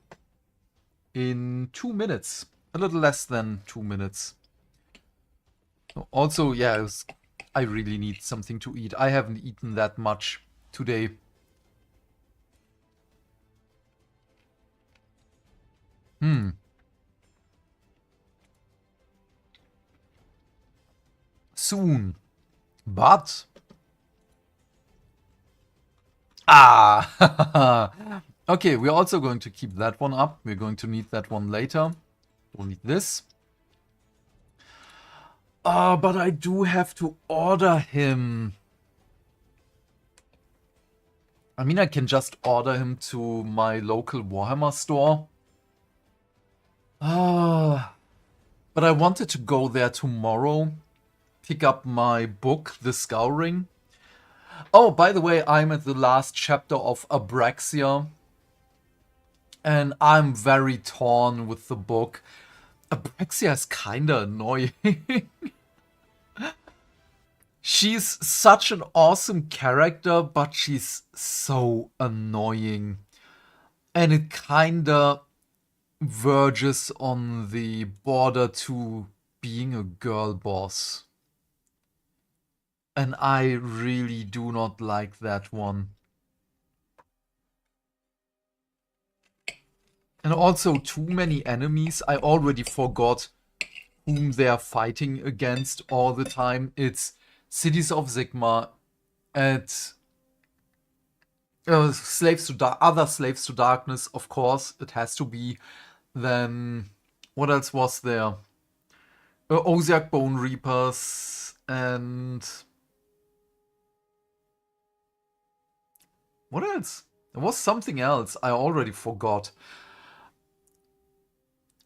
in 2 minutes. A little less than 2 minutes. Also, yeah, I really need something to eat. I haven't eaten that much today. Soon. But... Okay, we're also going to keep that one up. We're going to need that one later. We'll need this. But I do have to order him. I mean, I can just order him to my local Warhammer store. But I wanted to go there tomorrow. Pick up my book, The Scouring. Oh, by the way, I'm at the last chapter of Abraxia. And I'm very torn with the book. Abraxia is kinda annoying. She's such an awesome character, but she's so annoying. And it kinda verges on the border to being a girl boss. And I really do not like that one. And also too many enemies. I already forgot whom they are fighting against all the time. It's Cities of Sigmar and other Slaves to Darkness, of course. It has to be. Then what else was there? Ozyak Bone Reapers and... What else? There was something else I already forgot.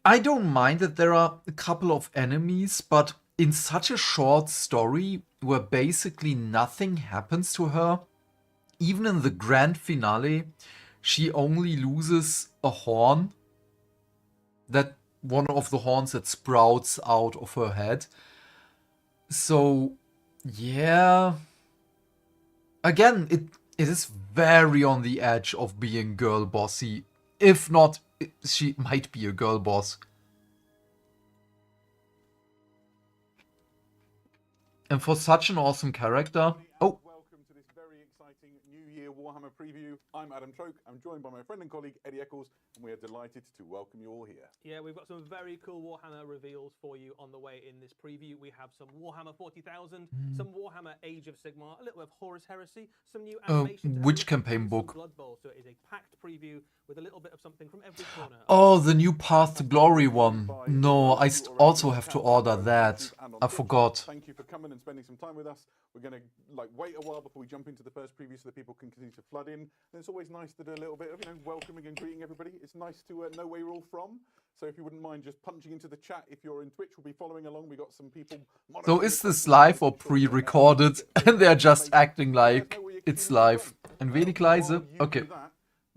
I don't mind that there are a couple of enemies, but in such a short story where basically nothing happens to her, even in the grand finale, she only loses a horn. That one of the horns that sprouts out of her head. So, yeah. Again, it is very on the edge of being girl bossy. If not, she might be a girl boss. And for such an awesome character... Oh! Welcome to this very exciting New Year Warhammer preview. I'm Adam Troke. I'm joined by my friend and colleague Eddie Eccles, and we are delighted to welcome you all here. Yeah, we've got some very cool Warhammer reveals for you on the way in this preview. We have some Warhammer 40,000, some Warhammer Age of Sigmar, a little bit of Horus Heresy, some new animation. Which campaign book? Blood Bowl. So it is a packed preview with a little bit of something from every corner. Oh, the new Path to Glory one. No, I also have to order that. I forgot. Thank you for coming and spending some time with us. We're going to wait a while before we jump into the first preview so that people can continue to flood in. And it's always nice to do a little bit of welcoming and greeting everybody. It's nice to know where you're all from. So if you wouldn't mind just punching into the chat, if you're in Twitch, we'll be following along. We got some people. So is this live or pre-recorded? And they're just acting like it's live. And wenig leise? Okay.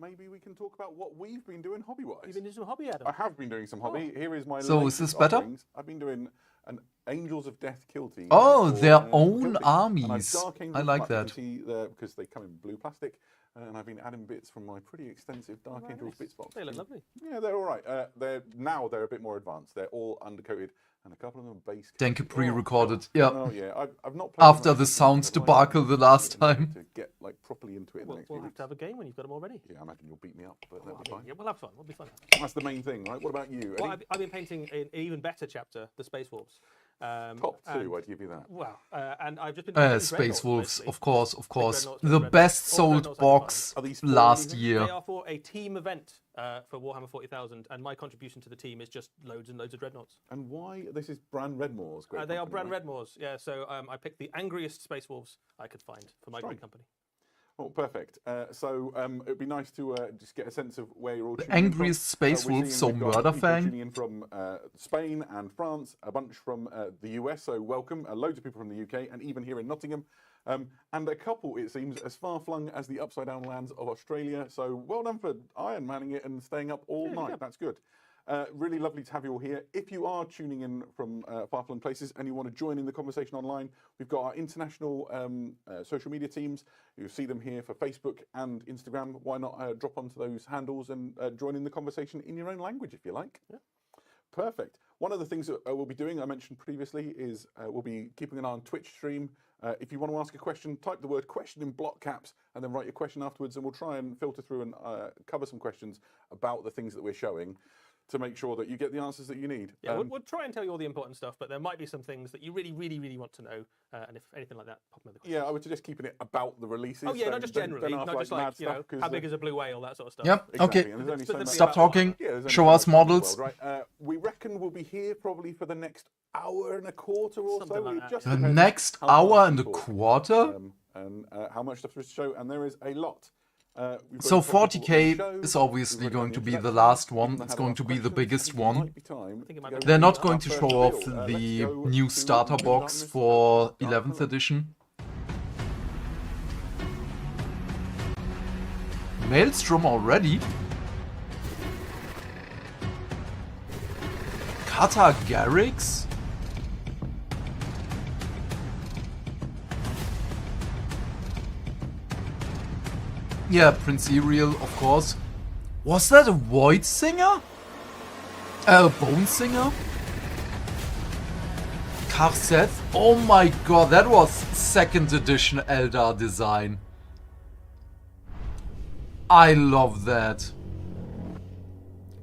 Maybe we can talk about what we've been doing hobby-wise. You've been doing some hobby, Adam? I have been doing some hobby. Here is my. So is this better? Offerings. I've been doing an Angels of Death kill team. Oh, their own Kill team. armies. I like that. Because they come in blue plastic. And I've been adding bits from my pretty extensive Dark Angels bits box. They look lovely. Yeah, they're all right. They're a bit more advanced. They're all undercoated, and a couple of them are base. Thank you, pre-recorded. Yeah. Oh yeah, I've not played after the sounds debacle the last time. To get properly into it. We'll have to have a game when you've got them all ready. Yeah, I imagine you'll beat me up, but that'll be fine. Yeah, we'll have fun. We'll be fun. That's the main thing, right? What about you, Eddie? Well, I've been painting an even better chapter, the Space Wolves. Top two, I'd give you that. Well, and I've just been Space Wolves, of course. The best sold box last year. They are for a team event for Warhammer 40,000, and my contribution to the team is just loads and loads of dreadnoughts. And why? This is Bran Redmoor's great They are company, Bran Redmoor's, yeah. So I picked the angriest Space Wolves I could find for my great company. Oh, perfect. It'd be nice to just get a sense of where you're all the angriest Space Wolves, so Murderfang. Tuning in from Spain and France, a bunch from the US, so welcome. Loads of people from the UK, and even here in Nottingham. And a couple, it seems, as far-flung as the Upside Down lands of Australia. So well done for Iron Manning it and staying up all night. Yeah. That's good. Really lovely to have you all here. If you are tuning in from far-flung places and you want to join in the conversation online, we've got our international social media teams. You'll see them here for Facebook and Instagram. Why not drop onto those handles and join in the conversation in your own language, if you like. Yeah. Perfect. One of the things that we'll be doing, I mentioned previously, is we'll be keeping an eye on Twitch stream. If you want to ask a question, type the word question in block caps and then write your question afterwards, and we'll try and filter through and cover some questions about the things that we're showing, to make sure that you get the answers that you need. Yeah, we'll try and tell you all the important stuff, but there might be some things that you really, really, really want to know. And if anything like that, pop them in the questions. Yeah, I would suggest keeping it about the releases. Oh yeah, not just generally, not just like, how big is a blue whale, that sort of stuff. Yep, exactly. Okay, stop talking, show us models. World, right? We reckon we'll be here probably for the next hour and a quarter or something so. Like just the next hour and a quarter? And how much stuff there is to show, and there is a lot. So 40k is obviously going to be the last one. It's going to be the biggest one. They're not going to show off the new starter box for 11th edition. Maelstrom already? Kata Garrix? Yeah, Prince Ariel, of course. Was that a Void Singer? A Bone Singer? Karseth? Oh my god, that was 2nd edition Eldar design. I love that.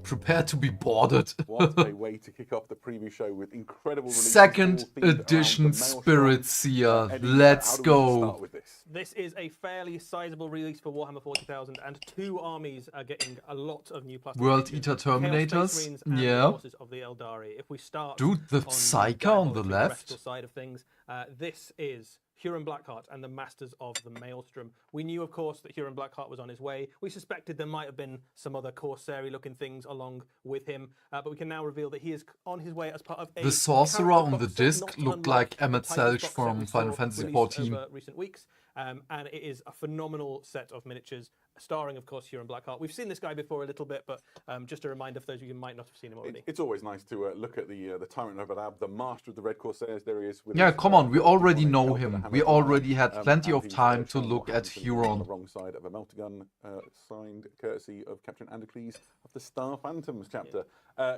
Prepare to be boarded. What a way to kick off the preview show with incredible releases. Second all themed around the edition Maelstrom. Spirit Seer. Eddie, Let's how do we go. start with this? This is a fairly sizable release for Warhammer 40,000, and 2 armies are getting a lot of new plastic. World features. Eater Chaos Space Terminators. Marines and the Yeah. forces of the Eldari. If we start, Dude, the Psyker on the left. side of things, this is Huron Blackheart and the Masters of the Maelstrom. We knew, of course, that Huron Blackheart was on his way. We suspected there might have been some other Corsair-looking things along with him, but we can now reveal that he is on his way as part of a The Sorcerer character on the box set, disc not looked unlike like the Emmett Titans Selch box set from we Final saw Fantasy released XIV. over recent weeks. And it is a phenomenal set of miniatures, starring, of course, Huron Blackheart. We've seen this guy before a little bit, but just a reminder for those of you who might not have seen him already. It's always nice to look at the Tyrant of Adab, the master of the Red Corsairs. There he is. With Yeah, his, come on, we already iconic know helmet him. and a We hammer. already had plenty and of he's, time to shown look what at happens when you're on Huron. the wrong side of a meltagun, signed courtesy of Captain Andocles of the Star Phantoms chapter.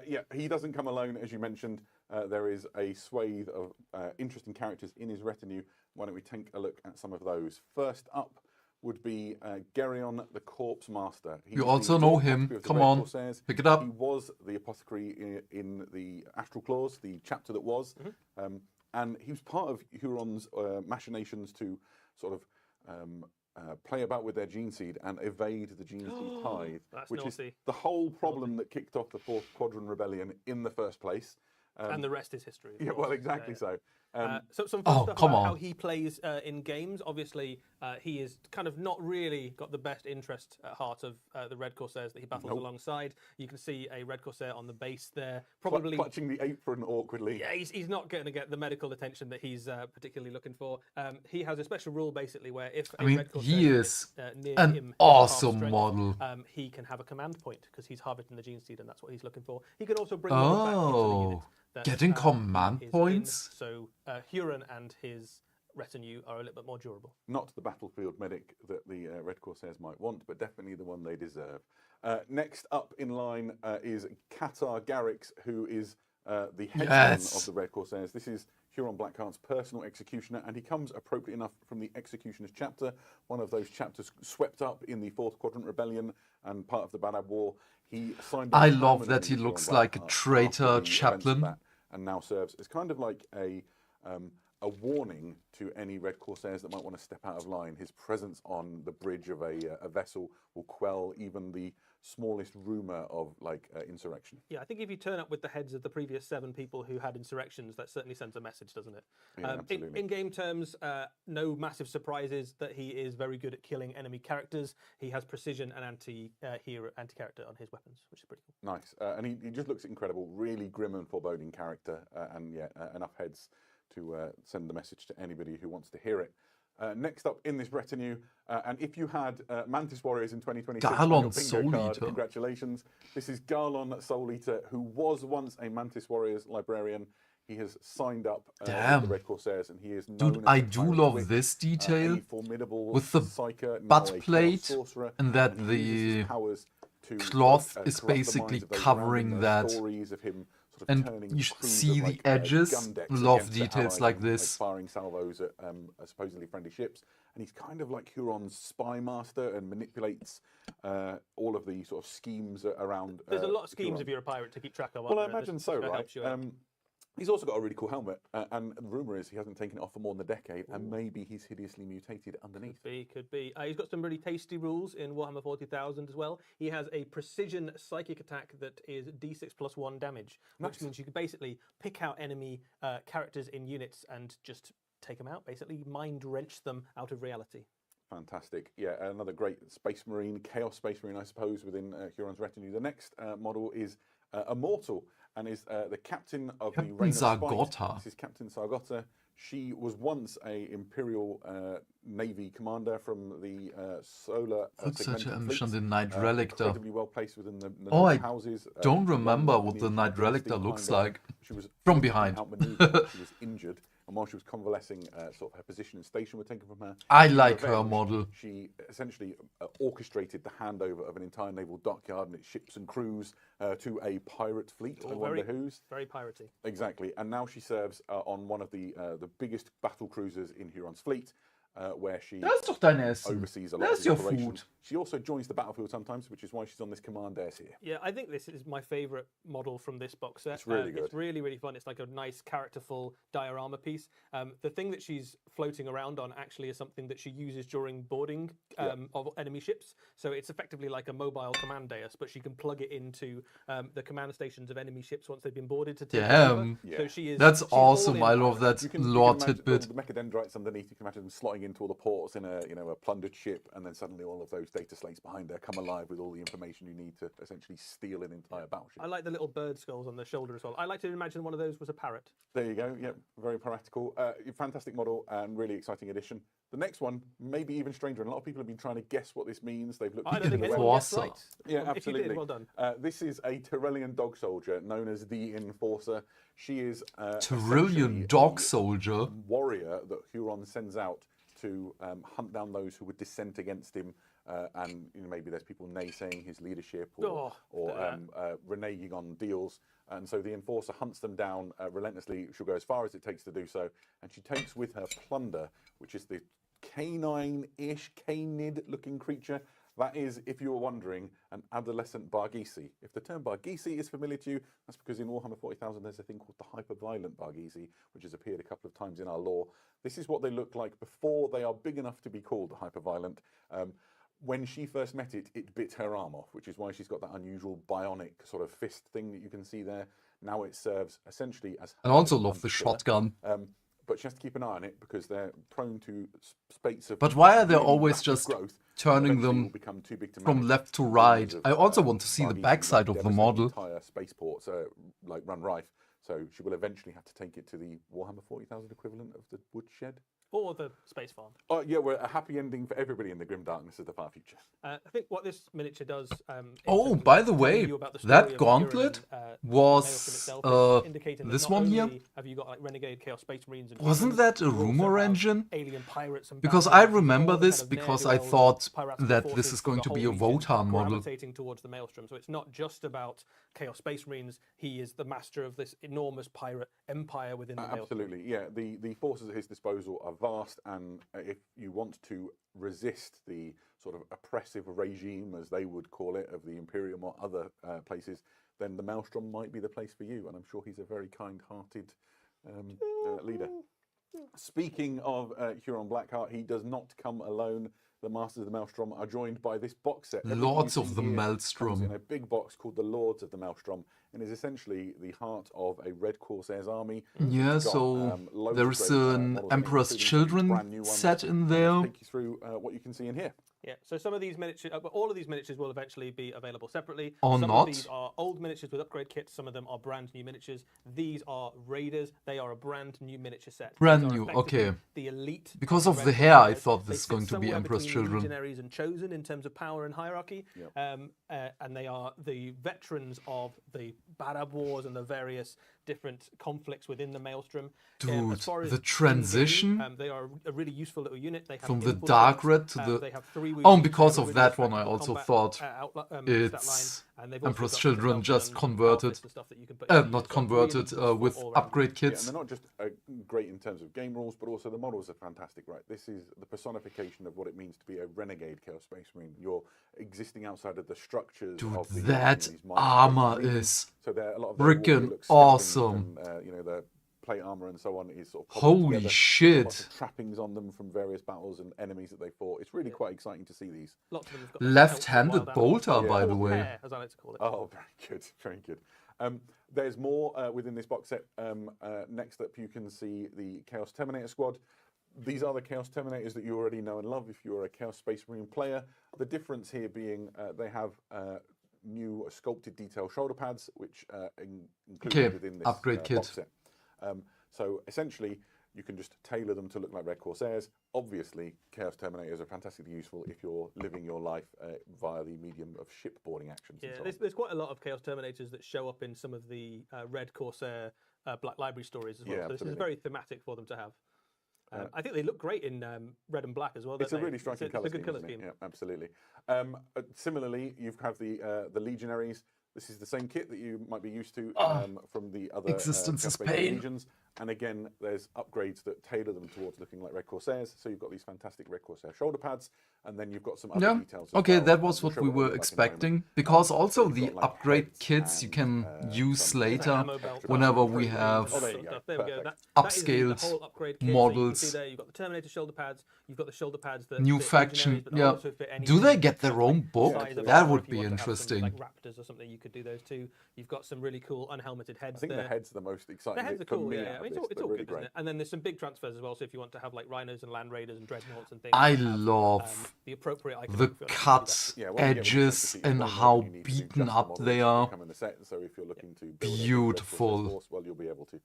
Yeah, he doesn't come alone, as you mentioned. There is a swathe of interesting characters in his retinue. Why don't we take a look at some of those? First up would be Geryon, the Corpse Master. You also know him. Come on, pick it up. He was the apothecary in the Astral Claws, the chapter that was. And he was part of Huron's machinations to sort of play about with their gene seed and evade the gene seed tithe, which is the whole problem that kicked off the 4th Quadrant Rebellion in the first place. And the rest is history. Yeah, well, exactly so. Some fun stuff about how he plays in games. Obviously, he is kind of not really got the best interest at heart of the Red Corsairs that he battles alongside. You can see a Red Corsair on the base there, probably clutching the apron awkwardly. Yeah, he's not going to get the medical attention that he's particularly looking for. He has a special rule basically where if a Red Corsair he is near an him awesome strength, model. he can have a command point because he's harvesting the gene seed, and that's what he's looking for. He can also bring one back into the unit. Getting command is points? So Huron and his retinue are a little bit more durable. Not the battlefield medic that the Red Corsairs might want, but definitely the one they deserve. Next up in line is Qatar Garrix, who is the headman of the Red Corsairs. This is Huron Blackheart's personal executioner, and he comes appropriately enough from the Executioner's chapter, one of those chapters swept up in the 4th Quadrant Rebellion and part of the Badab War. He signed I love that he looks like a traitor chaplain. And now serves as kind of like a warning to any Red Corsairs that might want to step out of line. His presence on the bridge of a vessel will quell even the smallest rumour of insurrection. Yeah, I think if you turn up with the heads of the previous 7 people who had insurrections, that certainly sends a message, doesn't it? Yeah, in game terms, no massive surprises that he is very good at killing enemy characters. He has precision and anti-character on his weapons, which is pretty cool. Nice, and he just looks incredible. Really grim and foreboding character, and yeah, enough heads to send the message to anybody who wants to hear it. Next up in this retinue, and if you had Mantis Warriors in 2026, Garlon Soul card, Eater. Congratulations. This is Garlon Soul Eater, who was once a Mantis Warriors librarian. He has signed up with the Red Corsairs, and he is known Dude, as I the do Pirate love Witch, this detail a formidable with the psyker, now butt a plate sorcerer, and that and he uses his the powers to cloth corrupt is the basically minds of those covering around him. that. Stories of him sort of And turning you should crews see of, the edges. gun decks Love against their details allies like and, this. firing salvos at supposedly friendly ships. And he's kind of like Huron's spy master and manipulates all of the sort of schemes around. There's a lot of schemes Huron. if you're a pirate to keep track of. Well, I imagine so, right? He's also got a really cool helmet, and the rumour is he hasn't taken it off for more than a decade, and maybe he's hideously mutated underneath. Could be. He's got some really tasty rules in Warhammer 40,000 as well. He has a precision psychic attack that is d6 plus 1 damage, which means you can basically pick out enemy characters in units and just take them out, basically mind wrench them out of reality. Fantastic. Yeah, another great Space Marine, Chaos Space Marine, I suppose, within Huron's retinue. The next model is Immortal, and is the captain of the Reign of Spite. This is Captain Sargota. She was once a Imperial Navy commander from the Solar schon den Knight Relic da. incredibly well placed within the I houses. don't remember what the Knight Relic da looks like. She was from behind. She was injured, and while she was convalescing, sort of her position and station were taken from her. I like her model. She essentially orchestrated the handover of an entire naval dockyard and its ships and crews to a pirate fleet. I wonder whose. Very piratey. Exactly, and now she serves on one of the biggest battle cruisers in Huron's fleet. where she Da ist doch dein Essen. oversees a lot There's of the your operations. food. She also joins the battlefield sometimes, which is why she's on this command desk here. Yeah, I think this is my favourite model from this box set. It's really good. It's really, really fun. It's like a nice, characterful diorama piece. The thing that she's floating around on actually is something that she uses during boarding of enemy ships. So it's effectively like a mobile command dais, but she can plug it into the command stations of enemy ships once they've been boarded to take it over. Damn. So she is. That's she's all awesome. in I pirate. love that You can lore imagine tidbit. all the mechadendrites underneath. You can imagine them slotting into all the ports in a plundered ship, and then suddenly all of those data slates behind her come alive with all the information you need to essentially steal an entire battleship. I like the little bird skulls on the shoulder as well. I like to imagine one of those was a parrot. There you go. Yep, very practical. Fantastic model and really exciting addition. The next one, maybe even stranger, and a lot of people have been trying to guess what this means. They've looked I at don't think the anyone guessed right. Yeah, Well, if you absolutely. did, well done. This is a Tyrellian dog soldier known as the Enforcer. She is Tyrellian dog soldier. warrior that Huron sends out to hunt down those who would dissent against him, and maybe there's people naysaying his leadership or reneging on deals. And so the Enforcer hunts them down relentlessly. She'll go as far as it takes to do so, and she takes with her Plunder, which is the canine-ish, canid-looking creature. That is, if you were wondering, an adolescent Barghisi. If the term Barghisi is familiar to you, that's because in Warhammer 40,000 there's a thing called the hyper-violent Barghisi, which has appeared a couple of times in our lore. This is what they look like before they are big enough to be called the hyper-violent. When she first met it, it bit her arm off, which is why she's got that unusual bionic sort of fist thing that you can see there. Now it serves essentially as her I also love the killer. shotgun. But she has to keep an eye on it because they're prone to spates of. But why are they really always rapid just growth. turning Eventually them will become too big to from manage. left to right? Of, I also want to see the Barghisi backside of the devastate model. Entire spaceports run rife. So she will eventually have to take it to the Warhammer 40,000 equivalent of the woodshed. Or the space farm. Oh yeah, well, a happy ending for everybody in the grim darkness of the far future. I think what this miniature does. Oh, by the way, that gauntlet was this one here. Have you got like renegade Chaos Space Marines? And Wasn't that a rumor engine? Alien pirates and Because I remember this because I thought that this is going to be a Wotan model. Gravitating towards the Maelstrom, so it's not just about Chaos Space Marines. He is the master of this enormous pirate empire within the Maelstrom. Absolutely, yeah. The forces at his disposal are vast, and if you want to resist the sort of oppressive regime, as they would call it, of the Imperium or other places, then the Maelstrom might be the place for you. And I'm sure he's a very kind-hearted leader. Speaking of Huron Blackheart, he does not come alone. The Masters of the Maelstrom are joined by this box set. Everything Lords you of see the here Maelstrom. comes in a big box called the Lords of the Maelstrom, and is essentially the heart of a Red Corsair's army. Yeah, It's got, so loads there of is great, an models in it, Emperor's including some Children brand new ones. set in I'll there. take you through what you can see in here. Yeah, so some of these miniatures, all of these miniatures will eventually be available separately. Or some not. of these are old miniatures with upgrade kits. Some of them are brand new miniatures. These are Raiders. They are a brand new miniature set. Brand These are new, effectively okay. The elite. Because of Red the hair, I Corsairs. thought They this is sit going to be somewhere Emperor's between Children. Legionaries and Chosen in terms of power and hierarchy. Yep. And they are the veterans of the Barab Wars and the various different conflicts within the Maelstrom. Dude, as far as the in-game, transition they are a really useful little unit. They have from the infiltrates, dark red to the... they have 3 Oh, and wounds, because they have of a that really one, I effective also combat, thought stat it's line, and they've also Emperor's got Children the just buttons, converted. outfits and stuff that you can put in Not there. So converted really useful with all around. upgrade Yeah, kits. and they're not just great in terms of game rules, but also the models are fantastic, right? This is the personification of what it means to be a renegade Chaos Space Marine. You're existing outside of the structures Dude, of the that these mighty armor Space Marines. is So they're a lot of their warrior freaking looks, awesome. and, the plate armor and so on is sort of cobbled Holy together. shit. Lots of trappings on them from various battles and enemies that they fought. It's really quite exciting to see these. Lots of them have got Left-handed wild animals. bolter, by the Or way. hair, as I like to call it. Oh, very good, very good. There's more within this box set. Next up, you can see the Chaos Terminator squad. These are the Chaos Terminators that you already know and love if you're a Chaos Space Marine player. The difference here being they have new sculpted detail shoulder pads, which included within this upgrade kit. box set. So essentially, you can just tailor them to look like Red Corsairs. Obviously, Chaos Terminators are fantastically useful if you're living your life via the medium of shipboarding actions. Yeah, and so on. there's quite a lot of Chaos Terminators that show up in some of the Red Corsair Black Library stories as well. Yeah, so this is absolutely. very thematic for them to have. I think they look great in red and black as well. It's a don't they? really striking colour It's a good colour scheme. scheme. Yeah, absolutely. Similarly, you have the Legionaries. This is the same kit that you might be used to from the other Existence is Chaos Space pain. Legions. And again, there's upgrades that tailor them towards looking like Red Corsairs. So you've got these fantastic Red Corsair shoulder pads, and then you've got some other details. Okay, well, that was we'll what show we they were look like in a moment. expecting. Because also you've the got, like, upgrade heads kits you and, can use some later ammo belt, whenever armor, we crates, have Oh, there you go. stuff. There we go. Perfect. That is upscaled the whole upgrade kit. So you can models. see there, you've got the Terminator shoulder pads, you've got the shoulder pads that New fit faction, legionaries, but yeah. also fit any Do they unit get that's their own like book? size of That armor. would If you be want to have some, interesting. like raptors or something, you could do those too. You've got some really cool unhelmeted heads I think there. the heads are the most exciting. The heads are for cool, me yeah. out I mean, of it's this. all They're really good, isn't great. it? And then there's some big transfers as well. So if you want to have like rhinos and land raiders and dreadnoughts and things, I you have, love the appropriate iconography the on it to do that. cut Yeah, when you get with the edges Sentinel, and you know how you need to do beaten custom up models they that are. come in the set. So if you're looking to build a Beautiful. Red Force, well, you'll be able to.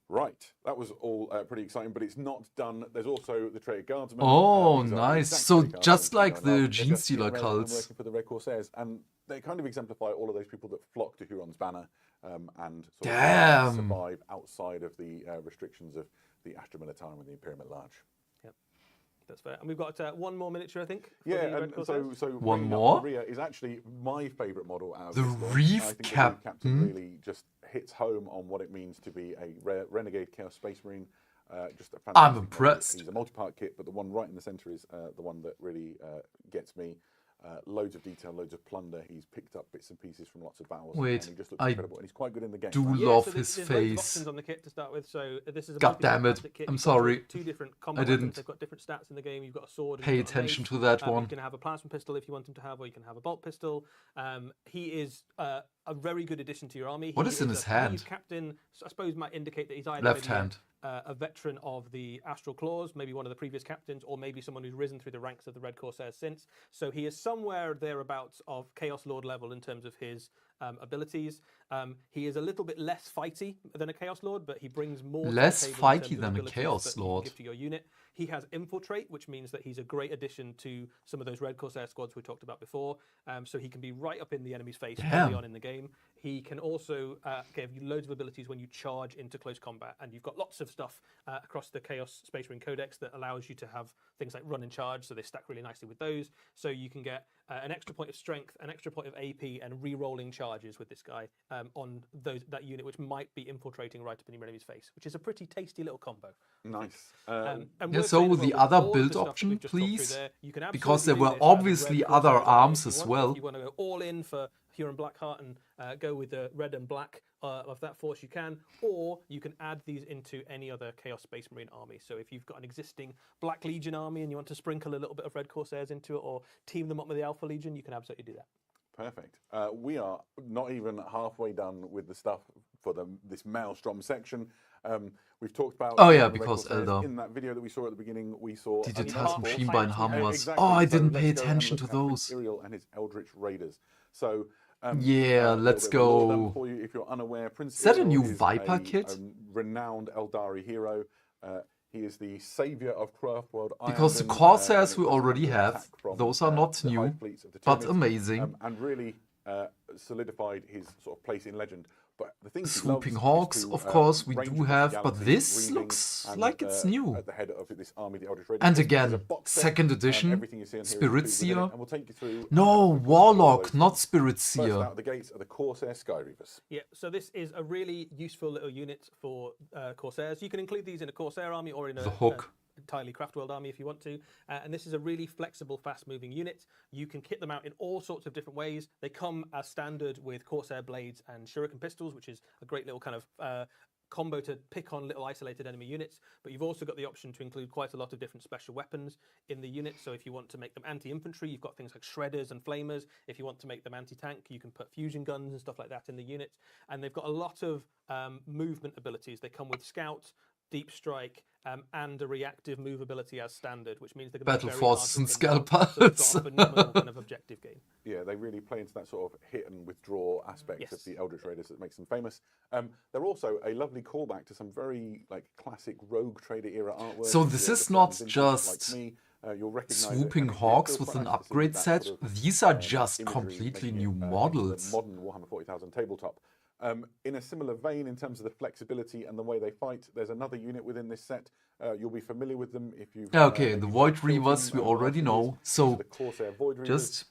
Right, that was all pretty exciting, but it's not done. There's also the Traitor Guardsmen. Oh, These are nice. exact So Traitor just Guardsmen, like you know, the they're Gene just Stealer getting ready and cults. working for the Red Corsairs, and they kind of exemplify all of those people that flock to Huron's banner and sort of survive outside of the restrictions of the Astra Militarum and the Imperium at large. Yep, that's fair. And we've got one more miniature, I think. for Yeah, the Red and Corsairs. so One bringing up more? Maria is actually my favourite model out of The this lot. Reef I think the Reef Captain. Captain really just hits home on what it means to be a renegade Chaos Space Marine. Just a fantastic I'm model. impressed. He's a multi-part kit, but the one right in the centre is the one that really gets me. Loads of detail, loads of plunder. He's picked up bits and pieces from lots of battles. Wait, and he just looks I incredible, and he's quite good in the game. do right? love so his there's loads of face. options on the kit to start with. So this is a God damn it. multi-plastic kit. I'm You've got sorry. two different combo I weapons. didn't They've got different stats in the game. You've got a sword. And pay you've got a attention mace. to that You one. can have a plasma pistol if you want him to have, or you can have a bolt pistol. He is a very good addition to your army. What He is in a his hand? Police captain, so I suppose might indicate that he's either Left maybe hand. a veteran of the Astral Claws, maybe one of the previous captains, or maybe someone who's risen through the ranks of the Red Corsairs since. So he is somewhere thereabouts of Chaos Lord level in terms of his abilities. He is a little bit less fighty than a Chaos Lord, but he brings more to the Less table in fighty terms of than a abilities Chaos that he can Lord. give to your unit. He has Infiltrate, which means that he's a great addition to some of those Red Corsair squads we talked about before. So he can be right up in the enemy's face early on in the game. He can also give you loads of abilities when you charge into close combat, and you've got lots of stuff across the Chaos Space Marine Codex that allows you to have things like run and charge, so they stack really nicely with those. So you can get an extra point of strength, an extra point of AP, and re-rolling charges with this guy on that unit, which might be infiltrating right up in your enemy's face, which is a pretty tasty little combo. Nice. And Yeah, we're so playing as the well with other all build the stuff that option, we've just talked through please, there. You can because there absolutely were do this as a obviously Red other Corsair arms if you as want. well. If you want to go all in for Huron Blackheart and go with the red and black of that force, you can, or you can add these into any other Chaos Space Marine army. So if you've got an existing Black Legion army and you want to sprinkle a little bit of Red Corsairs into it, or team them up with the Alpha Legion, you can absolutely do that. Perfect. We are not even halfway done with the stuff for this Maelstrom section. We've talked about... Oh yeah, the Red because Corsairs. Elder. In that video that we saw at the beginning, we saw... Die a detached couple- machine by Hammers. Exactly. Oh, I So didn't let's pay go and attention to look at those. Imperial and his Eldritch Raiders. So... Yeah, a let's little bit of lore go. dump for you if you're unaware. Prince Is that a Imperial new is Viper a kit? renowned Eldari hero. He is the savior of Craftworld. Because the Ironman, Corsairs and we it was already under have. attack from, Those are not the new, hive fleets of the but Tyranids, amazing. and really solidified his sort of place in legend. But the thing Swooping Hawks, of course, we do have, but this looks like it's new. At the head of this army, the Eldritch Raiders. And There's a again, box set, second edition, everything you see on here is Spirit included within Seer. it, and we'll take you through No, Warlock, not Spirit First Seer. out of the gates are the Corsair Sky Reavers. Yeah, so this is a really useful little unit for Corsairs. You can include these in a Corsair army or in a The Hook. entirely Craftworld army if you want to. And this is a really flexible, fast-moving unit. You can kit them out in all sorts of different ways. They come as standard with Corsair blades and Shuriken pistols, which is a great little kind of combo to pick on little isolated enemy units, but you've also got the option to include quite a lot of different special weapons in the unit. So if you want to make them anti-infantry, you've got things like shredders and flamers. If you want to make them anti-tank, you can put fusion guns and stuff like that in the unit. And they've got a lot of movement abilities. They come with Scout, Deep Strike, and a reactive move ability as standard, which means they're going to be Battle very hard Forces to and pin down. Scalpels. So it's sort of a phenomenal kind of objective game. Yeah, they really play into that sort of hit and withdraw aspect Yes. of the Eldritch Raiders that makes them famous. They're also a lovely callback to some very classic Rogue Trader era artwork. So If this you're is a not vintage just like me, you'll recognise it, Swooping and it Hawks feels with quite an nice to see upgrade that set. sort of, These are just imagery completely making new it into the models. modern Warhammer 40,000 tabletop. In a similar vein, in terms of the flexibility and the way they fight, there's another unit within this set. You'll be familiar with them if you've... Okay, the maybe Void played Reavers we them, already last know. years. These So are the Corsair Void Reavers. just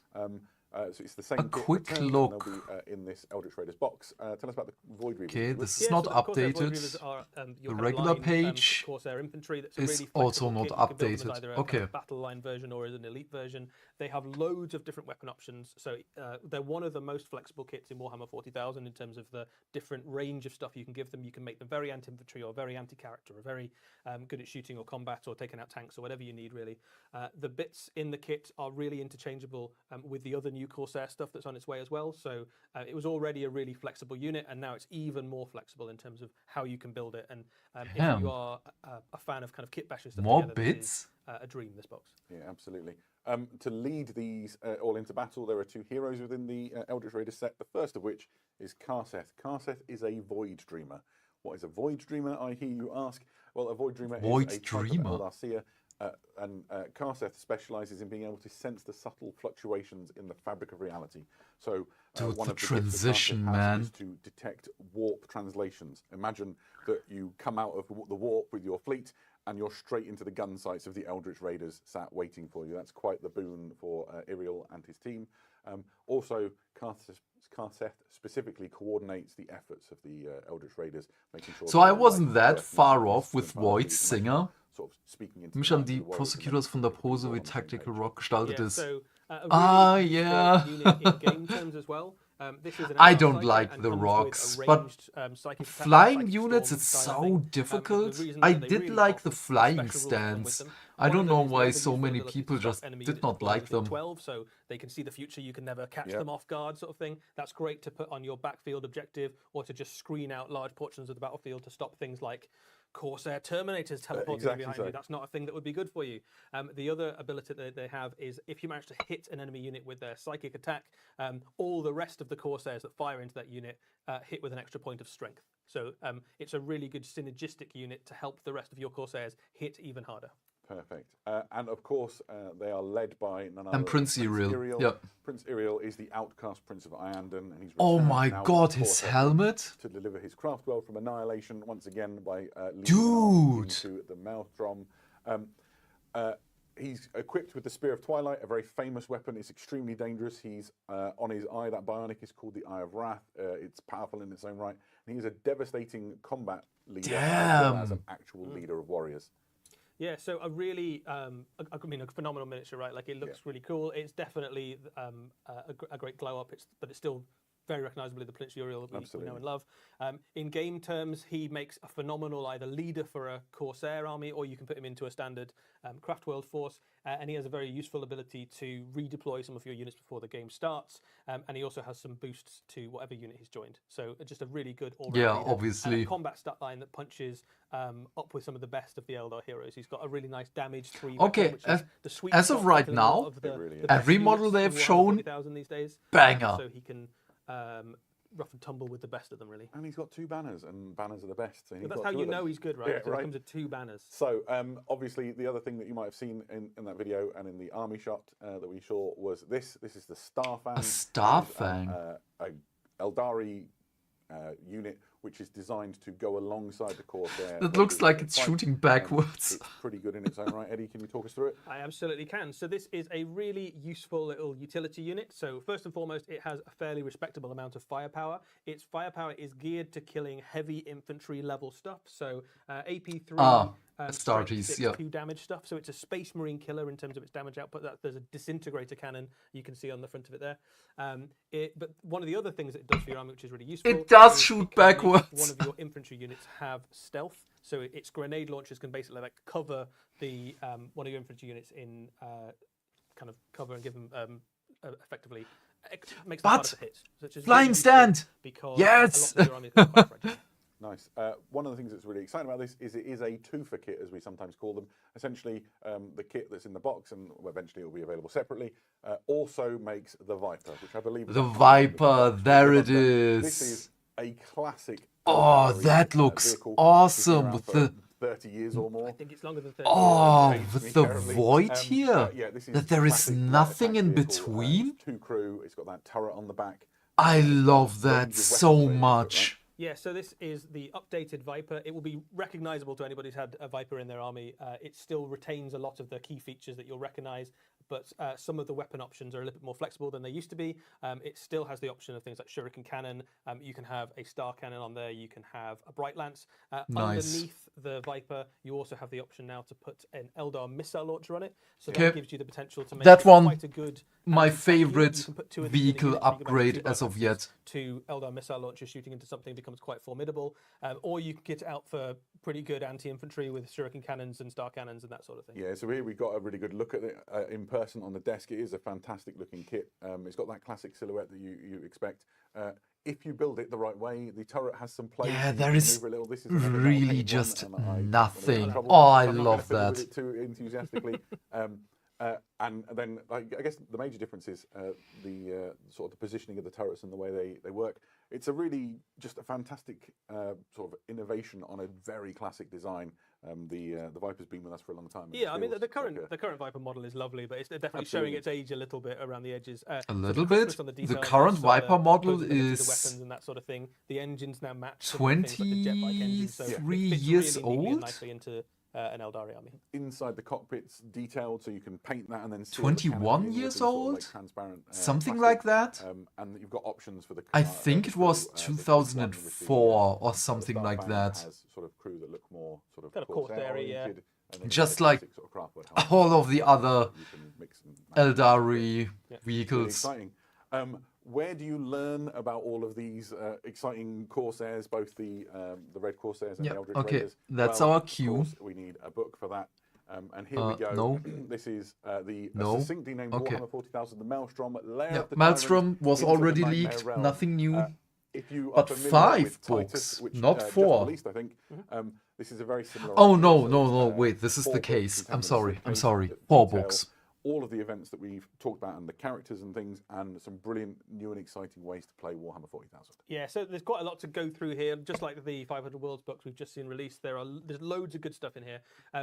So it's the same. A quick look. They'll be in this Eldritch Raiders box. Tell us about the Void Reavers. Okay, this is Yeah, not so the Corsair Void updated. Reavers are, your The kind of regular line, page Corsair infantry that's a is really also flexible not kit. You can build them as updated. either a kind Okay. of battle line version or as an elite version. They have loads of different weapon options. So they're one of the most flexible kits in Warhammer 40,000 in terms of the different range of stuff you can give them. You can make them very anti-infantry or very anti-character or very good at shooting or combat or taking out tanks or whatever you need, really. The bits in the kit are really interchangeable with the other new Corsair stuff that's on its way as well. So it was already a really flexible unit, and now it's even more flexible in terms of how you can build it. And if you are a fan of kind of kit bashing stuff More together, this bits? is a dream, this box. Yeah, absolutely. To lead these all into battle, there are two heroes within the Eldritch Raiders set. The first of which is Karseth. Karseth is a Void Dreamer. What is a Void Dreamer, I hear you ask? Well, a Void Dreamer is a type of Eldar Seer, and Karseth specialises in being able to sense the subtle fluctuations in the fabric of reality. So Dude, one the of the transition, gifts that Karseth man. has is to detect warp translations. Imagine that you come out of the warp with your fleet and you're straight into the gun sights of the Eldritch Raiders sat waiting for you. That's quite the boon for Iriel and his team. Also, Karseth specifically coordinates the efforts of the Eldritch Raiders, making sure... So I wasn't that far off with Void Singer. Sort of speaking into Mich an die Prosecutors von der Pose wie Tactical Rock gestaltet Yeah, ist. so, a Ah, really useful yeah. unit in game terms as well. This is an I Eldar don't Psyker like and the comes with rocks, a but ranged, psychic attack, flying psychic units, storm it's style so thing. difficult. The reason I that they did really like got the special flying rules with stance. them. I One don't of know them is why the so useful many ability to people stop just enemy did units not flying like within them. 12, so they can see the future, you can never catch them off guard, sort of thing. That's great to put on your backfield objective or to just screen out large portions of the battlefield to stop things like Corsair Terminators teleporting behind you. That's not a thing that would be good for you. The other ability that they have is if you manage to hit an enemy unit with their psychic attack, all the rest of the Corsairs that fire into that unit hit with an extra point of strength. So it's a really good synergistic unit to help the rest of your Corsairs hit even harder. Perfect. And of course, they are led by none other And Prince Iriel. Yep. Prince Iriel is the outcast Prince of Iandon, and he's Oh returned my now god, to his Corsair helmet? to deliver his craft world from annihilation once again by leading into the Maelstrom. He's equipped with the Spear of Twilight, a very famous weapon. It's extremely dangerous. He's on his eye. That bionic is called the Eye of Wrath. It's powerful in its own right. And he is a devastating combat leader as well as an actual leader of warriors. Yeah, so a really, a phenomenal miniature, right? Like, it looks really cool. It's definitely a great glow up, but it's still very recognisably the Prince Uriel that we know and love. In game terms, he makes a phenomenal either leader for a Corsair army, or you can put him into a standard Craft World force, and he has a very useful ability to redeploy some of your units before the game starts, and he also has some boosts to whatever unit he's joined. So just a really good all-round leader. obviously. And a combat stat line that punches up with some of the best of the Eldar heroes. He's got a really nice damage 3 Okay, weapon, which is the sweet as of spot right for now, of the every best model units they've in Warhammer shown, 40,000 these days. banger. So he can rough and tumble with the best of them, really. And he's got 2 banners, and banners are the best. So But that's how you know he's good, right? Yeah, Because it comes with 2 banners. So obviously the other thing that you might have seen in that video and in the army shot that we saw was this. This is the Starfang. A Starfang. A Eldari unit which is designed to go alongside the Corsair. It looks like it's shooting backwards. It's pretty good in its own right. Eddie, can you talk us through it? I absolutely can. So this is a really useful little utility unit. So first and foremost, it has a fairly respectable amount of firepower. Its firepower is geared to killing heavy infantry level stuff. So AP3, Astartes, yeah. 2 damage stuff. So it's a Space Marine killer in terms of its damage output. There's a disintegrator cannon you can see on the front of it there. But one of the other things it does for your army, which is really useful, it does is shoot it can make backwards. one of your infantry units have stealth. So its grenade launchers can basically like cover the one of your infantry units in kind of cover and give them effectively makes them harder to hit. Which is flying really stand. Because Yes. a lot of your army is quite fragile. Nice. One of the things that's really exciting about this is it is a twofer kit, as we sometimes call them. Essentially, the kit that's in the box, and eventually it will be available separately, also makes the Viper, which I believe is The Viper, there it This is. is a classic. Oh, that looks vehicle. awesome It's with been around the. for 30 years or more. I think it's longer than 30 Oh, years. with the Terribly. void here. Yeah, this is That there is classic light nothing attack in vehicle. between. It's 2 crew. It's got that turret on the back. I love that Range of so weapons, much. Yeah, so this is the updated Viper. It will be recognisable to anybody who's had a Viper in their army. It still retains a lot of the key features that you'll recognise. but some of the weapon options are a little bit more flexible than they used to be. It still has the option of things like shuriken cannon. You can have a star cannon on there. You can have a bright lance. Underneath the Viper, you also have the option now to put an Eldar missile launcher on it. So that gives you the potential to make that one, quite a good... my favorite vehicle upgrade as of yet. 2 Eldar missile launchers shooting into something becomes quite formidable. Or you can get it out for pretty good anti-infantry with shuriken cannons and star cannons and that sort of thing. Yeah, so here we got a really good look at it in person on the desk. It is a fantastic looking kit. It's got that classic silhouette that you expect. If you build it the right way, the turret has some play. Yeah, there is really just nothing. Oh, I love that. It too enthusiastically. And then I guess the major difference is the sort of the positioning of the turrets and the way they work. It's a really just a fantastic sort of innovation on a very classic design. The Viper's been with us for a long time. Yeah, I mean the current Viper model is lovely, but it's definitely showing its age a little bit around the edges. A little bit. The current Viper model is the weapons and that sort of thing. The engines now match 23 years old. Nicely into an Eldari army. Inside the cockpit's detailed, so you can paint that and then seal 21 years old, sort of like transparent, something plastic. like that. And you've got options for the. I think it was 2004 or something like that. Has sort of crew that look more sort of kind of Corsair-y, yeah. Just like all of the other Eldari vehicles. Really exciting. Where do you learn about all of these exciting Corsairs, both the Red Corsairs and the Eldritch Raiders? That's our cue. We need a book for that. And here we go. No. This is the succinctly named Warhammer 40,000, the Maelstrom. Maelstrom was already leaked, nothing new. If you but 5 books, which, not 4. Released, I think. This is a very similar. Oh no! Wait, this is the case. I'm sorry. 4 books. All of the events that we've talked about and the characters and things, and some brilliant new and exciting ways to play Warhammer 40,000. Yeah, so there's quite a lot to go through here. Just like the 500 Worlds books we've just seen released, there's loads of good stuff in here.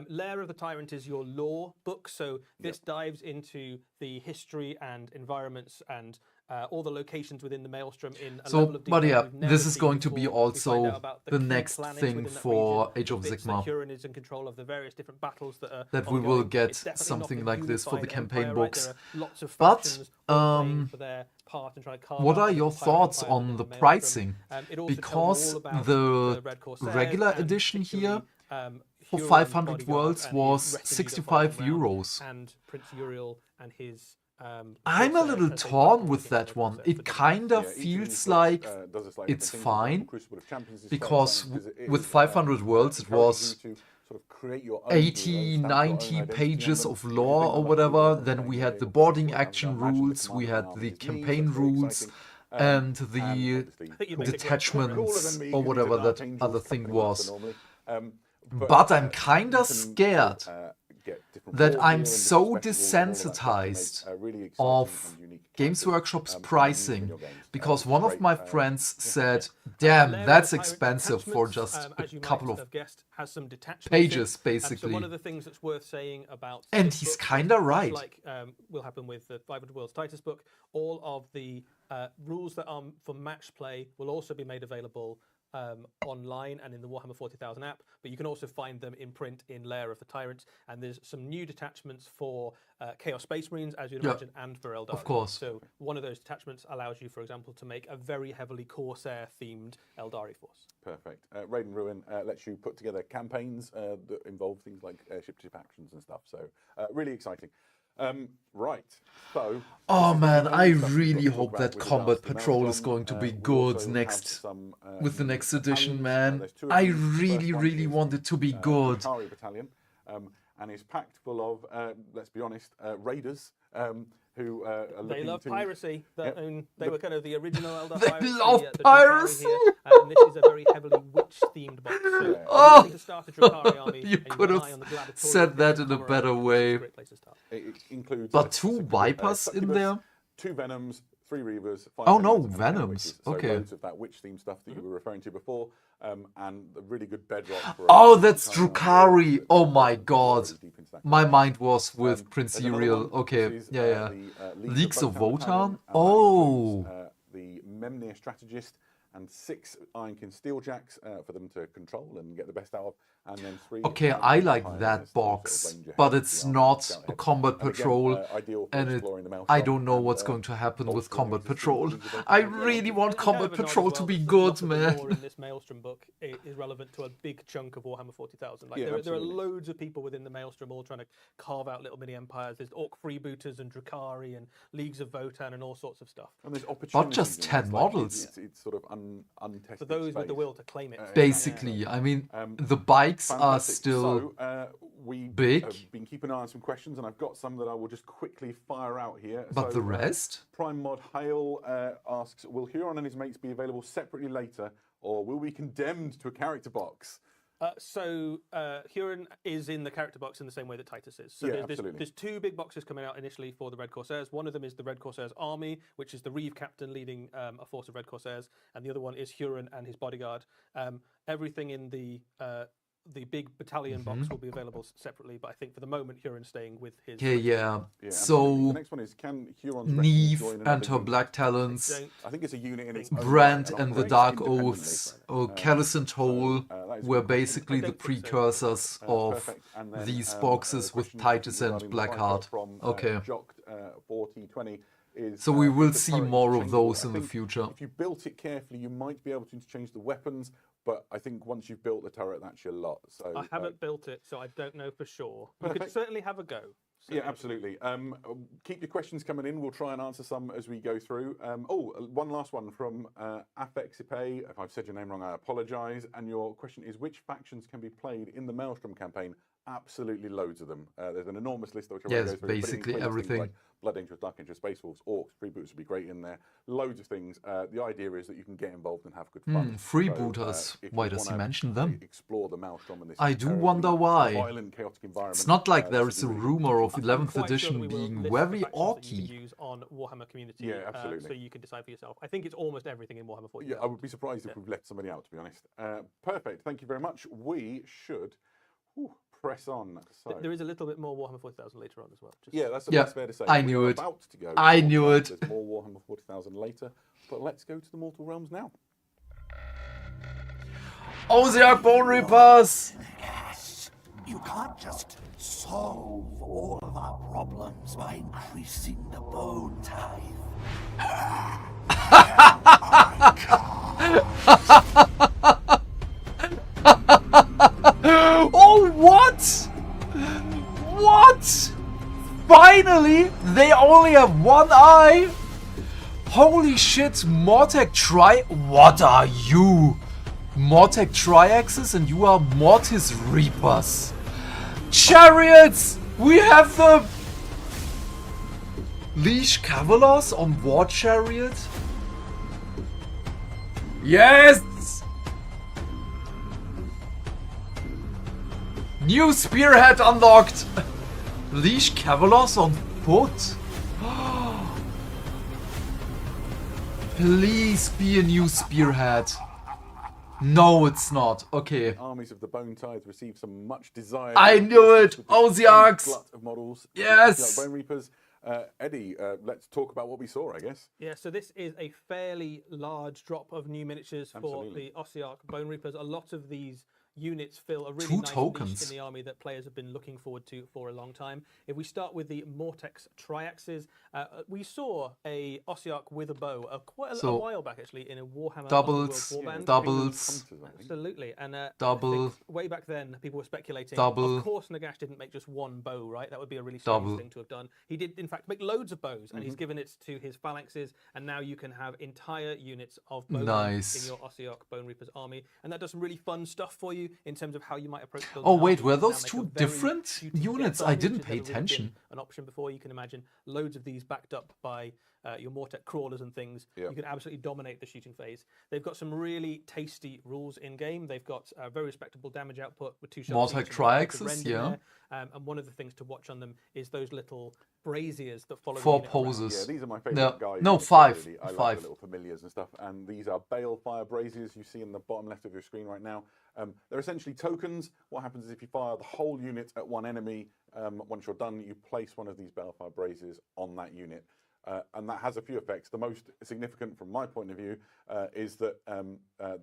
Lair of the Tyrant is your lore book, so this dives into the history and environments and all the locations within the Maelstrom in a level of detail. But yeah, this is going to be also the next thing for Age of Sigmar. Huron is in control of the various different battles that we will get something like this for the campaign books. But what are your thoughts on the pricing? Because the regular edition here for 500 Worlds was 65 euros. And Prince Uriel and his I'm a little torn with that one. It kind of feels like it's fine, because with 500 Worlds it was 80, 90 pages of lore or whatever. Then we had the boarding action rules, we had the campaign rules, and the detachments or whatever that other thing was. But I'm kind of scared that I'm so desensitized of Games Workshop's pricing, because one of my friends said, damn, that's expensive for just a couple of pages, basically. One of the things that's worth saying about and he's kind of right. Like will happen with the 500 Worlds Titus book, all of the rules that are for match play will also be made available online and in the Warhammer 40,000 app, but you can also find them in print in Lair of the Tyrants, and there's some new detachments for Chaos Space Marines, as you'd imagine, and for Eldar. Of course. So one of those detachments allows you, for example, to make a very heavily Corsair-themed Eldari force. Perfect. Raid and Ruin lets you put together campaigns that involve things like ship-to-ship actions and stuff, so really exciting. Right, so... Oh man, I really hope that Combat Patrol is going to be good with the next edition, man. I really want it to be good. Battalion, and is packed full of, let's be honest, raiders who are looking They love piracy. They were kind of the original Eldar they pirates. Love piracy! And this is a very heavily witch-themed box. So to start a Drukhari army, you could have said that in a better way. It includes but 2 Vipers in there? 2 Venoms, 3 Reavers, 5 Oh no, Venoms. Okay. So loads of that witch-themed stuff that you were referring to before, and a really good bedrock. Oh, that's Drukhari. Oh my god. My mind was with Prince Uriel. Okay, yeah. Leagues of Wotan? Oh. The Memnir Strategist and 6 Ironkin Steeljacks for them to control and get the best out of, and then 3. Okay, I like that box, but it's not a combat patrol, and I don't know what's going to happen with combat patrol. I really want combat patrol to be good, man. The lore in this Maelstrom book is relevant to a big chunk of Warhammer 40,000. Like there are loads of people within the Maelstrom all trying to carve out little mini empires. There's Orc freebooters and Drukhari and Leagues of Votan and all sorts of stuff. And there's But just 10 models. It's sort of untested For those space. with the will to claim it. Basically, I mean, the bikes are still we big. have been keeping an eye on some questions, and I've got some that I will just quickly fire out here. But the rest? Prime Mod Hale asks, will Huron and his mates be available separately later, or will we be condemned to a character box? Huron is in the character box in the same way that Titus is. So there's 2 big boxes coming out initially for the Red Corsairs. One of them is the Red Corsairs Army, which is the Reeve captain leading a force of Red Corsairs, and the other one is Huron and his bodyguard. Everything in the big battalion box will be available separately, but I think for the moment Huron's staying with his. Yeah. So the next one is, can Huron's Neve join and another her unit? Black Talons, I think it's a unit in its own Brand right, and the operates Dark independently. Oaths, or Callus and Toll were basically the precursors of these boxes with Titus and Blackheart. From, Okay. Jocked 4020 is, So we will the see turret more of interchangeable. those I in the think future. If you built it carefully, you might be able to interchange the weapons, but I think once you've built the turret, that's your lot. So I haven't built it, so I don't know for sure. You could Perfect. certainly have a go. Yeah, absolutely. Keep your questions coming in. We'll try and answer some as we go through. One last one from Afexipe. If I've said your name wrong, I apologise. And your question is, which factions can be played in the Maelstrom campaign? Absolutely loads of them. There's an enormous list which I won't go through. Basically but it includes things everything. like Blood Angels, Dark Angels, Space Wolves, Orcs, Freebooters would be great in there. Loads of things. The idea is that you can get involved and have good fun. Freebooters. If Why you does he wanna mention them? Explore the Maelstrom and this I do terribly wonder why. violent, chaotic environment. It's not like there this is a would be really rumor of I'm 11th quite sure that edition we will being list very the factions that you orky. can use on Warhammer Community. Yeah, absolutely. So you can decide for yourself. I think it's almost everything in Warhammer 40,000. Yeah, I would be surprised if we've left somebody out, to be honest. Perfect. Thank you very much. We should press on. So. There is a little bit more Warhammer 40,000 later on as well. That's fair to say. I knew it. About to go. I knew it. There's more Warhammer 40,000 later, but let's go to the Mortal Realms now. Ozark Bone Reapers! You can't just solve all of our problems by increasing the bone tithe. Oh, what? What? Finally, they only have one eye? Holy shit, Mortec What are you? Mortec Triaxes and you are Mortis Reapers. Chariots! We have the Leash Cavalers on War Chariot? Yes! New Spearhead unlocked! Leash Cavalers on foot? Please be a new Spearhead. No, it's not. Okay. Armies of the Bone Tithe received some much desired. I knew it! Ozarks! Glut of models. Yes! Bone Reapers. Eddie, let's talk about what we saw, I guess. Yeah, so this is a fairly large drop of new miniatures for the Ossiarch Bone Reapers. A lot of these units fill a really nice niche in the army that players have been looking forward to for a long time. If we start with the Mortex Triaxes, we saw a Ossiarch with a bow quite a while back actually in a Warhammer doubles, doubles, absolutely, and double. Way back then, people were speculating. Double. Of course, Nagash didn't make just one bow, right? That would be a really strange thing to have done. He did, in fact, make loads of bows, and he's given it to his phalanxes, and now you can have entire units of bows in your Ossiarch Bone Reapers army, and that does some really fun stuff for you in terms of how you might approach building. Oh wait, were those two different units? I didn't pay attention. An option before, you can imagine loads of these backed up by your Mortec crawlers and things. You can absolutely dominate the shooting phase. They've got some really tasty rules in game. They've got a very respectable damage output with 2 shots. Mortec Triaxes, yeah. And one of the things to watch on them is those little braziers that follow 4 poses. Yeah, these are my favourite guys. No, 5. Really. I 5. like the little familiars and stuff. And these are Balefire braziers you see in the bottom left of your screen right now. They're essentially tokens. What happens is if you fire the whole unit at one enemy, once you're done, you place one of these Balefire braziers on that unit. and that has a few effects. The most significant from my point of view is that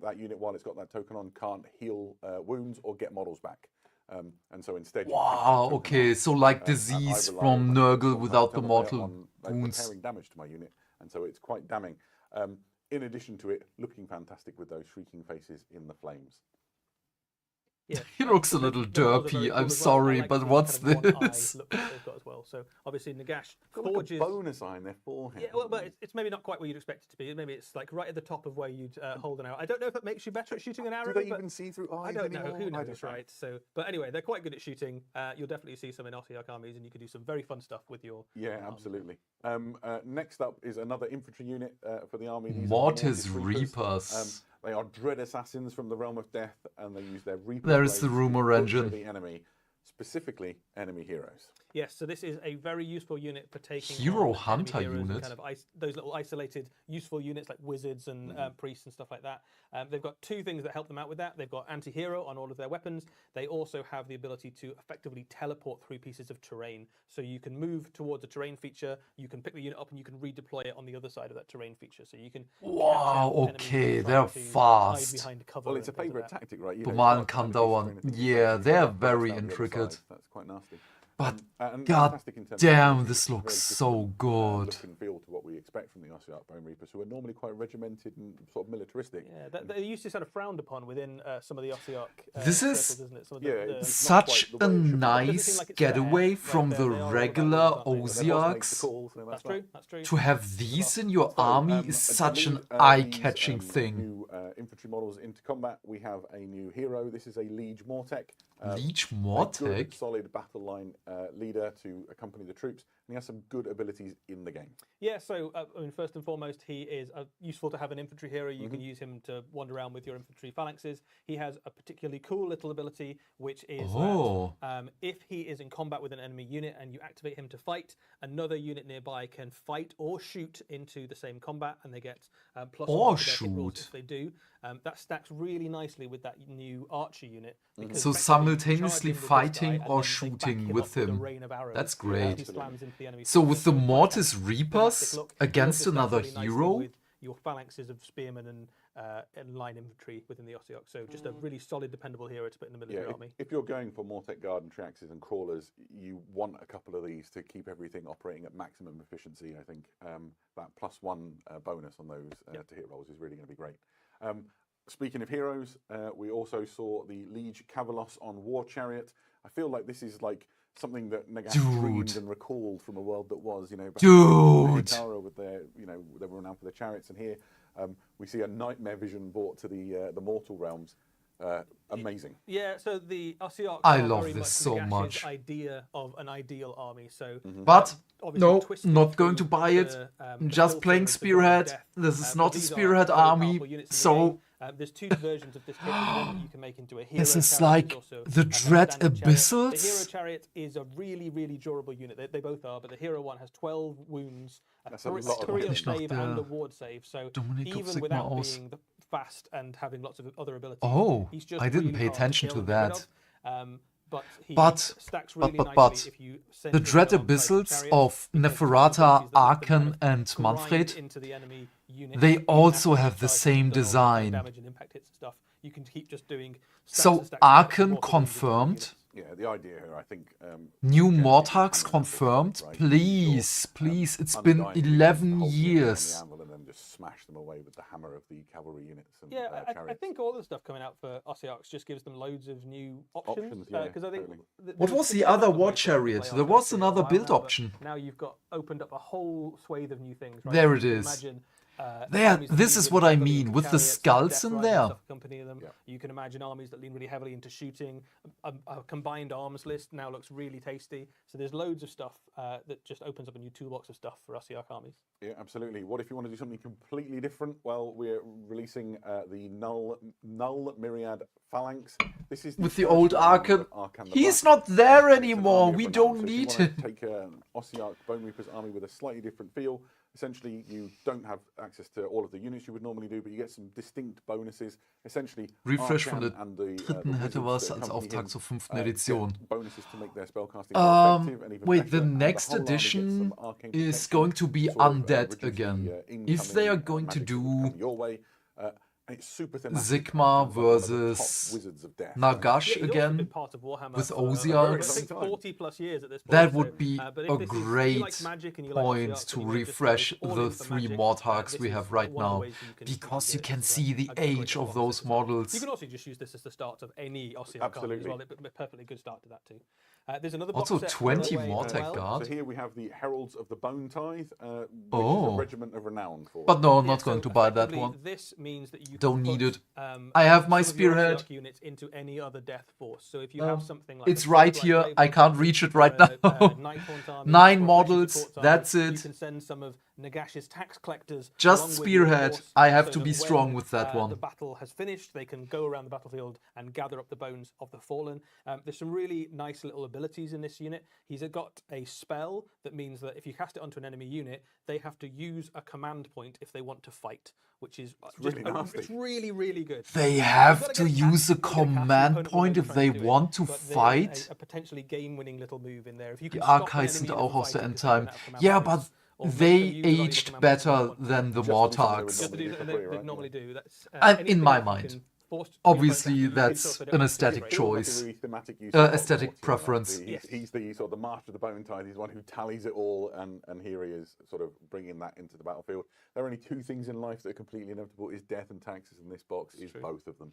that unit, while it's got that token on, can't heal wounds or get models back. And so instead, Wow, okay, so like disease from Nurgle without the mortal wounds. Repairing damage to my unit, and so it's quite damning. In addition to it looking fantastic with those shrieking faces in the flames. Yeah, He looks a little derpy. I'm sorry, but what's this? Look that they've got as well. So obviously Nagash Got like forges a bonus eye in their forehead. Yeah, well, but it's maybe not quite where you'd expect it to be. Maybe it's like right at the top of where you'd hold an arrow. I don't know if it makes you better at shooting an arrow. Do they but even see through eyes I don't know. anymore? Who I knows, don't know. right? So, but anyway, they're quite good at shooting. You'll definitely see some in Ossiarch armies, and you can do some very fun stuff with your. Yeah, absolutely. Next up is another infantry unit for the army. These are Mortis Reapers. Reapers. They are dread assassins from the realm of death, and they use their Reaper There is the blades to rumor butcher engine. the enemy, specifically enemy heroes. Yes, so this is a very useful unit for taking Hero on Hunter enemy heroes and unit. kind of those little isolated useful units like wizards and priests and stuff like that. They've got two things that help them out with that. They've got anti-hero on all of their weapons. They also have the ability to effectively teleport through pieces of terrain. So you can move towards a terrain feature, you can pick the unit up and you can redeploy it on the other side of that terrain feature. So you can Wow, capture enemies okay, that are they're trying to hide fast. behind cover Well, it's a and things favourite like that. tactic, right? You Bemalen know, kann you dauern. can't Yeah, they're burst very down the other intricate. side. That's quite nasty. But And god fantastic in terms of damn, damage. this It's very looks different, so good. Look and feel to what we expect from the Ossiarch Bone Reapers, who are normally quite regimented and sort of militaristic. Yeah, they used to sort of frowned upon within some of the Ossiarch This circles, is isn't it? Some of such a nice getaway from the regular Ossiarchs. That's true. That's true. To have these in your army is such an eye-catching thing. New infantry models into combat. We have a new hero. This is a Liege Mortec. Liege A Mortec? good, solid battle line leader to accompany the troops, and he has some good abilities in the game. Yeah, so I mean, first and foremost, he is useful to have an infantry hero. You can use him to wander around with your infantry phalanxes. He has a particularly cool little ability, which is that if he is in combat with an enemy unit and you activate him to fight, another unit nearby can fight or shoot into the same combat, and they get plus one to their hit rolls if they do. That stacks really nicely with that new archer unit. because So effectively simultaneously you charge in with this fighting guy, and or then they back shooting him with up with a him. rain of arrows That's as great. he slams into the enemy So forces. with the So it's quite Mortis fantastic Reapers look. against Also stacks another really nicely hero, with your phalanxes of spearmen and line infantry within the Ossiarch. So just a really solid, dependable hero to put in the military army. If you're going for Mortec Guard and Triaxes and Crawlers, you want a couple of these to keep everything operating at maximum efficiency. I think that +1 bonus on those to hit rolls is really going to be great. Speaking of heroes, we also saw the Liege Cavalos on War Chariot. I feel like this is like something that Nagash dreamed and recalled from a world that was, you know, Hikara with their, you know, they were renowned for their chariots, and here we see a nightmare vision brought to the mortal realms. Amazing. Yeah, so the Ossiarchs I are love very this much so Nagash's much. idea of an ideal army. So, But obviously no, twisted not going to through buy it. the, I'm the just filter playing of the God of Spearhead. Death. This is But not a these are Spearhead very army, powerful units in the so game. There's two versions of this kit. One that you can make into a hero this is chariot. like There's also the a Dread standard chariot. The hero Abyssals. chariot is a really, really durable unit. They both are, but the hero one has 12 wounds, That's a lot of three damage. save and a ward save. So Dominik of even Sigma without Aus. being fast and having lots of other abilities, Oh, he's just I didn't really pay hard attention kill to and get rid that. of. But he But, stacks really but, nicely if you send the him Dread alongside the Abyssals chariot, of because Neferata, the abilities that let them Arkan, kind of and grind Manfred, into the enemy unit, they even also after have the charge same has done all the design. damage and impact hits and stuff. You can keep just doing stacks So and stacks and stacks of Arkan mortal wounds into the confirmed. units. Yeah, the idea here, I think. New Gemp Mortarks is confirmed. right? Please, please. It's been Undying units, 11 the whole unit years. on the anvil, and then just smash them away with the hammer of the cavalry units and Yeah, I chariots. think all the stuff coming out for Ossiarchs just gives them loads of new options. yeah, Because I think totally. What was the other War Chariot? There was another build option. Now you've got opened up a whole swathe of new things. Right? There You it can is. Imagine, This is what I mean, with the skulls in there. You can imagine armies that lean really heavily into shooting. A combined arms list now looks really tasty. So there's loads of stuff that just opens up a new toolbox of stuff for Ossiarch armies. Yeah, absolutely. What if you want to do something completely different? Well, we're releasing the Null Myriad Phalanx. This is with the first old round of Arkham. the He's Black. not there It's an anymore. army We of don't renown. So if you need wanna him. Take an Ossiarch Bone Reaper's army with a slightly different feel. Essentially, you don't have access to all of the units you would normally do, but you get some distinct bonuses. Essentially, Refresh von Arkham der and the dritten hätte wizards was that als accompany Auftakt him, zur 5. get Edition. bonuses to make their spellcasting more effective and even Wait, the better, and next whole army gets edition some arcane is protection, going to be sort of, undead reduce the, again. If incoming, they are going to magic that would do come your way, and it's super thematic, Sigma and one of the top versus wizards of death. Nagash He's also again been part of Warhammer with for, Ossiarchs, I think 40 plus years at this point. that so, would be but a if this is, if you great like magic and you like point Ossiarchs to and you wanna just refresh go all the in for 3 magic, Mortarchs this we is have right one of the now, ways you can because do you it. can It's see the a great age way of to those box it. models. You can also just use this as the start of any Ossiarch army as Absolutely. well. It's a perfectly good start to that too. There's another box Also set 20 on the way as Mortec well. Guard. So here we have the Heralds of the Bone Tithe, which is Oh. a regiment of renown for. But no, I'm Yeah, not going so to buy that effectively, one. This means that you Don't can need put, it. I have my some of your spearhead. Ossiarch units into any other death force. So if you have something like It's a right Swordlight here. Blade I can't Force, reach it right now. Nighthaunt army, 9 or models. Support army, That's You it. can send some of Nagash's tax collectors. Just along with your spearhead. force, I have so to that be when, strong with that one. The battle has finished. They can go around the battlefield and gather up the bones of the fallen. There's some really nice little abilities in this unit. He's got a spell that means that if you cast it onto an enemy unit, they have to use a command point if they want to fight, which is really nasty. It's really, really good. They You've have gotta to get it use a cast, you're gonna cast, the command opponent will point know if you're they trying do it, want to but there's fight. a potentially game-winning little move in there. If you Die can stop an Archives enemy sind unit auch from aus der fighting, just Endtime. run out of command Yeah, points, but or make they them use valuable aged command points better they want. than the Just when they Mortarchs. would Just to do normally that do they for free, right? normally do. That's In anything my that you mind. can force your Obviously, opponent to do, that's so they an don't aesthetic feel Feels like a choice. really thematic use of Aesthetic Mortar, preference. Like he's the sort of the master of the bone tithe. He's the one who tallies it all, and here he is, sort of bringing that into the battlefield. There are only 2 things in life that are completely inevitable: is death and taxes, and this box is both of them.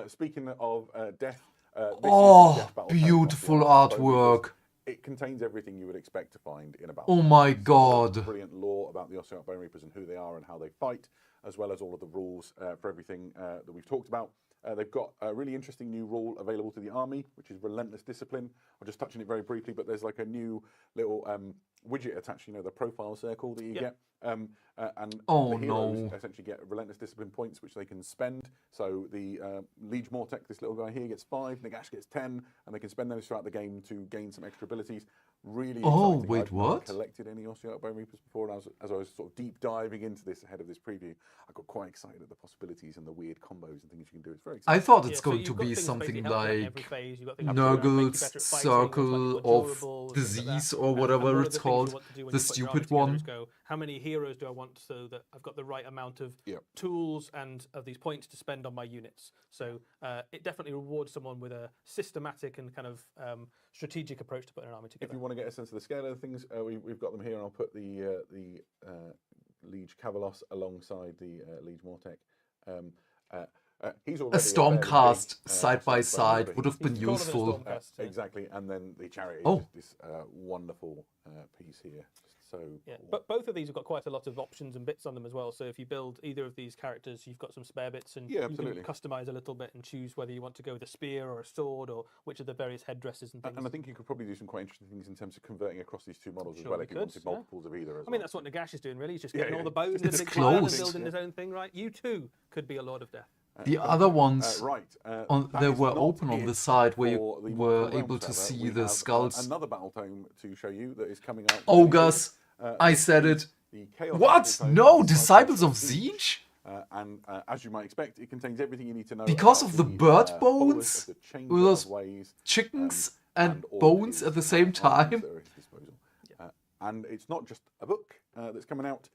Speaking of death, this is the Oh, Death Battle beautiful Tome off the Bone Reapers. artwork. It contains everything you would expect to find in a battle. Oh my It's got god. Brilliant lore about the Ossiarch Bone Reapers and who they are and how they fight, as well as all of the rules for everything that we've talked about. They've got a really interesting new rule available to the army, which is Relentless Discipline. I'll just touch on it very briefly, but there's like a new little widget attached, the profile circle that you get. And Oh, the heroes no. essentially get Relentless Discipline points, which they can spend. So the Liege Mortec, this little guy here, gets 5, Nagash gets 10, and they can spend those throughout the game to gain some extra abilities. Really Oh, exciting. wait, I've what? never collected any Ossiarch Bone Reapers before, and as I was sort of deep diving into this ahead of this preview, I got quite excited at the possibilities and the weird combos and things you can do. It's very exciting. I thought it's Yeah, so going you've to got be things something basically helping in every like phase. You've got things that make you Nurgle's better at fighting, or Circle slightly more of durable, things like that. Disease or And whatever one of it's the things you called. want to do when The you put your army stupid together one. is go, how many heroes do I want so that I've got the right amount of tools and of these points to spend on my units? So it definitely rewards someone with a systematic and kind of strategic approach to putting an army together. If you want to get a sense of the scale of things, we've got them here, and I'll put the Liege Cavalos alongside the Liege Mortec. He's already A Stormcast fairly big, side by Ossiarch Bone side Reaper. would have been He's got useful. Exactly, and then the chariot is Oh. just this wonderful piece here. Just so Yeah, cool. but both of these have got quite a lot of options and bits on them as well. So if you build either of these characters, you've got some spare bits, and Yeah, you absolutely. can customize a little bit and choose whether you want to go with a spear or a sword or which of the various headdresses and things. And I think you could probably do some quite interesting things in terms of converting across these 2 models as Sure well we if you could, wanted yeah. multiples of either. As I mean, that's what Nagash is doing, really. He's just Yeah, getting yeah. all the bones It's in a big closed. pile and building his own thing, right? You too could be a Lord of Death. The other ones, that they is were not open on it the side where for you the were Mortal able Realms to server. see We the have, skulls. another battle tome to show you that is coming out. Ogres, I said it. The Chaos What? Battle Tome No, is Disciples of Siege. Siege? And as you might expect, it contains everything you need to know Because about of the bird Polaris bones? of the Chamber With those of Ways, chickens and and all of bones his, at the same items time? that are at his disposal. And it's not just a book that's coming out.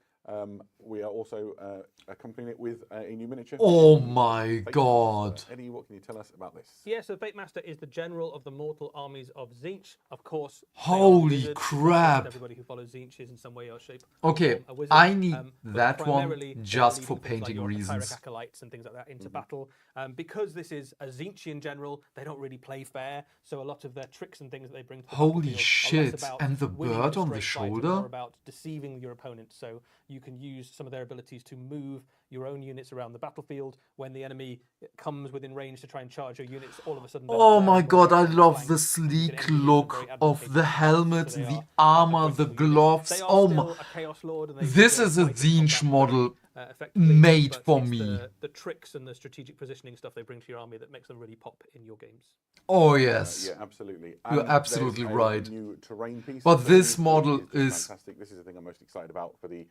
We are also accompanying it with a new miniature. Oh my Fate god. Master. Eddie, what can you tell us about this? Yeah, so Fate Master is the general of the mortal armies of Tzeentch. Of course, they are Holy wizards. crap. Everybody who follows Tzeentch is in some way or shape Okay, a wizard. I need But that one primarily they are just leading for things like painting your reasons. Pyrrhic acolytes and things like that into battle. Because this is a Tzeentchian general, they don't really play fair. So a lot of their tricks and things that they bring to the Holy battlefield are less shit, about and the winning bird a on the straight fight and shoulder? more about deceiving your opponent. So you can use some of their abilities to move your own units around the battlefield. When the enemy comes within range to try and charge your units, all of a sudden... Oh my god, I love flank. the sleek look of the helmet, So they the are armor, the They gloves. are Oh still my... a Chaos Lord, and they This will is a fight in Tzeentch combat model. effectively. Made but for it's me. The tricks and the strategic positioning stuff they bring to your army that makes them really pop in your games. Oh yes. Yeah, absolutely. You're And absolutely there's a right. New terrain piece. But So this new model just is fantastic. This is the thing I'm most excited about for the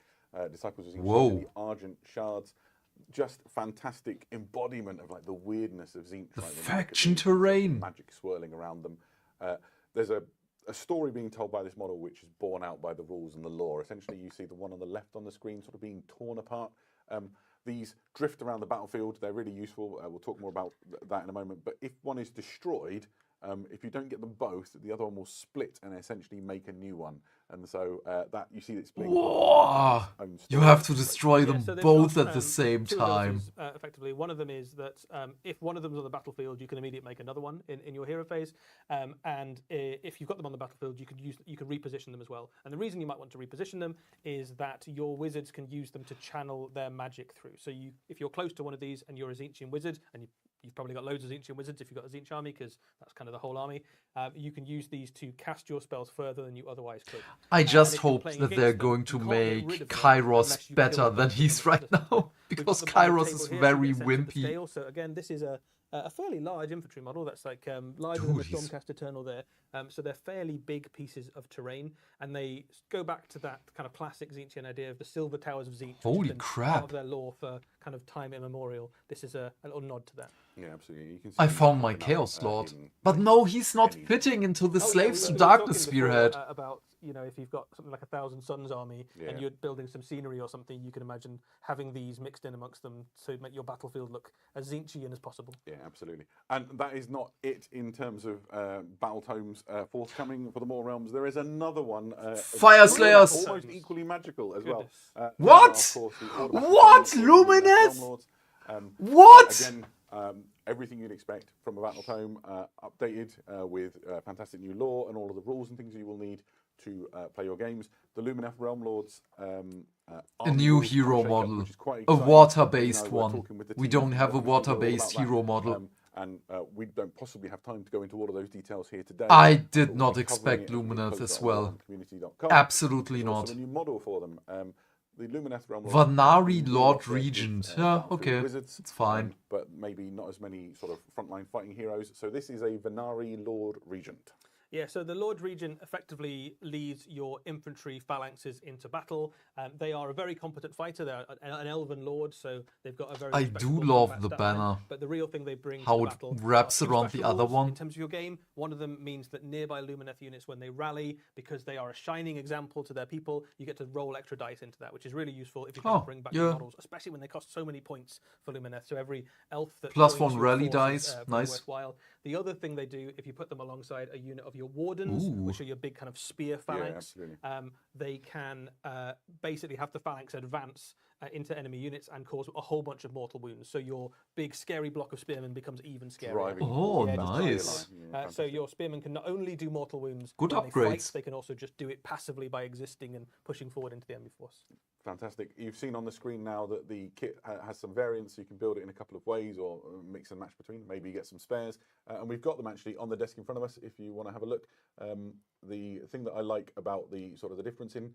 Disciples of Zinch, Whoa. the Argent Shards. Just fantastic embodiment of like the weirdness of Zinch. The right? When you look at faction the terrain. magic swirling around them. There's a story being told by this model which is borne out by the rules and the lore. Essentially, you see the one on the left on the screen sort of being torn apart. These drift around the battlefield. They're really useful. We'll talk more about that in a moment. But if one is destroyed, if you don't get them both, the other one will split and essentially make a new one. And so that you see it splitting. Whoa. You have to destroy them so they've both got, at the same two time. abilities, effectively, one of them is that if one of them is on the battlefield, you can immediately make another one in your hero phase. And if you've got them on the battlefield, you could reposition them as well. And the reason you might want to reposition them is that your wizards can use them to channel their magic through. So if you're close to one of these and you're a Zinchian wizard, and you've probably got loads of Zinchian wizards if you've got a Zinch army, because that's kind of the whole army. You can use these to cast your spells further than you otherwise could. I just if you're hope playing that against they're them, going you to can't get rid make of them Kairos unless you better kill than them. he's right now, We've because got them on the Kairos table is here, so very you get a sense of the wimpy. scale. So again, this is a fairly large infantry model. That's like larger than the Dude, he's- Stormcast Eternal there. So they're fairly big pieces of terrain, and they go back to that kind of classic Zinchian idea of the Silver Towers of Zinch. which has Holy been crap. Part of their lore for kind of time immemorial. This is a little nod to that. Yeah, absolutely. You can see I them found my popping up, Chaos Lord. in But no, he's not any- fitting into the Oh, yeah, Slaves we to were Darkness talking before, spearhead. About, if you've got something like 1,000 Suns army Yeah. and you're building some scenery or something, you can imagine having these mixed in amongst them to make your battlefield look as Zinchian as possible. Yeah, absolutely. And that is not it in terms of battle tomes forthcoming for the Mortal Realms. There is another one. Fire Slayers! Almost equally magical as well. What? These are, of course, the Order of What? Battle Tomes, Lumineth Lumineth? Realm Lords. What? Again, everything you'd expect from a battle tome, updated with fantastic new lore and all of the rules and things you will need to play your games. The Lumineth Realm Lords. A new hero model, quite a exciting. water-based You know, we're one. talking with the We team, don't have a obviously, we're all water-based about that. hero model. And we don't possibly have time to go into all of those details here today. I but did we'll not be expect covering it Lumineth in the as post well. on community.com. Absolutely There's also not. a new model for them. The Lumineth Realm. Vanari Lords, Lord with, Regent. Yeah, battlefield okay, wizards, it's fine. but maybe not as many sort of frontline fighting heroes. So this is a Vanari Lord Regent. Yeah, so the Lord Regent effectively leads your infantry phalanxes into battle. They are a very competent fighter. They're an elven lord, so they've got a very. I do respectable love combat the stat line. banner. But the real thing they bring How to the it battle wraps are two around the special other rules one. In terms of your game, one of them means that nearby Lumineth units, when they rally, because they are a shining example to their people, you get to roll extra dice into that, which is really useful if you can bring back your models, especially when they cost so many points for Lumineth. So every elf that Plus joins one your rally force is, dice, very nice. worthwhile. The other thing they do, if you put them alongside a unit of your wardens, Ooh. which are your big kind of spear phalanx, absolutely. they can basically have the phalanx advance into enemy units and cause a whole bunch of mortal wounds. So your big scary block of spearmen becomes even scarier. Driving Oh, forward, that's very nice. alive. So your spearmen can not only do mortal wounds Good when they fight, upgrades. they can also just do it passively by existing and pushing forward into the enemy force. Fantastic. You've seen on the screen now that the kit has some variants. You can build it in a couple of ways or mix and match between. Maybe you get some spares. And we've got them actually on the desk in front of us if you want to have a look. The thing that I like about the sort of the difference in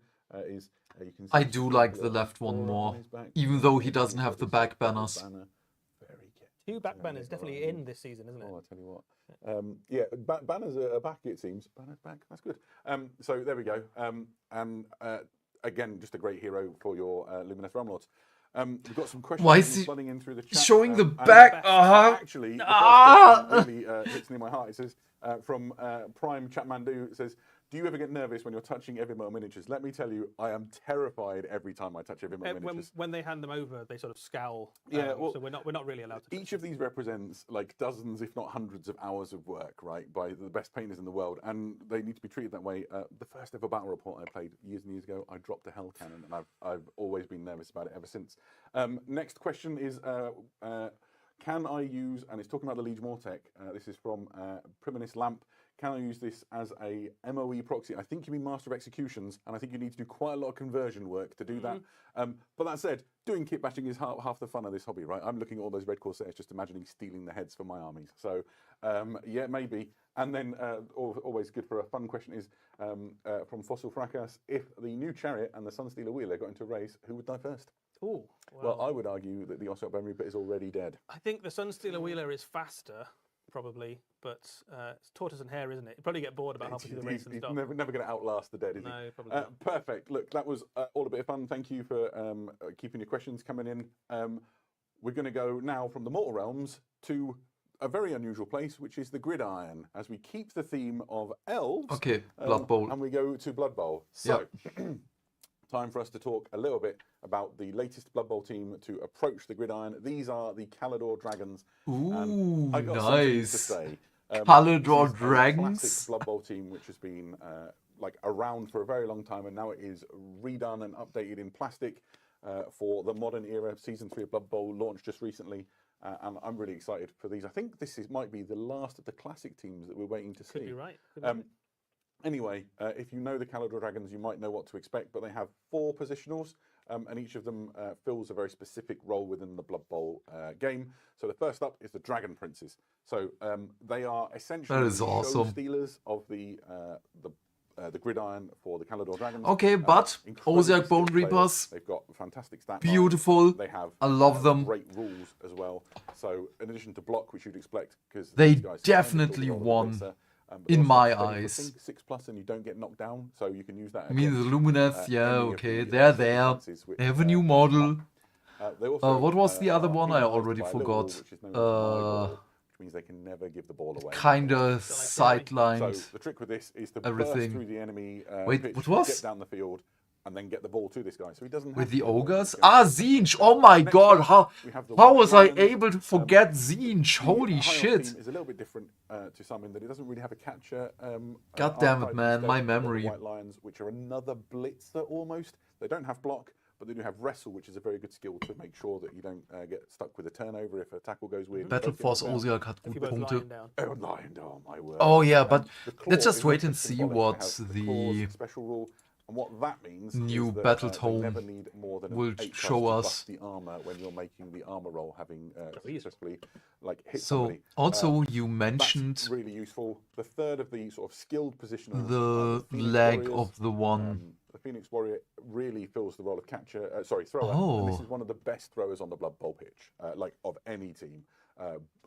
is you can see I do like the left one more, even though he doesn't have the back banners. Very Two back banners definitely in this season, isn't it? Oh, I tell you what. Yeah, banners are back, it seems. Banners back, that's good. So there we go. And again, just a great hero for your Lumineth Realm Lords. We've got some questions Why is he flooding in through the chat. showing the and back? Actually, the first question really hits near my heart. It says, from Prime Chatmandu, it says, do you ever get nervous when you're touching Evermore miniatures? Let me tell you, I am terrified every time I touch Evermore miniatures. When they hand them over, they sort of scowl. Yeah, well, so we're not really allowed to. Each of these represents like dozens, if not hundreds, of hours of work, right, by the best painters in the world, and they need to be treated that way. The first ever battle report I played years and years ago, I dropped a hell cannon, and I've always been nervous about it ever since. Next question is, can I use, and it's talking about the Liege Mortec, this is from Priminus Lamp, can I use this as a MOE proxy? I think you mean Master of Executions, and I think you need to do quite a lot of conversion work to do that. But that said, doing kit bashing is half the fun of this hobby, right? I'm looking at all those Red Corsairs, just imagining stealing the heads for my armies. So, yeah, maybe. And then, always good for a fun question is, from Fossil Fracas, if the new Chariot and the Sunstealer Wheeler got into a race, who would die first? Ooh, Well, I would argue that the Ocelot Bone Reaper is already dead. I think the Sunstealer Wheeler is faster, probably, but it's tortoise and hare, isn't it? You'd probably get bored about halfway through the race and He's stop. never going to outlast the dead, is he? No, probably not. Perfect. Look, that was all a bit of fun. Thank you for keeping your questions coming in. We're going to go now from the mortal realms to a very unusual place, which is the gridiron, as we keep the theme of elves. Okay, Blood Bowl. And we go to Blood Bowl. So, time for us to talk a little bit about the latest Blood Bowl team to approach the gridiron. These are the Calidor Dragons. Ooh, I got something nice. to say. Calidor this is Dragons. a classic Blood Bowl team, which has been like around for a very long time, and now it is redone and updated in plastic for the modern era. Season 3 of Blood Bowl launched just recently, and I'm really excited for these. I think this might be the last of the classic teams that we're waiting to see. Could be right. Could be right. Anyway, if you know the Calidor Dragons, you might know what to expect, but they have 4 positionals, and each of them fills a very specific role within the Blood Bowl game. So the first up is the Dragon Princes. So they are essentially That is the awesome. show stealers of the gridiron for the Calidor Dragons. Okay, but incredibly Ozark Bone skilled players. Reapers, They've got fantastic stat lines. beautiful. They have I love them. great rules as well. So in addition to block, which you'd expect, because They these guys definitely fly, they won but in also my it's ready for eyes. 6+ and you don't get knocked down, so you can use that. I mean, the Lumineth, yeah, any of okay, the they're there. defenses which, They have a new model. they also, What was the other one? I penalised already by a little forgot. rule, which is known as my ball, which means they can never give the ball away. Kinda So sidelined the trick with this is to everything. burst through the enemy Wait, pitch, what was? get down the field, and then get the ball to this guy. So he doesn't have With to the get the ball, ogres? he Ah, goes- Zinj! Oh my Next god, up, we have the how White was I Lions. able to forget Zinj? Holy The high-elf shit. team is a little bit different to some in that it doesn't really have a catcher. God damn it, archetype man, instead. my We've got the memory. White Lions, which are another blitzer almost. They don't have block, but they do have wrestle, which is a very good skill to make sure that you don't get stuck with a turnover if a tackle goes weird. Battle Force Ozark hat If gut you're both lying Punkte. down. Oh, lying down, my word. Oh yeah, but The claw let's just is wait also and see symbolic. what They have the claws, special rule. And what that means new is that, battle they tome never need more than will 8+ show to us. bust the armor when you're making the armor roll, having successfully hit So somebody. also you That's mentioned really useful. The third of the sort of skilled positionals, the Phoenix leg Warriors. of the one. The Phoenix Warrior really fills the role of thrower. Oh. And this is one of the best throwers on the Blood Bowl pitch, like of any team.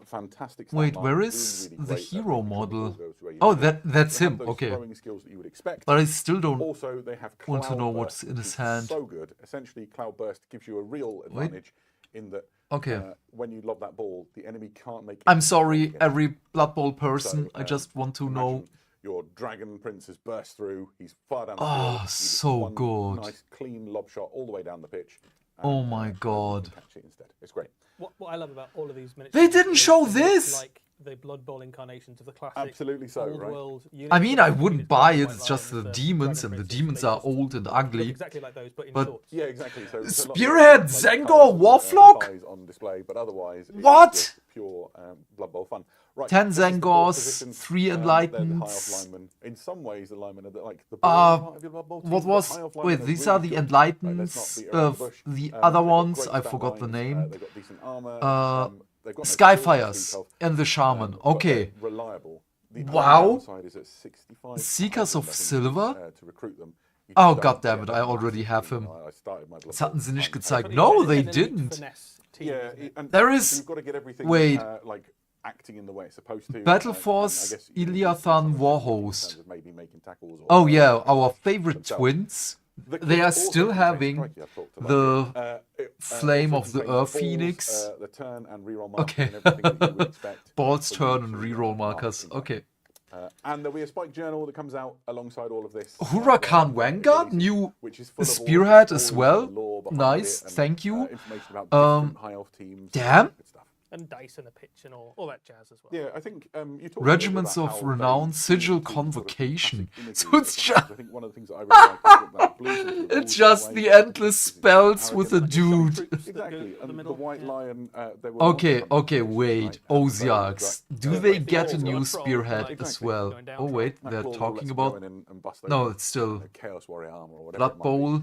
Fantastic. stat Wait, line, where really, is really the great at hero making sure the model? ball goes where you Oh, want it. that's They have him. those Okay. throwing skills that you would expect. But I still don't Also, they have want to know Cloud what's Burst, in which his is hand. So good. Essentially, Cloud Burst gives you a real Wait. advantage in that Okay. when you lob that ball, the enemy can't make. I'm any sorry, block against it. every Blood Bowl person. So, I just want to know. imagine your Dragon Prince has burst through. He's far down the Oh, field. You just so one good. Nice, clean lob shot all the way down the pitch. Oh my god. Catch it instead. It's great. What I love about all of these miniatures. They didn't is show they look this! Like the Blood Bowl incarnations of the classic. Absolutely so, old right? world I mean, I wouldn't units, buy the it. White It's just the Lions, demons, Dragon and the Princes, demons they are just old and look ugly. exactly like those, but in But- shorts. Yeah, exactly. So it's a lot Spearhead, like Zengor, colours, Warflock? thighs on display, but otherwise, it's What? just pure Blood Bowl fun. Right, 10 this is the fourth Zengors, position. 3 They're the high elf Enlighteneds. linemen. In some ways, the linemen are like the boring part of your Blood Bowl team, What but was? high elf Wait, linemen these really are the good. Let's Enlighteneds not beat around of the bush. the They've other got ones. great I stat forgot the lines, name. They've got decent armor. They've got no Skyfires skills to speak and the of, Shaman. but they're Okay. reliable. The Wow. downside is at 65 Seekers of I think, Silver? to recruit them. You Oh, don't goddammit, get I that already massive have team. him. I started my Blood Das hatten Bowl sie nicht fine. gezeigt. But No, it's they an elite didn't. finesse team, Yeah, isn't it? and There so is- you've got to get everything wait. like acting in the way it's supposed to. Battle and I Force guess you can do Iliathan some of the Warhost. in terms of maybe making tackles or Oh yeah, our favorite themselves. twins. The They are also still contains having Strikey, I've talked about the it. Flame also of the contains Earth balls, Phoenix. the turn and reroll markers Okay. and everything that you would expect. Balls, for turn, you and to, reroll mark markers. things like Okay. and there'll be a spike journal that comes out alongside all of this. Huracan Vanguard, new which is full of all of the Spearhead as stories well. and lore behind Nice, it and, thank you. Information about different high elf teams. Damn. Good stuff. And dice and a pitch and all that jazz as well. Yeah, I think you talked Regiments a little bit of about how Renown, they Sigil do sort of Convocation. classic So imagery it's of just, I think one of the things that I really like is that blue sort of it's rules just way the that endless is spells with a arrogant. dude. Exactly, the and the middle, White yeah. Lion. They were Okay, also okay, from wait. right? Ozarks. Do Yeah, they like the get a old new one. spearhead Like, as exactly. well? Going down Oh wait, That they're claw will talking let you about. go in and bust No, open it's still a Chaos Warrior armor or whatever. Blood it might be. Bowl.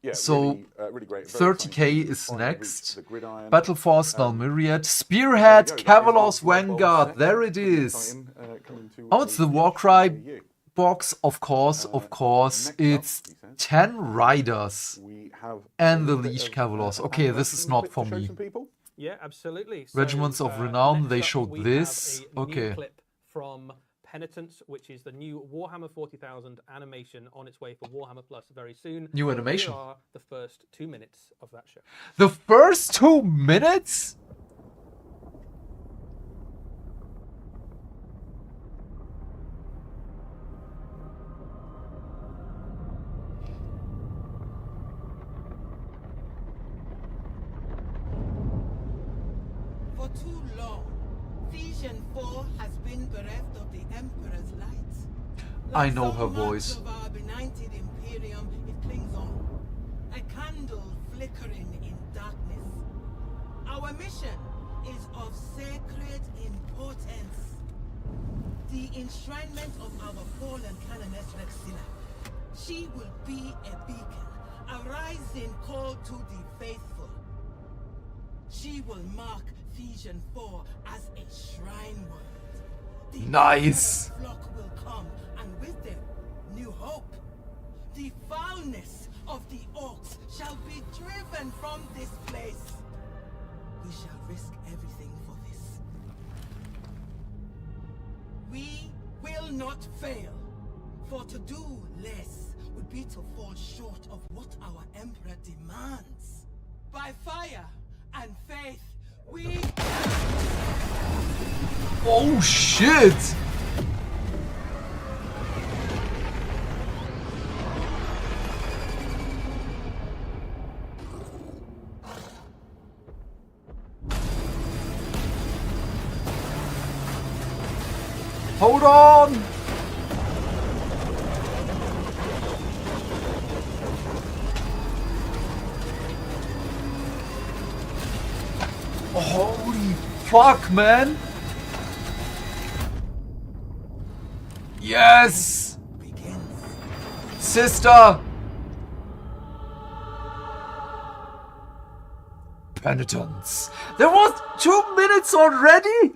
Yeah, So, really great. 30k is Finally reached next. the gridiron. Battle Force Nulmyriad. Spearhead, There we go, that is Cavalor's our Blood Bowl Vanguard. set. There it Pretty is. exciting, coming to Oh, it's a the Warcry near you. box, of course, of course. Next up, It's he says, 10 riders. We have And the a bit Liege of, Cavaliers. Okay, this is animation not clip for to show me. some people. Yeah, absolutely. Regiments of Renown, next they up showed we this. Have a Okay. New clip from Penitence, which is the new Warhammer 40,000 animation on its way for Warhammer Plus very soon. New animation. Here are the first 2 minutes of that show. The first 2 minutes? For too long, Vision 4 has been bereft of the Emperor's light. I know her voice. Of our benighted Imperium, it clings on, a candle flickering in darkness. Our mission is of sacred importance. The enshrinement of our fallen Canoness Rexilla. She will be a beacon, a rising call to the faithful. She will mark Vision 4 as a shrine world. The Nice. flock will come, and with them, new hope. The foulness of the orcs shall be driven from this place. We shall risk everything for this. We will not fail, for to do less would be to fall short of what our Emperor demands. By fire and faith, we... Oh shit! Hold on! Holy fuck, man! Yes! Sister! Penitence. There was 2 minutes already?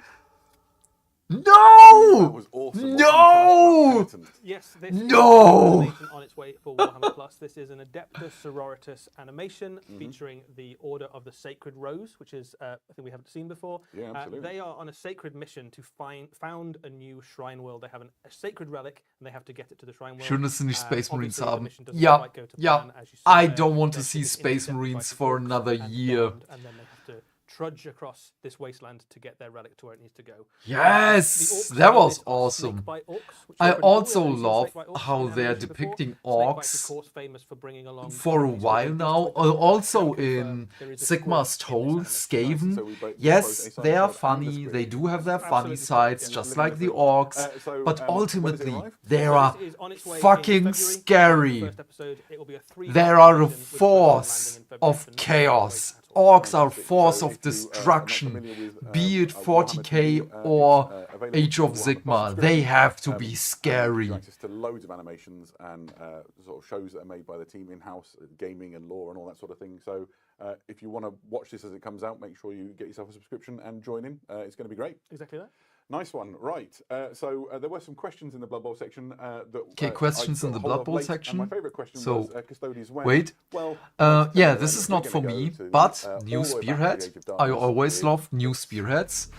No! That was awesome. No! Yes, this No! is animation on its way for Warhammer Plus. This is an Adeptus Sororitas animation featuring the Order of the Sacred Rose, which is I think we haven't seen before. Yeah, absolutely. They are on a sacred mission to found a new shrine world. They have a sacred relic, and they have to get it to the shrine world. Schön, dass sie nicht Space Marines Obviously, the haben. mission doesn't Ja, quite go to ja. plan, as you saw I there. don't want to They're see intercepted Space by Marines the for orcs another and year. beyond, and then they have to trudge across this wasteland to get their relic to where it needs to go. Yes, The orcs that in was this are awesome. snakebite orcs, which I are pretty cool. also We've never seen love snakebite orcs how in they're animation before. depicting Snakebites, orcs of course, famous for bringing along for a zombies, while but now. just like Also there in is a Sigmar's squirrel in Toll, this Skaven. So we both Yes, A-side they are and the funny. script. They do have their funny Absolutely. sides, Yeah, just living like the the dream. orcs. So, But when does it ultimately, arrive? they So are this is on its way in fucking February. scary. First episode, it will be a 3-part They are a season with the force landing in February, of so not chaos. wait at all. Orcs are force So of if you are not destruction. familiar with, Be it Warhammer 40k TV, or it's, available Age of through Warhammer Sigmar. Plus They subscription. have to be And gives scary. you access to loads of animations and sort of shows that are made by the team in-house, gaming and lore and all that sort of thing. So if you want to watch this as it comes out, make sure you get yourself a subscription and join in. It's going to be great. Exactly that. Nice one. Right. So there were some questions in the Blood Bowl section. Okay, questions in the Blood Bowl section. And my favourite question So, was Custodes when. wait. Well, Yeah, this is not for me, but new all the way back to the spearhead. Age of I Darkness always with- love new spearheads.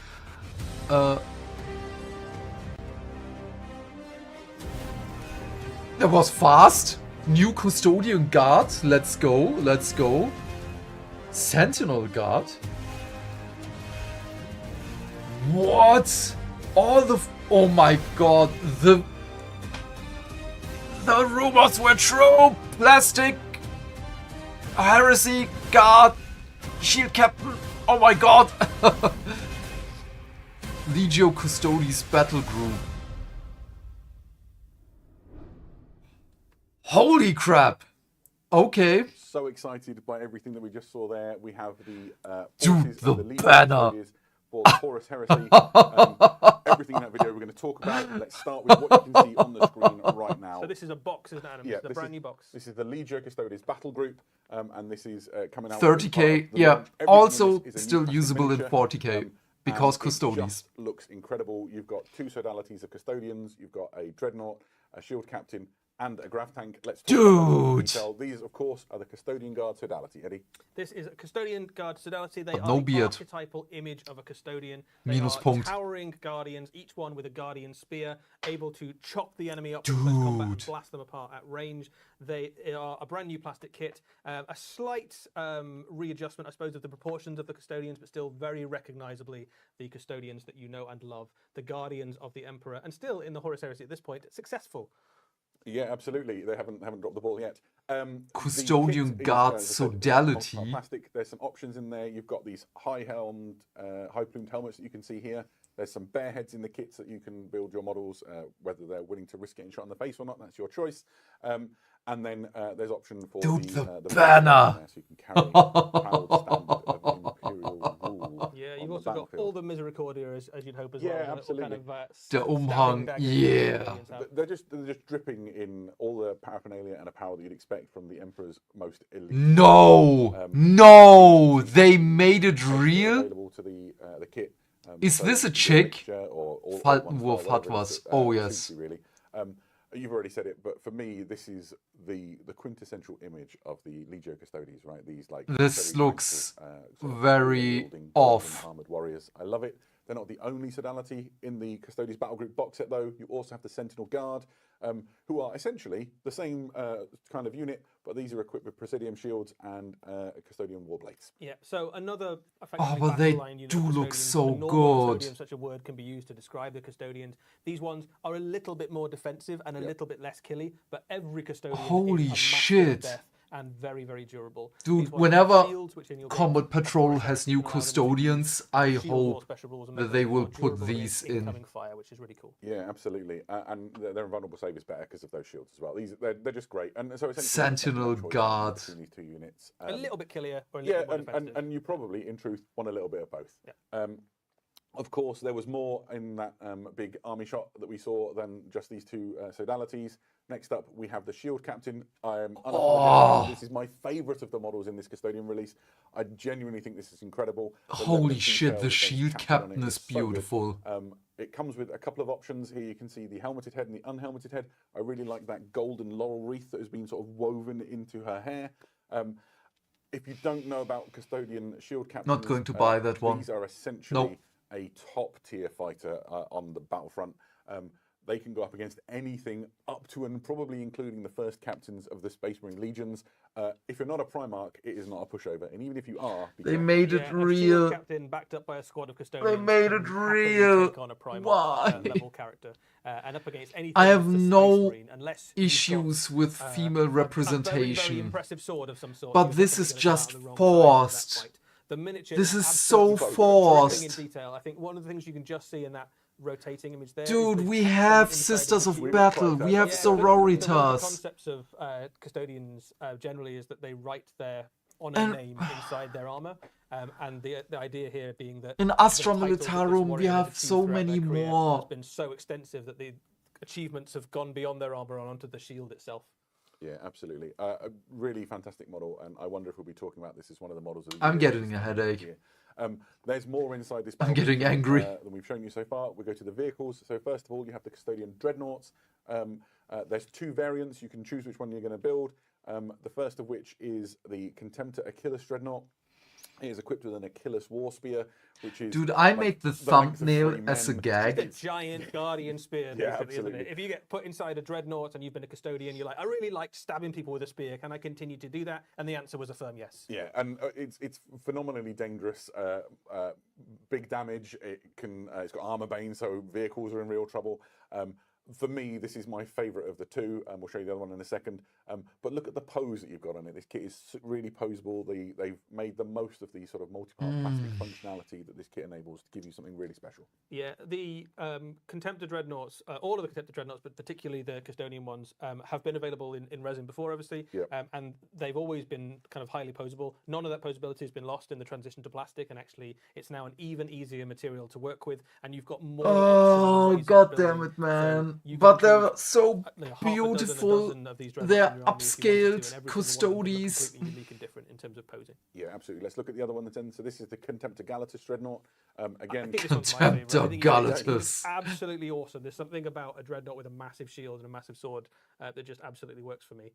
That was fast. New Custodian Guard. Let's go. Let's go. Sentinel Guard. What? All the... Oh my god. The rumors were true. Plastic. Heresy. Guard. Shield Captain. Oh my god. Legio Custodes Battle Group. Holy crap. Okay. So excited by everything that we just saw there. We have the Dude, forces the and the legion banner. Custodians for the Horus Heresy. Everything in that video we're going to talk about. Let's start with what you can see on the screen right now. So this is a box, isn't it, Adam? Yeah, It's a brand new box. This is the Legio Custodes Battle Group, and this is coming out. 30k, yeah. Also still usable in 40k. Because Custodes. Just looks incredible. You've got two sodalities of Custodians. You've got a Dreadnought, a Shield Captain, and a grav tank. Let's talk about Dude. detail. These, of course, are the Custodian Guard Sodality. Eddie? This is a Custodian Guard Sodality. They But are no the beard. archetypal image of a Custodian. They Minus are point. towering Guardians, each one with a Guardian Spear, able to chop the enemy up in close combat and blast them apart at range. They are a brand new plastic kit. A slight readjustment, I suppose, of the proportions of the Custodians, but still very recognisably the Custodians that you know and love. The Guardians of the Emperor, and still in the Horus Heresy at this point, successful. Yeah, absolutely. They haven't dropped the ball yet. Custodian Guard Sodality. Plastic. There's some options in there. You've got these high-helmed, high-plumed helmets that you can see here. There's some bear heads in the kits that you can build your models, whether they're willing to risk getting shot in the face or not. That's your choice. And then there's option for the the banner. So you can carry proud standard of imperial rule. Yeah, on you've the also got battlefield. all the Misericordia as you'd hope as Yeah, well. the little absolutely. Kind of, The umhang, yeah. They're just dripping in all the paraphernalia and a power that you'd expect from the Emperor's most elite. No, no, they made it real. Available to the kit. Is So this a you can do chick? mixture or Falten one Wolf style, whatever Hatwas. it Oh suits yes. you, really. You've already said it, but for me, this is the quintessential image of the Legio Custodes, right? These like This very looks graceful, sort of very wielding off. armored warriors. I love it. They're not the only Sodality in the Custodes Battle Group box set, though. You also have the Sentinel Guard, who are essentially the same kind of unit, but these are equipped with Presidium shields and Custodian Warblades. Yeah, so another Oh, but they do look so good. Such a word can be used to describe the Custodians. These ones are a little bit more defensive and a little bit less killy, but every Custodian Holy is a master of shit. death and very, very durable. Dude, These ones have whenever shields, which in your Combat game Patrol can has new allow them to use custodians, I shield hope or special rules and that make they them will more put durable these against in. incoming fire, which is really cool. Yeah, absolutely, and their invulnerable save is better because of those shields as well. They're just great, and so essentially Sentinel Guard. between these two units. A little bit killier or a little Yeah, bit more defensive. and you probably, in truth, want a little bit of both. Yeah. Of course, there was more in that big army shot that we saw than just these two Sodalities. Next up, we have the Shield Captain. I am unapologetic. This is my favourite of the models in this Custodian release. I genuinely think this is incredible. The level Holy of shit, detail the that Shield Captain on Captain it is so good. beautiful. It comes with a couple of options. Here you can see the helmeted head and the unhelmeted head. I really like that golden laurel wreath that has been sort of woven into her hair. If you don't know about Custodian Shield Captains, Not going to buy that one. These are essentially Nope. a top tier fighter on the battlefront. They can go up against anything up to and probably including the first captains of the Space Marine Legions. If you're not a Primarch, it is not a pushover. And even if you are... They made it A real. Shield Captain backed up by a squad of Custodians. They made can it happily real. take on a Primarch Why? level character. And up against anything I have that's a Space no Marine, unless you've got, issues with female a very, very representation. impressive sword of some sort. But you're this is definitely gonna just come out the wrong side of that forced. fight. The miniature This is absolutely so dripping forced. in detail. I think one of the things you can just see in that rotating image there. Dude, is the we captain have inside Sisters the of shield. Battle, we have The sororitas. concepts of custodians generally is that they write their honor name inside their armor, and the idea here being that In the Astra titles that this Militarum, we warrior have achieved so throughout many their career more. has been so extensive that the achievements have gone beyond their armor and onto the shield itself. Yeah, absolutely. A really fantastic model, and I wonder if we'll be talking about this as one of the models of the I'm year. getting a headache. There's more inside this I'm battle getting group, angry. than we've shown you so far. We go to the vehicles. So first of all, you have the Custodian Dreadnoughts. There's two variants. You can choose which one you're going to build. The first of which is the Contemptor Achilles Dreadnought. It is equipped with an Achilles War Spear, which is... Dude, I like made the length of thumbnail 3 as a men. gag. It's a giant guardian spear, Yeah, basically, isn't absolutely. it? If you get put inside a dreadnought and you've been a custodian, you're like, I really like stabbing people with a spear. Can I continue to do that? And the answer was a firm yes. Yeah, and it's phenomenally dangerous. Big damage. It's got armor bane, so vehicles are in real trouble. For me, this is my favourite of the two, and we'll show you the other one in a second. But look at the pose that you've got on it. This kit is really poseable. They've made the most of the sort of multi-part plastic functionality that this kit enables to give you something really special. Yeah, the Contemptor Dreadnoughts, all of the Contemptor Dreadnoughts, but particularly the Custodian ones, have been available in resin before, obviously, and they've always been kind of highly posable. None of that posability has been lost in the transition to plastic, and actually it's now an even easier material to work with, and you've got more Oh, options. god damn it, man. But they're so beautiful. They're upscaled Custodes. terms of posing. Yeah, absolutely. Let's look at the other one that's in. So this is the Contemptor Galatus Dreadnought. Again, I think this one's my favourite. I think Galatus. it's absolutely awesome. There's something about a dreadnought with a massive shield and a massive sword that just absolutely works for me.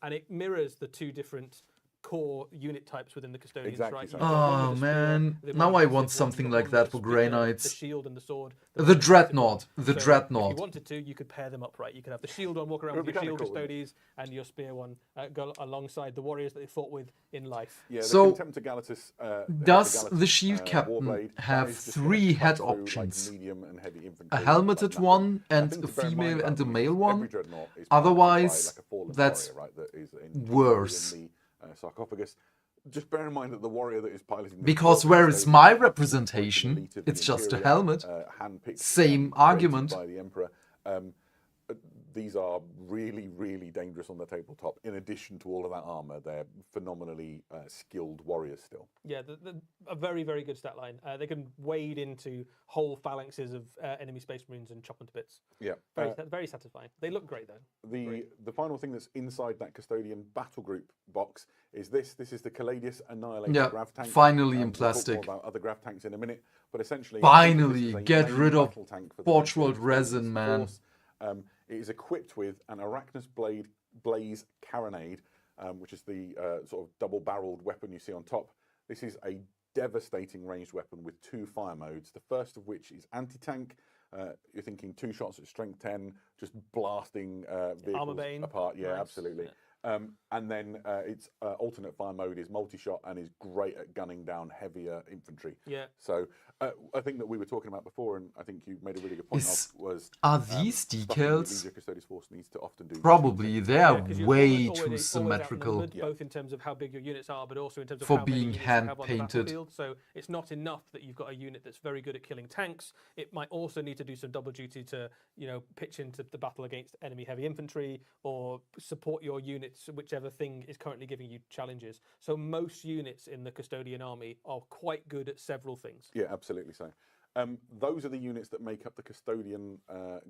And it mirrors the two different core unit types within the Custodians, Exactly right? so. Oh man, now I want something like that for Grey Knights. The shield and the sword. The Dreadnought. The So Dreadnought. If you wanted to, you could pair them up, right? You could have the shield one walk around with your shield Custodes and your spear one go alongside the warriors that they fought with in life. Yeah, So, the Contemptor Galatus, does the shield Warblade, captain that have is just 3 gonna cut head through, options? Like medium and heavy infantry, A helmeted nothing. one and Nothing a to bear in mind female about and a them male is one? every dreadnought is piloted Otherwise, by, like, a fallen that's warrior, right, that is in worse. within the sarcophagus. Just bear in mind that the warrior that is piloting the Because sword where is is the my elite representation? of the It's just a Imperium, helmet. handpicked, Same created argument. by the Emperor. These are really, really dangerous on the tabletop. In addition to all of that armor, they're phenomenally skilled warriors still. Yeah, a very, very good stat line. They can wade into whole phalanxes of enemy Space Marines and chop them to bits. Yeah. Very satisfying. They look great, though. The final thing that's inside that Custodian battle group box is this. This is the Caladius Annihilator Yeah, grav tank. finally in We'll talk plastic. more about other grav tanks in a minute, but essentially, Finally, this is a get main rid of battle tank for the Forge World Imperial resin, man. force. It is equipped with an Arachnus Blaze Carronade, which is the sort of double-barreled weapon you see on top. This is a devastating ranged weapon with 2 fire modes, the first of which is anti-tank. You're thinking 2 shots at strength 10, just blasting vehicles apart. Yeah, nice. Absolutely. Yeah. And then its alternate fire mode is multi-shot and is great at gunning down heavier infantry. Yeah. So I think that we were talking about before, and I think you made a really good point. Are these decals? Custodes force needs to often do. Probably they are way always too symmetrical. Both in terms of how big your units are, but also in terms of for how many being units you hand have on the painted. battlefield. So it's not enough that you've got a unit that's very good at killing tanks. It might also need to do some double duty to, pitch into the battle against enemy heavy infantry or support your units, whichever thing is currently giving you challenges. So most units in the Custodian army are quite good at several things. Yeah, absolutely so. Those are the units that make up the Custodian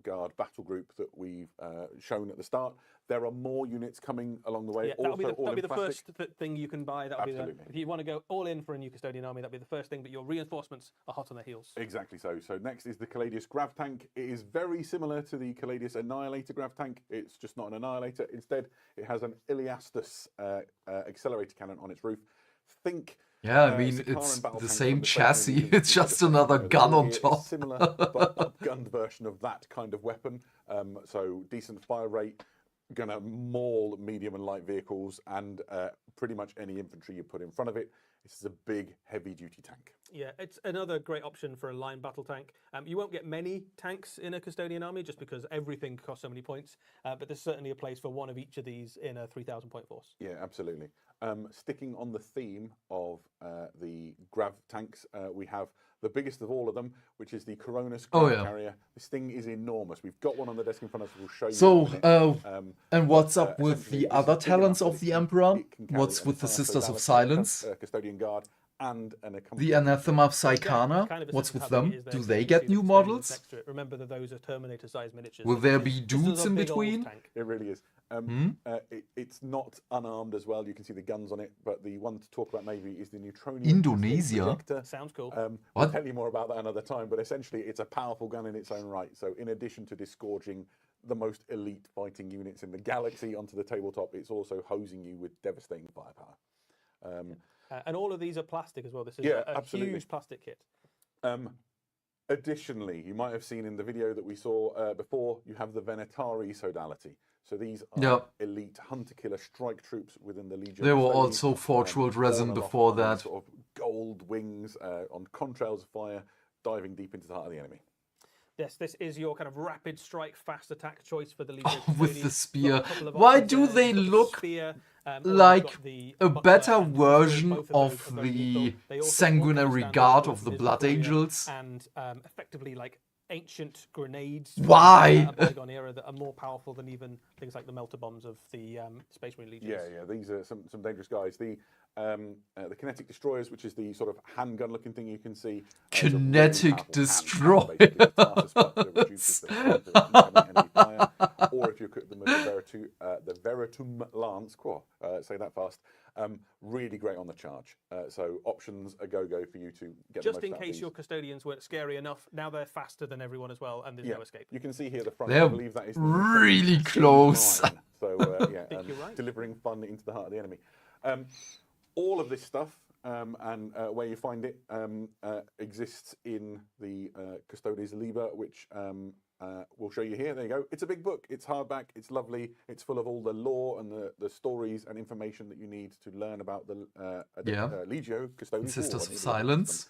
Guard battle group that we've shown at the start. There are more units coming along the way. Yeah, that'll be the first thing you can buy. That'll be if you want to go all in for a new Custodian army, that'll be the first thing, but your reinforcements are hot on their heels. Exactly so. So next is the Caladius Grav Tank. It is very similar to the Caladius Annihilator Grav Tank. It's just not an Annihilator. Instead, it has an Iliastus accelerator cannon on its roof. Think... Yeah, I mean, it's the same chassis, it's just another gun on top. Similar, but upgunned version of that kind of weapon. So decent fire rate, gonna maul medium and light vehicles and pretty much any infantry you put in front of it. This is a big, heavy-duty tank. Yeah, it's another great option for a line battle tank. You won't get many tanks in a Custodian army just because everything costs so many points, but there's certainly a place for one of each of these in a 3,000 point force. Yeah, absolutely. Sticking on the theme of the grav tanks, we have the biggest of all of them, which is the Coronis Grav Carrier. This thing is enormous. We've got one on the desk in front of us. We'll show you. So, and what's up with the other talents of the Emperor? What's with the Sisters of Silence? Custodian Guard. And the Anathema Psychana, what's with them? Do they get new models? Remember that those are Terminator-sized miniatures. Will there be dudes in between? It really is. It's not unarmed as well. You can see the guns on it, but the one to talk about maybe is the Neutronium. Indonesia? Sounds cool. I'll tell you more about that another time, but essentially it's a powerful gun in its own right. So in addition to disgorging the most elite fighting units in the galaxy onto the tabletop, it's also hosing you with devastating firepower. And all of these are plastic as well. This is a huge plastic kit. Additionally, you might have seen in the video that we saw before, you have the Venetari Sodality. So these are elite hunter-killer strike troops within the Legion. There were also Forge World resin before that. Sort of gold wings on contrails of fire, diving deep into the heart of the enemy. Yes, this is your kind of rapid strike, fast attack choice for the Legion. With the spear. Why do they look like a better version of the Sanguinary Guard of the Blood Angels? And effectively like ancient grenades. Why? Bygone era that are more powerful than even things like the melter bombs of the Space Marine Legions. Yeah, these are some dangerous guys. The kinetic destroyers, which is the sort of handgun looking thing you can see. Kinetic destroyer. or if you equip them with the Veritum Lance, say that fast, really great on the charge. So options a go-go for you to get Just the in most out of case these. your custodians weren't scary enough, now they're faster than everyone as well, and there's no escape. You can see here the front. They're I believe that is the really Sting close. line. So yeah, think you're right. delivering fun into the heart of the enemy. All of this stuff and where you find it exists in the Custodes Liber, which we'll show you here. There you go. It's a big book. It's hardback. It's lovely. It's full of all the lore and the stories and information that you need to learn about the Legio Custodes. Sisters of Silence.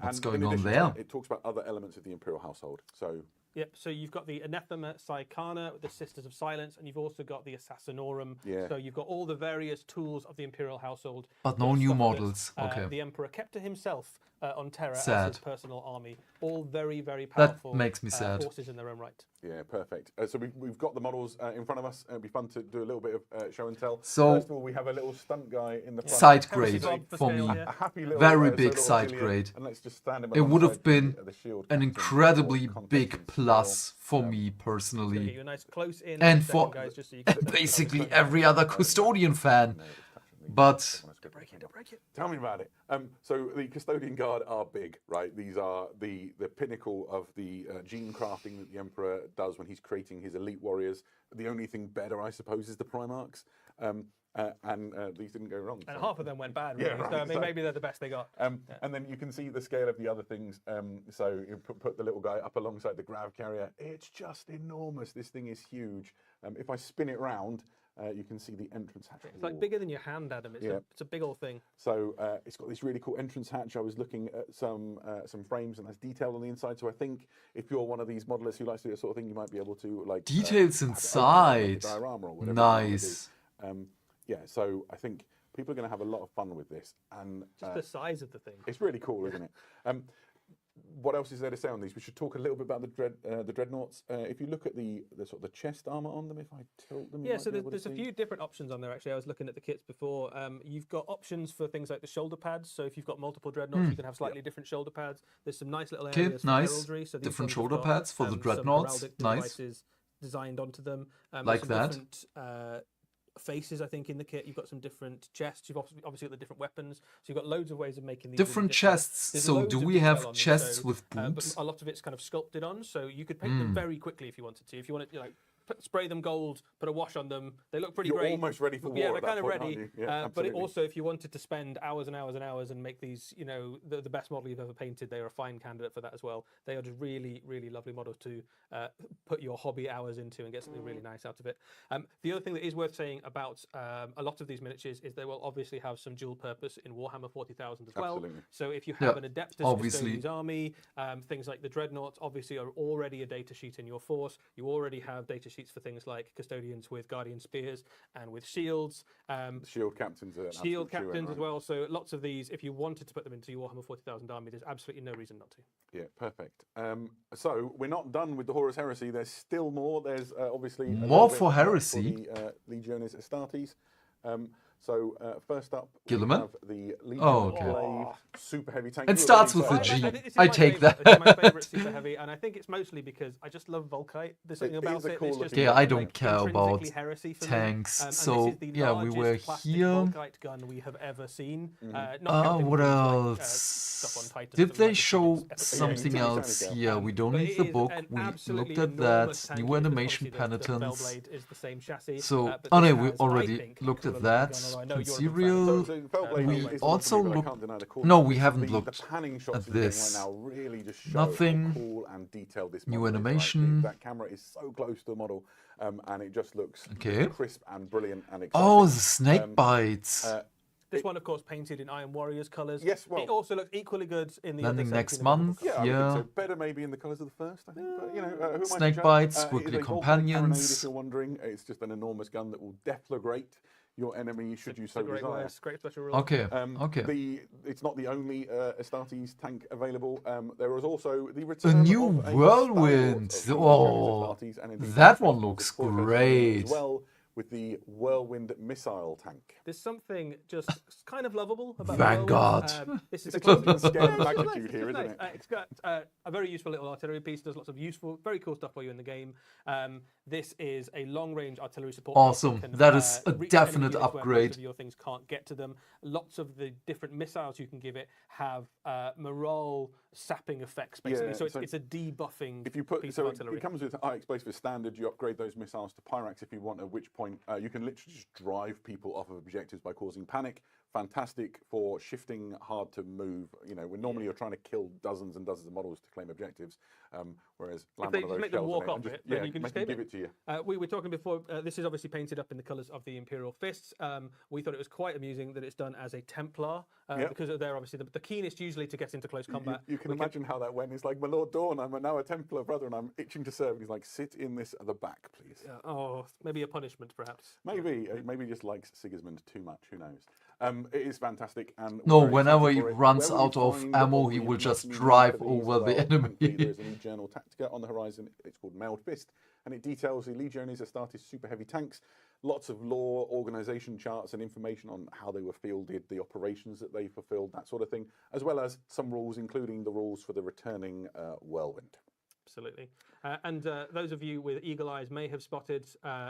What's going on there? That, it talks about other elements of the Imperial household. So. Yep, so you've got the Anathema Psychana, the Sisters of Silence, and you've also got the Assassinorum. Yeah. So you've got all the various tools of the Imperial household. But no new models. Okay. The Emperor kept to himself on Terra Sad. as his personal army. All very, very powerful That makes me sad. forces in their own right. Yeah, perfect. So we've got the models in front of us. It'll be fun to do a little bit of show and tell. So, first of all, we have a little stunt guy in the front. Side grade for me. A happy little, Very sort big of side Elysian. grade. And let's just stand him It would have alongside been the shield an captain incredibly for big context plus as for well. me Get personally, you a nice close in and second, for guys, just so you can basically every other custodian fan. But Tell me about it. So the Custodian Guard are big, right? These are the pinnacle of the gene crafting that the Emperor does when he's creating his elite warriors. The only thing better, I suppose, is the Primarchs. And these didn't go wrong. And half of them went bad, really. Yeah, right, So, I mean, maybe they're the best they got. And then you can see the scale of the other things. So you put the little guy up alongside the grav carrier. It's just enormous. This thing is huge. If I spin it round, you can see the entrance hatch. It's like bigger than your hand, Adam. It's a big old thing. So it's got this really cool entrance hatch. I was looking at some frames, and there's detail on the inside. So I think if you're one of these modelers who likes to do that sort of thing, you might be able to like details inside. Nice. Yeah. So I think people are going to have a lot of fun with this, and Just the size of the thing. it's really cool, isn't it? What else is there to say on these? We should talk a little bit about the dreadnoughts. If you look at the sort of the chest armor on them, if I tilt them, Yeah, so there's a few different options on there. Actually, I was looking at the kits before. You've got options for things like the shoulder pads. So if you've got multiple dreadnoughts, you can have slightly different shoulder pads. There's some nice little areas for nice. heraldry. So these Different ones have shoulder got, pads for the some dreadnoughts. heraldic Nice. devices designed onto them. Like some that. Different, faces, I think, in the kit. You've got some different chests. You've obviously got the different weapons. So you've got loads of ways of making these Different really different. chests. There's So loads do of we detail have on them, chests so, with but boobs? a lot of it's kind of sculpted on, so you could paint them very quickly if you wanted to. If you wanted, spray them gold, put a wash on them. They look pretty You're great. almost ready for war. Yeah, they're at that kind of point, ready. aren't you? Yeah, But it absolutely. also, if you wanted to spend hours and hours and hours and make these, the best model you've ever painted, they are a fine candidate for that as well. They are just really, really lovely models to put your hobby hours into and get something really nice out of it. The other thing that is worth saying about a lot of these miniatures is they will obviously have some dual purpose in Warhammer 40,000 as well. Absolutely. So if you have an Adeptus obviously. Custodians army, things like the Dreadnoughts obviously are already a data sheet in your force. You already have data sheets for things like Custodians with Guardian Spears and with shields. Shield captains are an Shield absolute true captains end, as well. So lots of these, if you wanted to put them into your Warhammer 40,000 army, there's absolutely no reason not to. Yeah, perfect. So we're not done with the Horus Heresy. There's still more. There's obviously a More little bit for Heresy? For the Legionis Astartes. So first up, Guilliman? we have the Legion okay. Blade Super Heavy Tank. It starts with a G. This is I my take favourite. that. It's my favourite super heavy, and I think it's mostly because I just love Volkite. There's something It about is a it. cool It's just looking Yeah, I gun, don't like, care about intrinsically heresy for me. tanks. And So this is the yeah, we largest were plastic here. Volkite gun we have ever seen. Not Oh, counting what things else? Like, stuff on Titan, Did stuff they like show this. something Yeah, else Titanic, here? We don't But need it the is book. an We absolutely looked at enormous that. tank. New It's animation obviously the penitence. Bellblade is the same chassis. So, but oh this no, we has, I already think, looked a at cooler that. gun, although I know you're a big fan. Serial. So Bellblade We is one also for me, but I looked. can't deny the cool. No, we haven't The looked panning shots at he's doing this. right now really just show Nothing. how cool and detailed this New model is, right? animation. That camera is so close to the model, and it just looks Okay. crisp and brilliant and exciting. Oh, the snake bites. This one, of course, painted in Iron Warriors colours. Yes, well, it also looks equally good in the Landing other next Sentinel month. colours. Yeah, I would Yeah. think so. Better maybe in the colours of the first, I think. But who am I to Snake judge? bites, It is squiggly a Volkite companions. carronade, if you're wondering, it's just an enormous gun that will deflagrate your enemy should you It's so a great desire. words, great special rules. Okay. Okay. It's not the only Astartes tank available. There is also the A return new of a whirlwind. Star Wars of Oh, Astartes, and indeed that the one Astartes looks of Polaris great. as well, with the Whirlwind missile tank. There's something just kind of lovable about Vanguard. This is It's a a close close scale of magnitude here, isn't it? It's got a very useful little artillery piece. Does lots of useful, very cool stuff for you in the game. This is a long-range artillery support. Awesome. Can, That is a reach definite enemy units where upgrade. most of your things can't get to them. Lots of the different missiles you can give it have morale sapping effects, basically. Yeah, so so it's a debuffing If you put piece so of artillery. it comes with high explosive standard. You upgrade those missiles to Pyrax if you want. At which point you can literally just drive people off of objectives by causing panic. Fantastic for shifting hard to move. You know, when normally you're trying to kill dozens and dozens of models to claim objectives, whereas land If they one of just those make them shells walk on it off and just, it, then you can make just them escape give it to you. We were talking before, this is obviously painted up in the colours of the Imperial Fists. We thought it was quite amusing that it's done as a Templar, because they're obviously the keenest usually to get into close combat. You can imagine how that went. It's like, my Lord Dawn, I'm now a Templar brother and I'm itching to serve. And he's like, sit in this at the back, please. Oh, maybe a punishment, perhaps. Maybe he just likes Sigismund too much. Who knows? It is fantastic. And No, we're very whenever excited he for it. runs Where will out you of find ammo, all he the will just information drive for these? over the enemy. Currently, there's a new Journal Tactica on the horizon. It's called Mailed Fist, and it details the Legiones Astartes super heavy tanks. Lots of lore, organisation charts, and information on how they were fielded, the operations that they fulfilled, that sort of thing, as well as some rules, including the rules for the returning Whirlwind. Absolutely. And those of you with eagle eyes may have spotted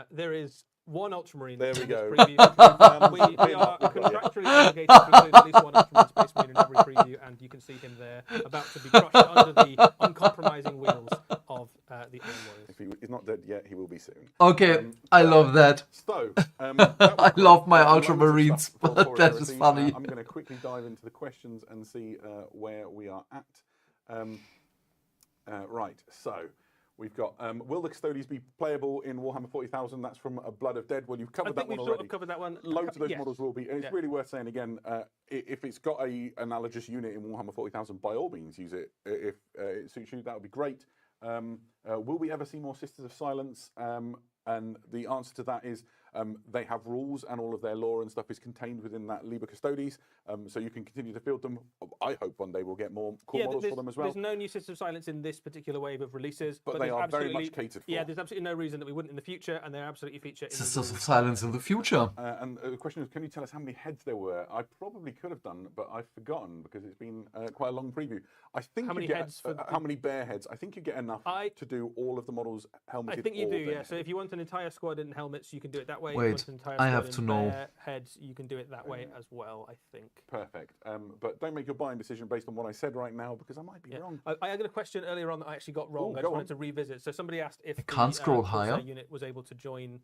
there is one Ultramarine. There we in go. this preview. we are contractually obligated to include at least one Ultramarine Space Marine in every preview, and you can see him there about to be crushed under the uncompromising wheels of the Allem Warriors. If he's not dead yet, he will be soon. Okay, I love that. So, I love my Ultramarines, but that is funny. I'm going to quickly dive into the questions and see where we are at. Right, so we've got, will the Custodes be playable in Warhammer 40,000? That's from Blood of Dead. Well, you've covered that one already. Sort of covered that one. Loads of those models will be. And it's really worth saying again, if it's got a analogous unit in Warhammer 40,000, by all means use it. If it suits you, that would be great. Will we ever see more Sisters of Silence? And the answer to that is they have rules, and all of their lore and stuff is contained within that Liber Custodes, so you can continue to field them. I hope one day we'll get more cool models for them as well. There's no new Sisters of Silence in this particular wave of releases. But they are very much catered for. Yeah, there's absolutely no reason that we wouldn't in the future, and they're absolutely featured in Sisters of Silence in the future. And the question is, can you tell us how many heads there were? I probably could have done, but I've forgotten because it's been quite a long preview. I think how many get, heads? How many bear heads? I think you get enough to do all of the models helmeted. I think you do, yeah. Heads. So if you want an entire squad in helmets, you can do it that way. Wait, if you want an entire I have squad to in know. bear heads, you can do it that way as well, I think. Perfect. But don't make your buying decision based on what I said right now, because I might be wrong. I had a question earlier on that I actually got wrong. I just wanted to revisit. So somebody asked if the can't scroll higher. unit was able to join.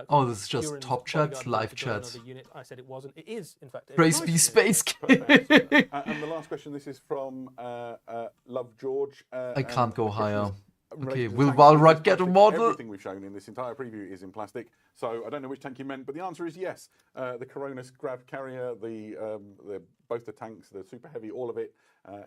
Oh, this is just Turin's top chat, bodyguard live to join chat. another unit. I said it wasn't. It is, in fact. Praise be Space King. And the last question, this is from Love George. I can't go higher. Okay, related to will tank. Valrod get a Plastic. model? Everything we've shown in this entire preview is in plastic, so I don't know which tank you meant, but the answer is yes. The Coronis Grav Carrier, both the tanks, the super heavy, all of it,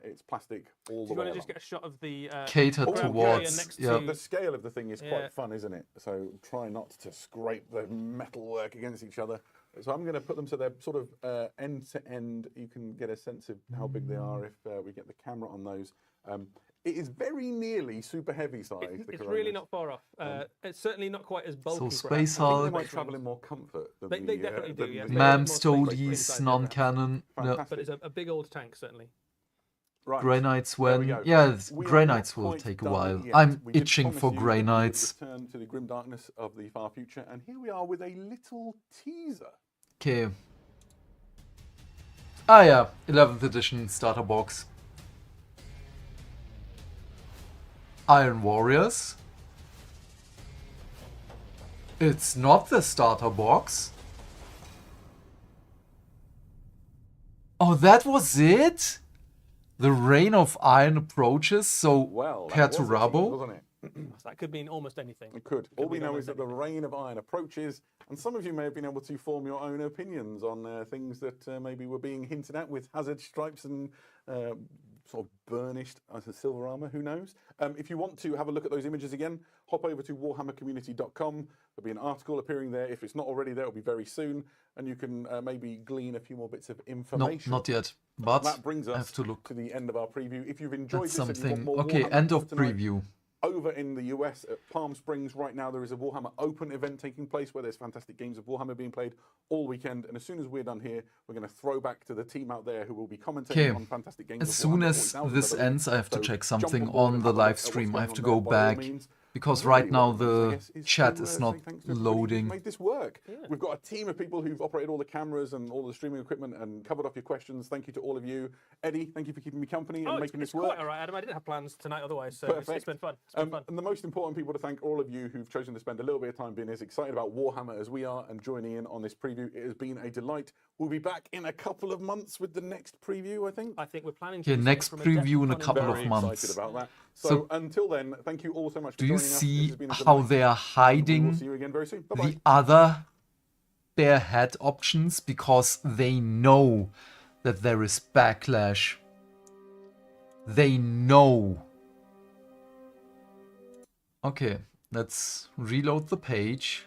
it's plastic all the way. Do you want to along. just get a shot of the catered Grav towards? Carrier next Yeah. to The scale of the thing is quite fun, isn't it? So try not to scrape the metalwork against each other. So I'm going to put them so they're sort of end to end. You can get a sense of how big they are if we get the camera on those. It is very nearly super heavy size. It's really not far off. It's certainly not quite as bulky. So perhaps. Space I think Hulk. they might travel in more comfort. Than They definitely do, yeah. Mam Space Marine Stodies, inside non-cannon. Yeah. But it's a big old tank, certainly. Right. Grey Knights There we when... go. Yeah, We Grey are not Knights will quite take a done while. yet. I'm We did itching promise for you Grey that we would Knights. Return to the grim darkness of the far future, and here we are with a little teaser. Okay. Ah yeah, 11th edition starter box. Iron Warriors. It's not the starter box. Oh, that was it? The Reign of Iron approaches, so Well, that was a teaser, Perturabo. wasn't it? So that could mean almost anything. It could. All we mean know is almost that the Reign of Iron approaches, and some of you may have been able to form your own opinions on things that maybe were being hinted at with hazard stripes and sort of burnished silver armor. Who knows? If you want to have a look at those images again, hop over to warhammercommunity.com. There'll be an article appearing there. If it's not already there, it'll be very soon, and you can maybe glean a few more bits of No, information. not yet. But that brings I us have to look to the end of our preview. If you've enjoyed at this and you want something. more Okay, Warhammer end of tonight, preview. over in the US at Palm Springs right now, there is a Warhammer Open event taking place where there's fantastic games of Warhammer being played all weekend. And as soon as we're done here, we're going to throw back to the team out there who will be commentating on fantastic games As of soon Warhammer as 40,000, this I believe. ends, I have to So check jump something board on and the have a look live at what's stream. I have going to on go there by all back means. because Really right now what that means, I the guess, is chat to, is say not thanks to everybody who's loading. made this work. We've got a team of people who've operated all the cameras and all the streaming equipment and covered off your questions. Thank you to all of you. Eddie, thank you for keeping me company and making this work. Quite all right, Adam. I didn't have plans tonight otherwise, so it's been fun. It's been fun. And the most important people to thank all of you who've chosen to spend a little bit of time being as excited about Warhammer as we are and joining in on this preview. It has been a delight. We'll be back in a couple of months with the next preview, I think. I think we're planning to Okay, next preview in a couple of months. Excited about that. So until then, thank you all so much for do you joining us. see This has been a how delight. they are hiding We will see you again very soon. Bye-bye. the other bare head options because they know that there is backlash. They know. Okay, let's reload the page.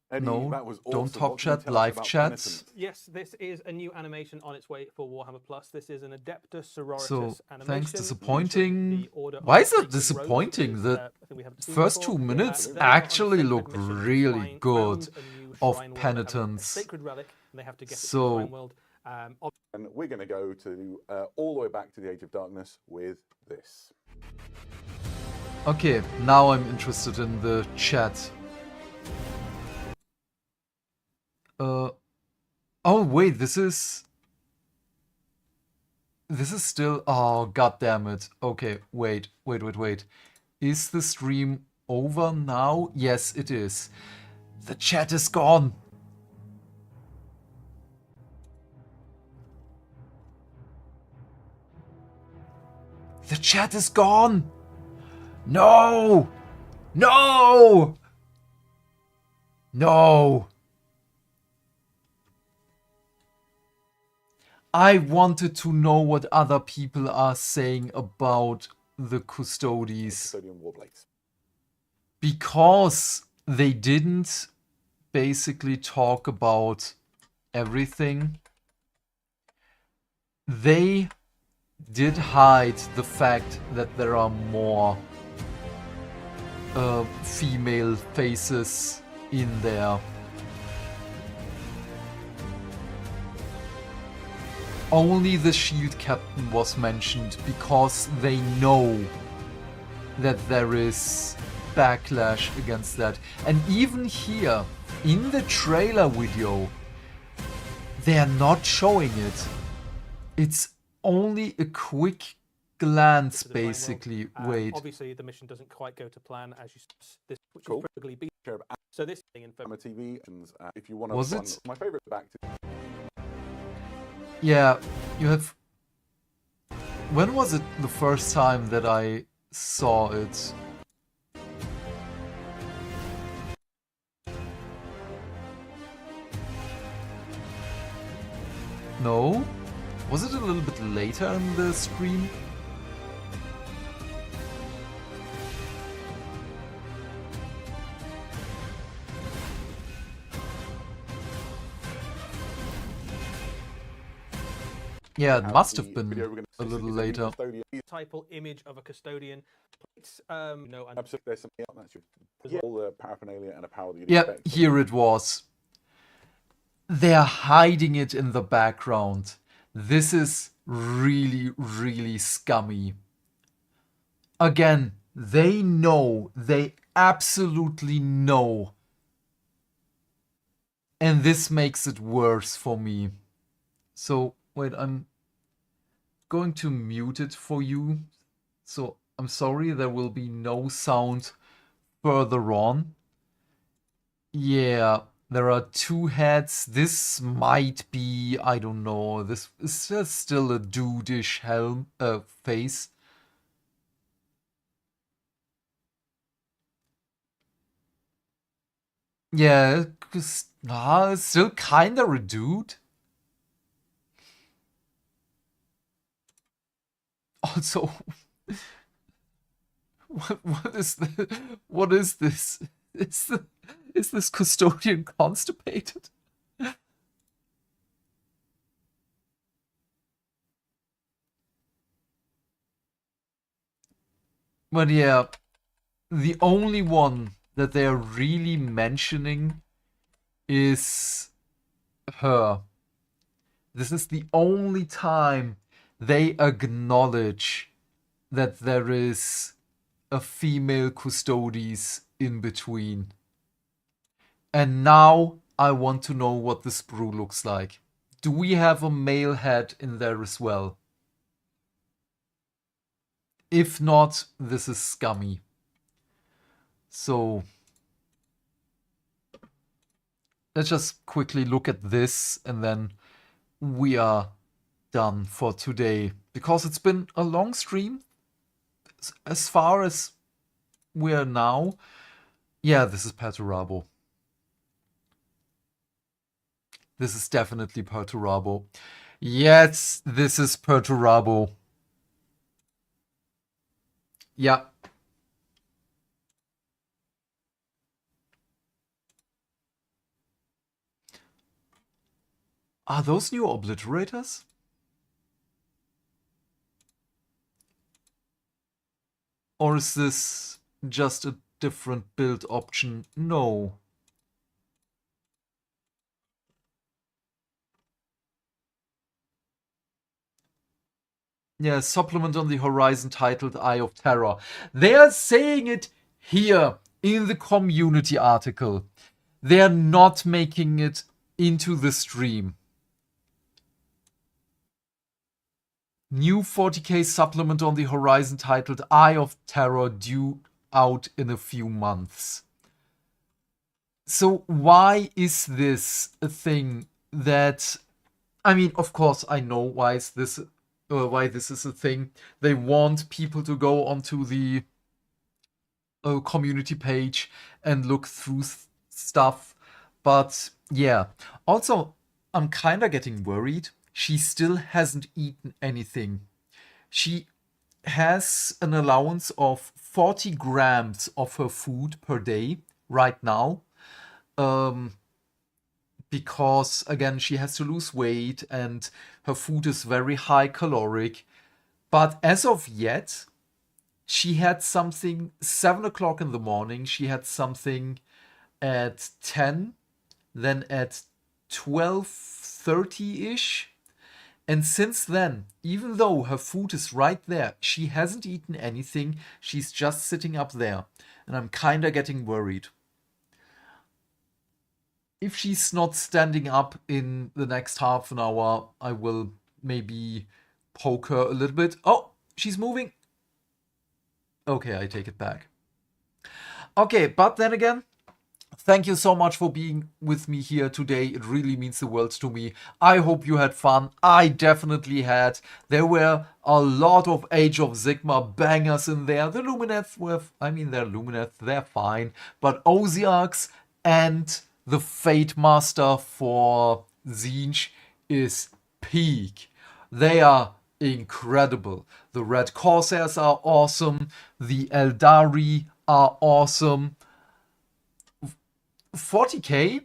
Eddie, No, that was don't awesome. talk What can you chat, tell us live about chat. Penitent? Yes, this is a new animation on its way for Warhammer Plus. This is an Adeptus Sororitas So, animation. thanks, disappointing. The Order of Why is the it Sacred Rose disappointing? is, The I think we haven't seen first before. 2 minutes They are on a actually sacred look mission to really find good a new of shrine world. They have a penitence. sacred relic, and they have to get it to the So, shrine world. And we're going to go to all the way back to the Age of Darkness with this. okay, now I'm interested in the chat. Oh wait, this is still, oh god damn it. Okay, wait. Is the stream over now? Yes, it is. The chat is gone. The chat is gone. No. No. No. I wanted to know what other people are saying about the Custodes. Custodian Warblades. Because they didn't basically talk about everything. They did hide the fact that there are more female faces in there. Only the shield captain was mentioned because they know that there is backlash against that. And even here, in the trailer video, they are not showing it. It's only a quick glance, basically. Wait. Obviously, the mission doesn't quite go to plan as you this, which will probably be. So this thing in TV, if you want to. Was it? My favorite back to. Yeah, you have. When was it the first time that I saw it? No? Was it a little bit later in the stream? Yeah, it must have been a little later. Typal image of a custodian. No, Absolutely, there's something else. That's your all the paraphernalia and a power that you'd Yeah, expect. here it was. They're hiding it in the background. This is really, really scummy. Again, they know. They absolutely know. And this makes it worse for me. So, wait, I'm going to mute it for you. So, I'm sorry, there will be no sound further on. Yeah, there are two heads. This might be, I don't know, this is just still a dude-ish helm, face. Yeah, it's still kinda a dude. Also, what is this? Is this custodian constipated? But yeah, the only one that they are really mentioning is her. This is the only time they acknowledge that there is a female Custodes in between. And now I want to know what the sprue looks like. Do we have a male head in there as well? If not, this is scummy. So let's just quickly look at this and then we are done for today. Because it's been a long stream. As far as we are now. Yeah, this is Perturabo. This is definitely Perturabo. Yes, this is Perturabo. Yeah. Are those new obliterators? Or is this just a different build option? No. Yeah, supplement on the horizon titled Eye of Terror. They are saying it here in the community article. They are not making it into the stream. New 40k supplement on the horizon titled Eye of Terror due out in a few months. So why is this a thing that... I mean, of course, I know why is this... why this is a thing. They want people to go onto the community page and look through stuff. But yeah. Also, I'm kind of getting worried. She still hasn't eaten anything. She has an allowance of 40 grams of her food per day right now. Because, again, she has to lose weight and her food is very high caloric. But as of yet, she had something 7 o'clock in the morning. She had something at 10, then at 12:30-ish. And since then, even though her food is right there, she hasn't eaten anything. She's just sitting up there. And I'm kind of getting worried. If she's not standing up in the next half an hour, I will maybe poke her a little bit. Oh, she's moving. Okay, I take it back. Okay, but then again, thank you so much for being with me here today. It really means the world to me. I hope you had fun. I definitely had. There were a lot of Age of Sigmar bangers in there. The Lumineth were, I mean, they're Lumineth, they're fine. But Osiarchs and the Fate Master for Tzeentch is peak. They are incredible. The Red Corsairs are awesome. The Eldari are awesome. 40k,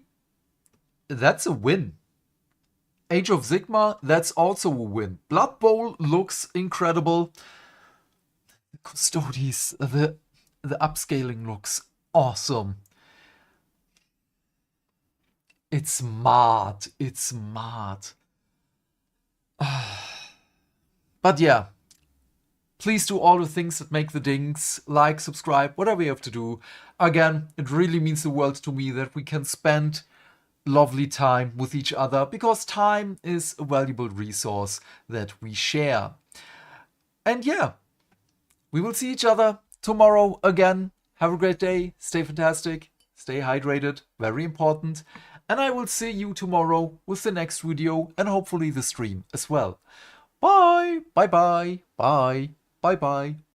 that's a win. Age of Sigmar, that's also a win. Blood Bowl looks incredible. Custodes, the upscaling looks awesome. It's smart. It's smart. But yeah. Please do all the things that make the dings. Like, subscribe, whatever you have to do. Again, it really means the world to me that we can spend lovely time with each other. Because time is a valuable resource that we share. And yeah. We will see each other tomorrow again. Have a great day. Stay fantastic. Stay hydrated. Very important. And I will see you tomorrow with the next video and hopefully the stream as well. Bye! Bye bye! Bye! Bye bye!